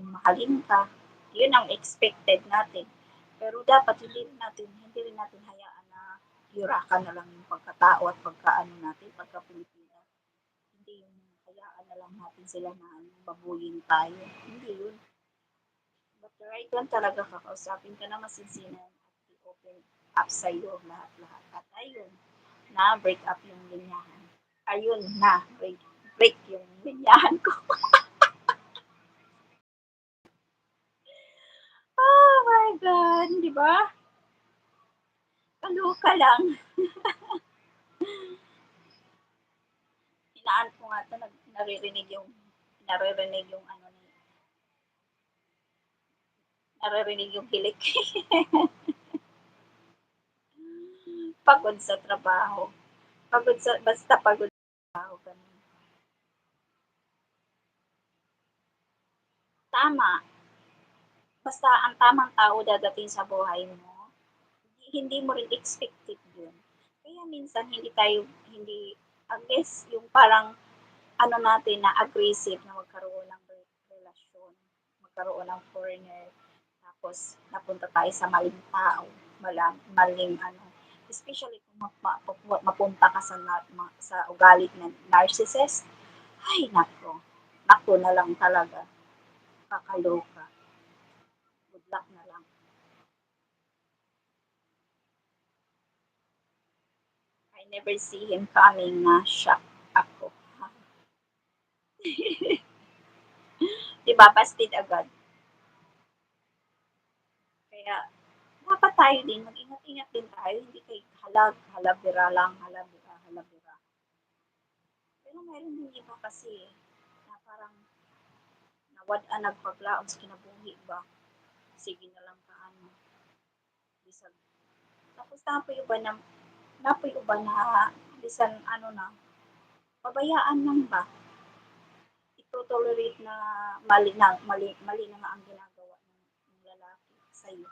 mahalin ka. Yun ang expected natin. Pero dapat hindi rin natin hayaan na yurakan na lang yung pagkatao at pagkaano natin, pagka Pilipina. Hindi yung hayaan na lang natin sila na babuyin tayo. Hindi yun. But the right lang talaga kakausapin ka na masinsinan at i-open up sa'yo lahat-lahat. At ayun, na break up yung linyahan. Ayun na, break yung linyahan ko. Oh my God, di ba? Kaloka lang. Hinaan ko nga ito, naririnig yung naririnig yung hilik. Pagod sa trabaho. Basta pagod sa trabaho. Ganun. Tama. Basta ang tamang tao dadating sa buhay mo, hindi mo rin expected yun. Kaya minsan hindi, I guess, yung parang natin na aggressive na magkaroon ng relasyon, magkaroon ng foreigner, tapos napunta tayo sa maling tao, maling especially kung mapunta ka sa ugali ng narcissist, ay nako na lang talaga, kakaloka, good luck na lang. I never see him coming na shock ako. Diba, busted agad. Kaya, dapat tayo din, mag-ingat-ingat din tayo, hindi kay halabira lang, halabira. Pero meron din iba kasi, na parang nawad-an nagpaglaom sa kinabuhi ba, sige na lang kaano, bisag. Tapos napoy uban na, bisan na, pabayaan lang ba, ito-tolerate na mali na nga ang ginagawa ng lalaki sa'yo.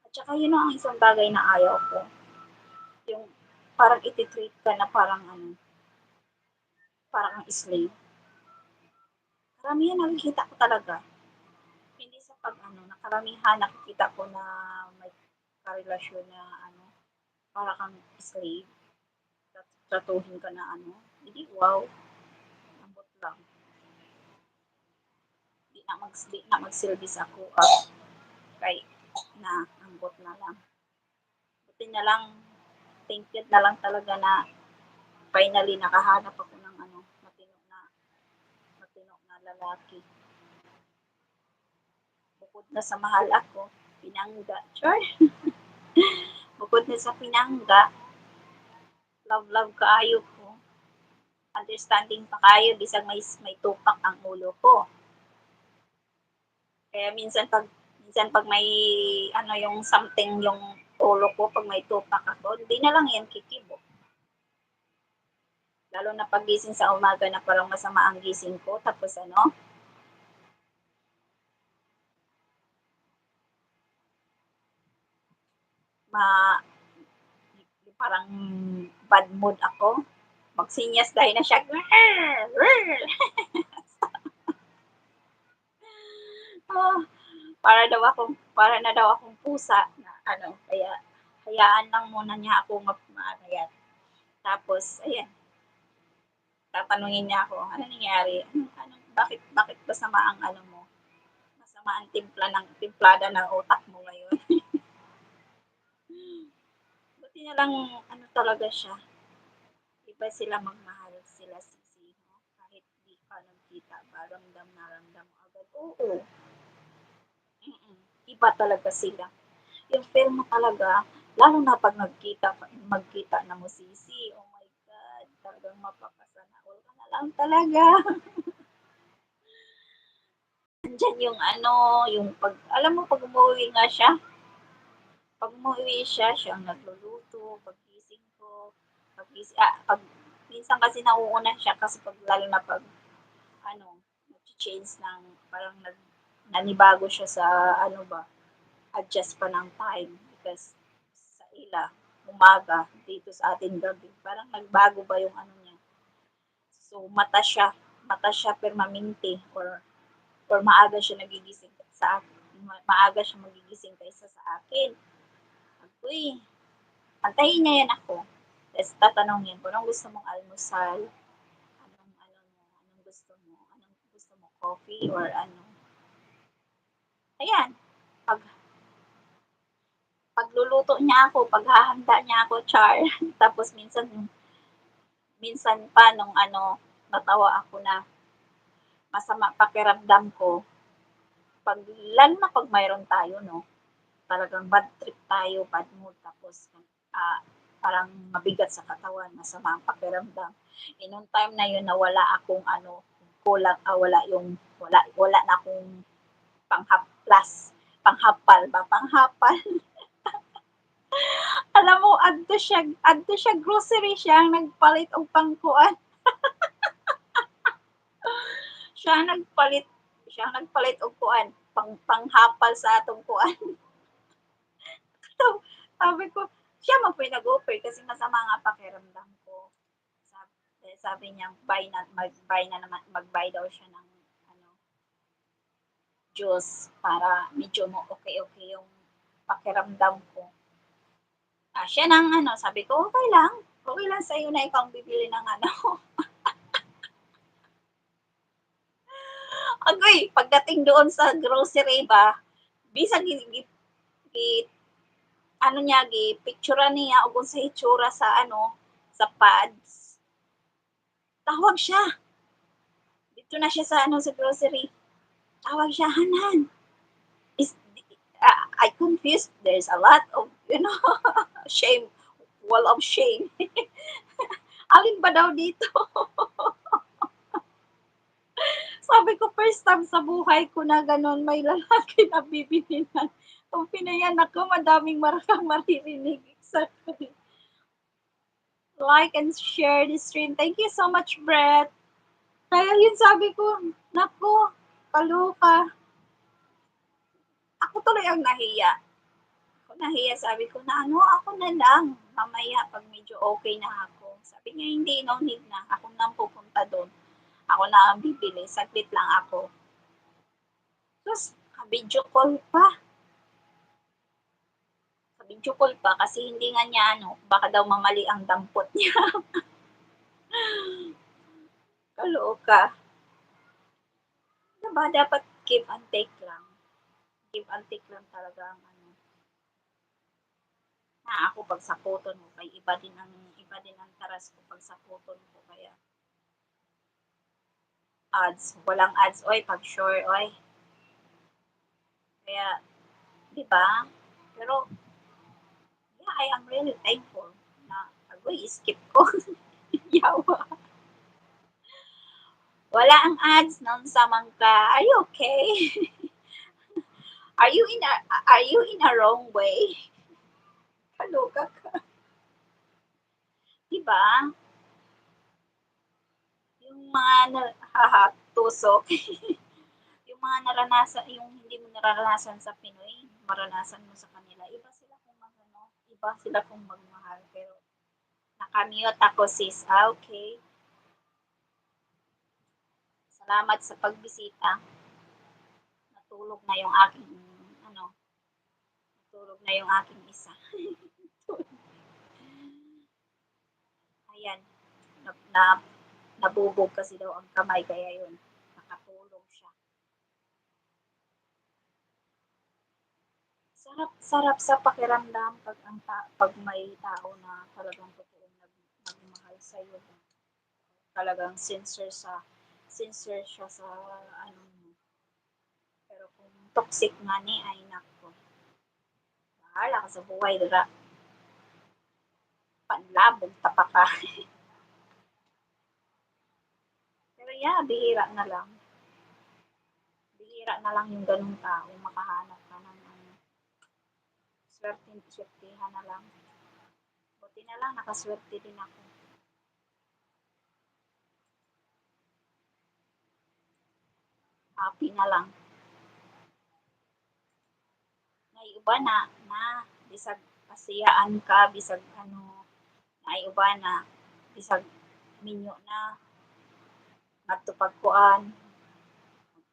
At saka yun ang isang bagay na ayaw ko, yung parang iti-treat ka na parang ang slave. Karamihan nakikita ko talaga, hindi sa na karamihan nakikita ko na may karelasyon na para kang slave, tratuhin ka na hindi wow, ambot lang. Di na magsilbi sa ako kay na ambot na lang. Buti na lang, thank you na lang talaga na finally nakahanap ako ng matino na lalaki. Bukod na sa mahal ako, pinangga. Sure. Bukod na sa pinangga, love kaayo ko. Understanding pa kayo, bisag may tupak ang ulo ko. Kaya minsan minsan 'pag may ano, yung something yung ulo ko 'pag may tupak ako, hindi na lang yan kikibo. Lalo na paggising sa umaga na parang masama ang gising ko tapos ano, ma parang bad mood ako, magsinyas dahil na siya, oh, para na daw akong pusa na ano, kaya hayaan lang muna niya ako mamayat. Tapos, ayan, tatanungin niya ako, ano nangyari? Bakit masama ang ano mo? Masama ang timplada ng utak mo ngayon. Buti na lang, ano talaga siya, iba sila magmahal sila sisi, no? Kahit di ka nagkita ba, ramdam na ramdam mo agad. Oo, mm, iba talaga sila. Yung feel mo talaga, lalo na pag magkita na mo sisi, oh my God, talagang mapapasana all ka na lang talaga. Andiyan yung ano, yung alam mo pag umuwi nga siya, pag umuwi siya, siya ang nagluluto, paggising ko, minsan kasi nauuna siya kasi lalo na pag ano, nag-change ng parang nanibago siya sa ano ba, adjust pa ng time because sa ila, umaga, dito sa atin gabi, parang nagbago ba yung ano niya. So, mata siya permanente or maaga siya nagigising sa akin. Maaga siya magigising kaysa sa akin. Agoy, antayin niya yan ako. Tapos tatanungin ko, anong gusto mong almusal? Anong gusto mo? Anong gusto mo, coffee or ano? Ayan, pag pagluluto niya ako, paghahanda niya ako, char. Tapos minsan, minsan pa nung ano, natawa ako na masama pakiramdam ko. Pag, lalo na pag mayroon tayo, no? Talagang bad trip tayo, bad mood, tapos ah, parang mabigat sa katawan, masama ang pakiramdam. Eh, nung time na yun na wala akong ano, wala na akong panghaplas, panghapal ba, panghapal. Alam mo, adto siya grocery siya, ang nagpalit og pangkuan. Siya ang nagpalit, siya ang nagpalit og kuan, panghapal sa atong kuan. Sabi ko, siya man po'y nag-offer kasi masama nga pakiramdam ko. Sabi niya, mag-buy daw siya ng ano, juice para medyo mo okay yung pakiramdam ko. Siya nang ano, sabi ko, okay lang sa'yo na ikaw ang bibili ng ano. Agoy, pagdating doon sa grocery ba, bisan ano niya, picture niya o kung sa itsura sa ano, sa pads. Tawag siya. Dito na siya sa ano, sa grocery. Tawag siya, Hanan. Is, I confused. There's a lot of, shame. Wall of shame. Alin ba daw dito? Sabi ko, first time sa buhay ko na ganun, may lalaki na bibilinan. Kung pinayan ako, madaming marakang maririnig. Exactly. Like and share this stream. Thank you so much, Brett. Kaya yun sabi ko, naku, kaloka. Ako tuloy ang nahiya. Ako nahiya, sabi ko na ano, ako na lang. Mamaya, pag medyo okay na ako. Sabi niya, hindi, no need na. Ako na ang pupunta doon. Ako na ang bibili. Saglit lang ako. Tapos, video call pa. Video call pa kasi hindi nga niya ano, baka daw mamali ang dampot niya. Kaloka. Diba, dapat give and take lang. Give and take lang talaga ang ano. Ako pag sa saputon mo, kay iba din ang taras ko pag sa saputon ko. Kaya, walang ads, oy, pag sure, oy. Kaya, di ba? Pero, yeah, I am really thankful na, agoy, skip ko. Yawa. Wala ang ads, nang samang ka. Are you okay? Are you in a wrong way? Kaloka ka. 'Di ba? Yung mga tusok, yung mga naranasan yung hindi mo nararanasan sa Pinoy, maranasan mo sa kanila. Iba sila kung magmahal. Pero naka-mute ako sis. Okay. Salamat sa pagbisita. Natulog na yung aking ano, natulog na yung aking isa. Ayan, na, na nabubog kasi daw ang kamay kaya yun. Nakatulog siya. Sarap sa pakiramdam pag pag may tao na talagang totoong nagmahal sa iyo. Talagang sincere siya sa ano mo. Pero kung toxic nga ni ay nako. Bahala ka sa buhay dira. Panlabog tapaka. Pero yeah, bihira na lang. Bihira na lang yung ganung tao makahanap ka ng ano. Swertihan na lang. Buti na lang nakaswerte din ako. Happy na lang. May uba na bisag pasiyaan ka bisag ano may uba na bisag minyo na ngadto pagkuan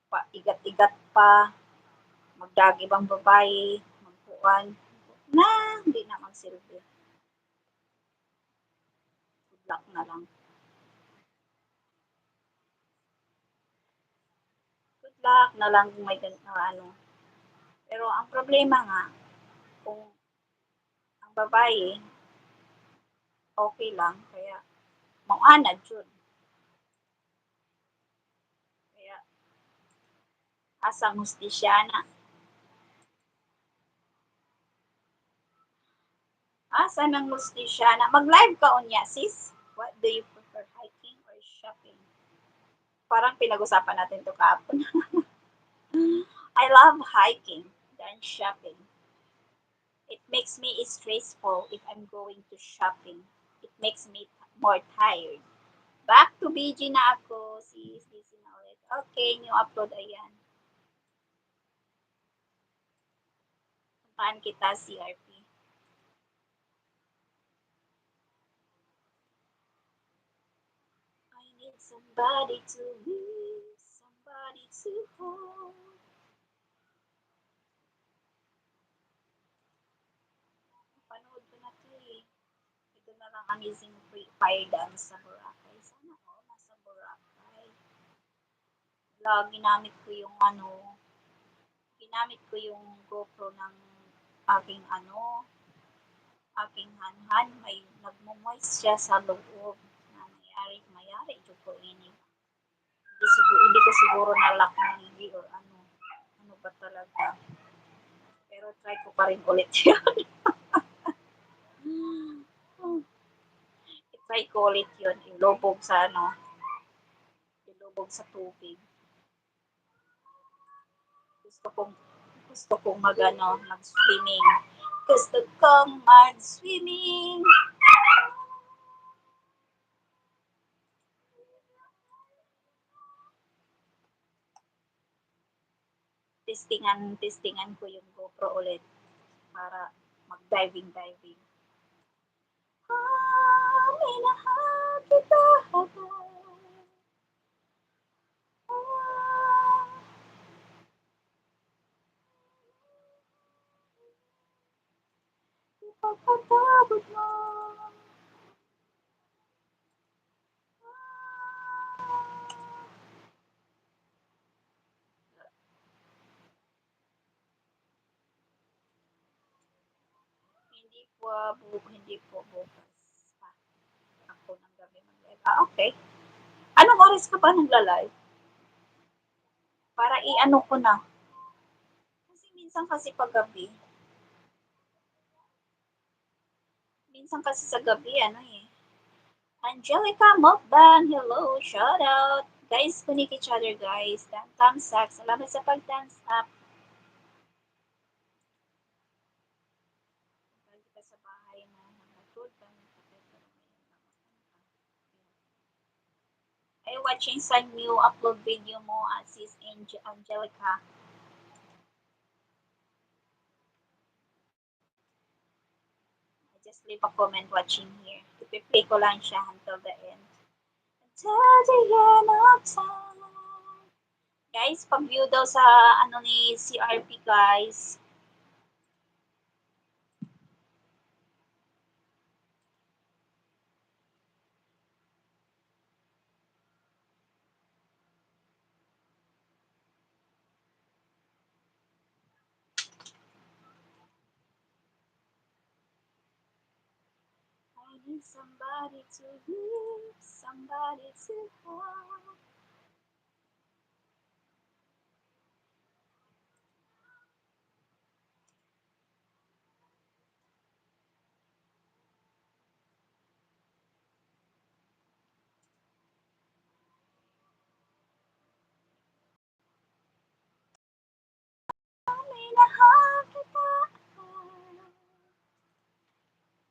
pa igat-igat pa magdagi bang babae magkuan na hindi na magsilbi. Good luck na lang. Good luck na lang kung may ano. Pero ang problema nga kung ang babae okay lang kaya mauanad jud. Kaya asang hustisya na. Asa ng hustisya na. Mag-live ka unya sis. What do you prefer, hiking or shopping? Parang pinag-usapan natin to kahapon. I love hiking than shopping. It makes me stressful if I'm going to shopping. It makes me more tired. Back to BG na ako. Sis, busy na ulit. Okay, new upload. Ayan. Puntaan kita CRP. I need somebody to live, somebody to hold. Panood ko na to eh. Ito na lang amazing fire dance sa Boracay. Sana all nasa Boracay. Wala, ginamit ko yung GoPro ng aking aking hanhan. May nagmo-moist siya sa loob. Na mayari, ito ko ini. Hindi ko siguro na-lock na hindi or ano. Ano ba talaga. Pero try ko pa rin ulit yun. I-try ko ulit yun. Ilubog sa tubig. Gusto kong gusto kong mag-swimming. Gusto kong mag-swimming. Testingan ko yung GoPro ulit para mag-diving. Ah, minahal kita habang ipagpatawad mo. Hindi po bukas pa ako ng gabi mag-live. Okay. Anong oras ka ba nagla-live? Para i-ano ko na. Kasi minsan kasi sa gabi, ano eh. Angelica Mokbang, hello, shout out. Guys, connect each other guys. Thumbs up. Salamat sa pag-thumbs up. Ay, watching sa new upload video mo, Sis Angelica. I just leave a comment watching here. Ipi-play ko lang siya until the end. Until the end of time. Guys, pag-view daw sa ano ni CRP, guys. I need somebody to live, somebody to have. Minahal kita.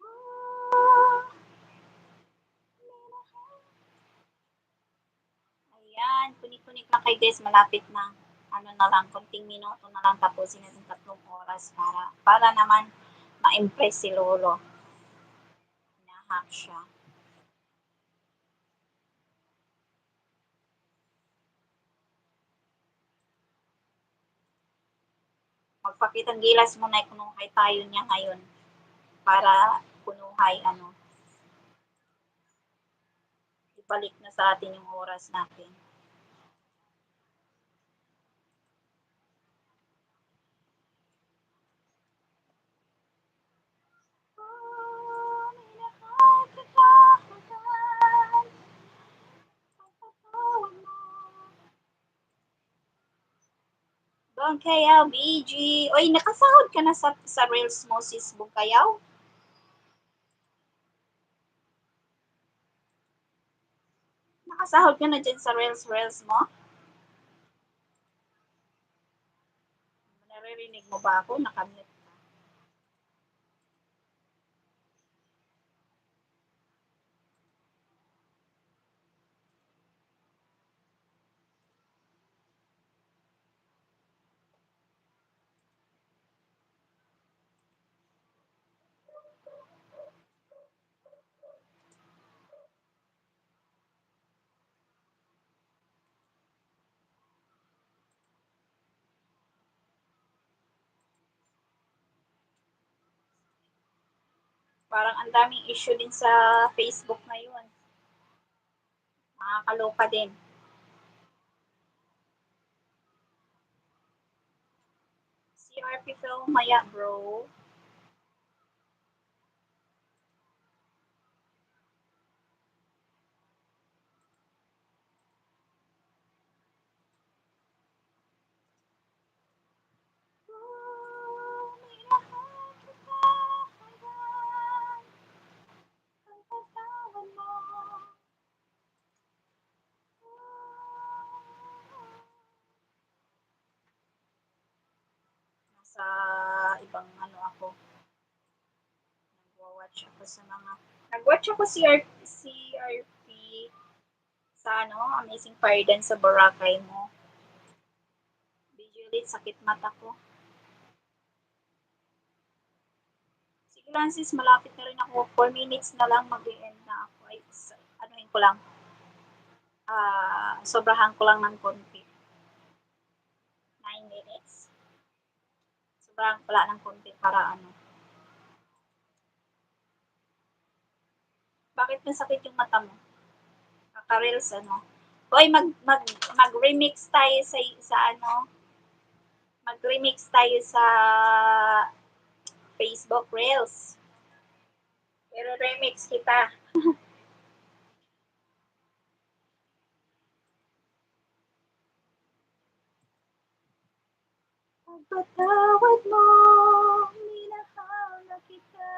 Oh, minahal. Ayan, kunik-kunik lang kay guys, malapit na. Ano na lang, konting minuto na lang tapusin natin 3 oras para naman ma-impress si Lolo. Hinahack siya. Magpakitang gilas muna kunuhay tayo niya ngayon para kunuhay ano, ibalik na sa atin yung oras natin. Oh, minahal kita hanggang pagpatawad mo. Bongkayaw, BG. Oy, nakasahod ka na sa Reels mo, sis Bongkayaw? Nakasahod ka na dyan sa Reels mo? Naririnig mo ba ako? Nakamute ka. Parang ang daming issue din sa Facebook ngayon. Nakakaloka din. CRP film maya, bro. Oh, minahal kita hanggang pagpatawad mo. Nasa ibang ano ako, nagwa-watch ako sa mga nag-watch ako CRP sa ano, Amazing Fire Dance sa Boracay mo. Video ulit, sakit mata ko. Sige lang sis, malapit na rin ako. 4 minutes na lang mag-end na ako. Ay, anuhin ko lang. Sobrahan ko lang ng konti. 9 minutes. Sobrahan ko lang ng konti para ano. Bakit masakit yung mata mo? Kaka-reels ano. Hoy, mag-remix tayo sa ano, mag-remix tayo sa Facebook Reels. Pero remix kita. Pagpatawad mo, minahal na kita.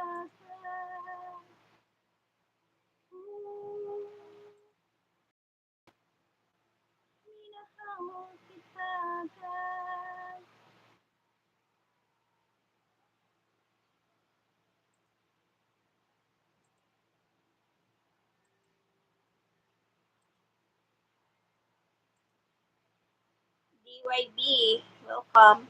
Minahal kita. DYB, welcome.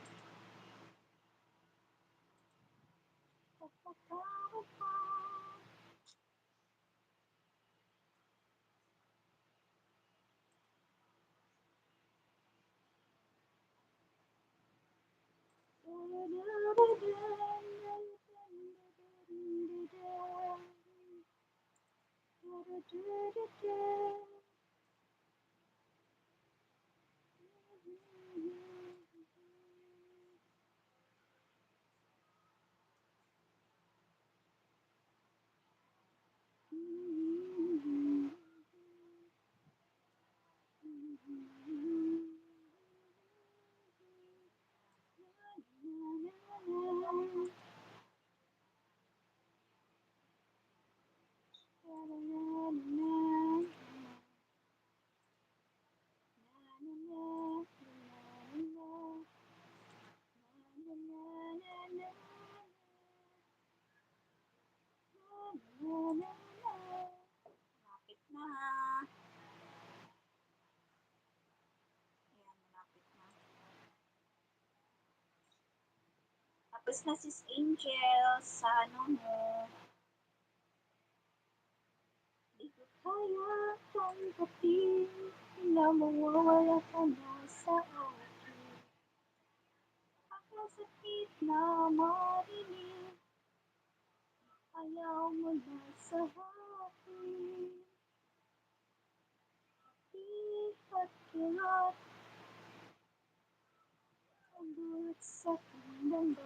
Malapit na. Ayan, malapit na. Tapos na sis Angel sa ano mo. Di ko kaya tanggapin na mawawala ka na sa akin. Kakasakit na marinig, ayaw mo na sa akin. Di at kilat, sagot sa kandang.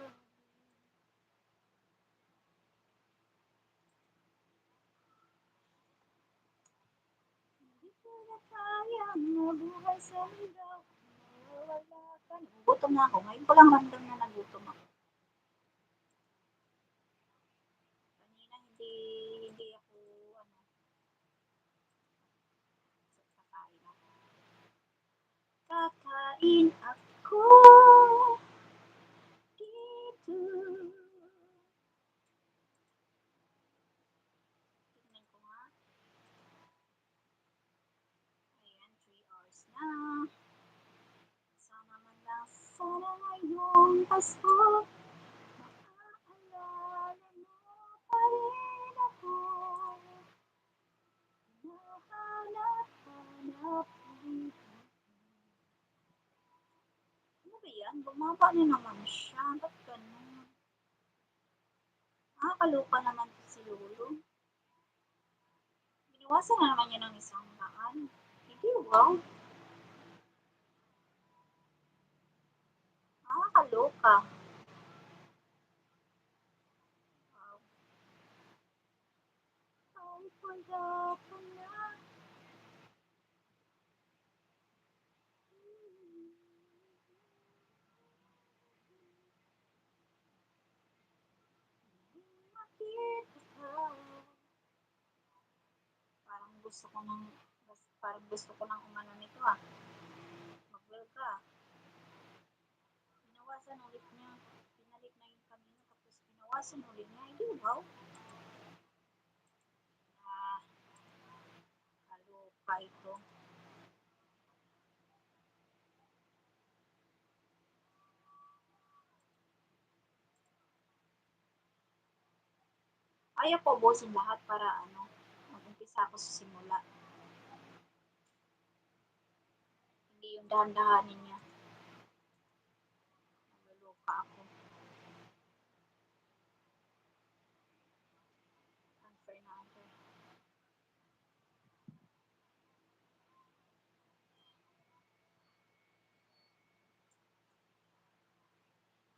Hindi ko na kayang mabuhay sa mundo. Mawawala ka na. Gutom na ako. Ngayon ko lang ramdam na nagutom ako. Kanina hindi ako ano, kakain ako. Kakain ako dito. Tingnan ko nga. Ayan, 3 hours na. Sana man lang sana ngayong Pasko. Maaalala mo pa rin ako. Hinahanap-hanap ulit. Ano ba yan? Bumaba na naman siya. Ba't ganun? Nakakaloka naman to si Lolo. Binawasan na naman niya ng 100. Hindi, wow. Nakakaloka. Wow. Ay, wala ka na. Makita ka. Parang gusto ko ng parang gusto ko ng umano nito ah. Mag-vlog ka. Binawasan ulit niya. Pinalik na yung kanina tapos binawasan ulit niya. Hindi, wow. Ah, kaloka ito. Ayaw ko ubusin lahat para ano, mag-umpisa ako sa simula. Hindi yung dahan-dahanin niya. Naluluka ako. Unfair na unfair.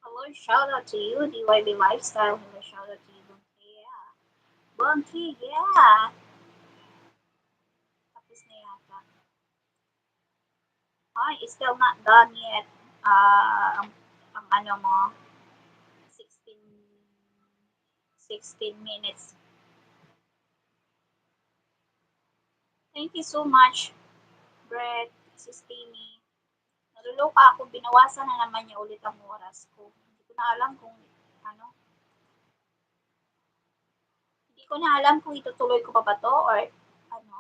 Hello, shout out to you, DYB Lifestyle. Hello, shout out to you, Bunky. Yeah. Bunky, yeah. Tapos na yata. Ay, it's still not done yet. Ang ano mo, 16, 16 minutes. Thank you so much, Brett, Sis Timmy. Naluluka ako, binawasan na naman niya ulit ang oras ko. Hindi ko na alam kung ano, hindi ko na alam kung itutuloy ko pa ba to or ano.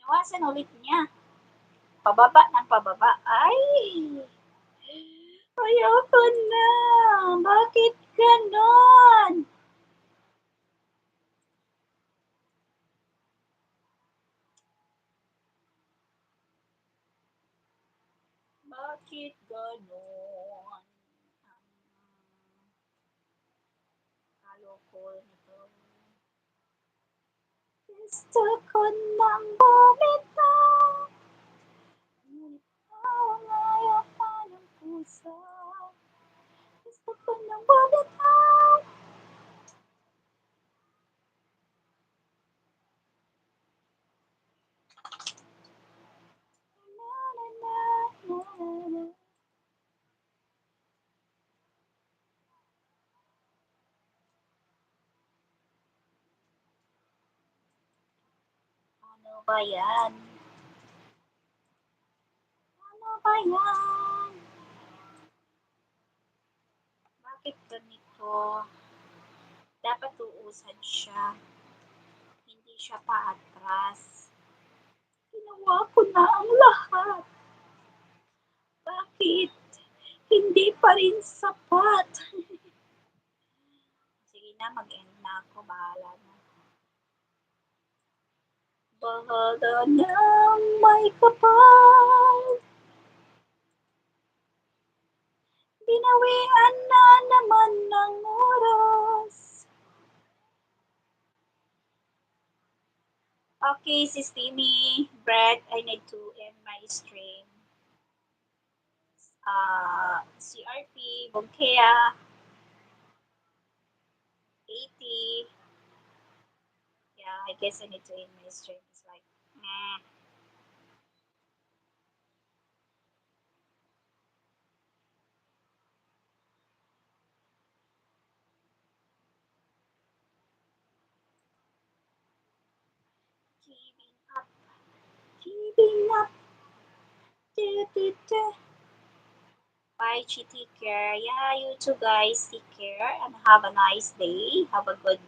Binawasan ulit niya. Pababa ng pababa. Ay! Ayoko na! Bakit ganon? Bakit ganon? Kaloko nito. Gusto ko nang bumitaw. Ngunit ang ayaw pa ng puso. Gusto ko nang bumitaw. Na, na, na, na, na. Ano ba yan? Ano ba yan? Bakit ganito? Dapat uusan siya. Hindi siya paatras. Ginawa ko na ang lahat. Bakit? Hindi pa rin sapat. Sige na, mag-end na ako. Bahala na. Bahala na may kapal. Binawian na naman ng oras. Okay, Sis Timmy, Brett, I need to end my stream. CRP, Bongkea, 80. Yeah, I guess I need to end my stream. It's like, giving up, giving up. Do, do, do. Bye, Chi. Take care. Yeah, you too, guys. Take care and have a nice day. Have a good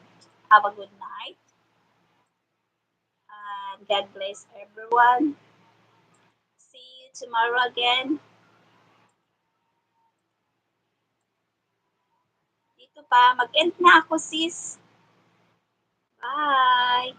night. And God bless everyone. See you tomorrow again. Dito pa. Mag-end na ako, sis. Bye.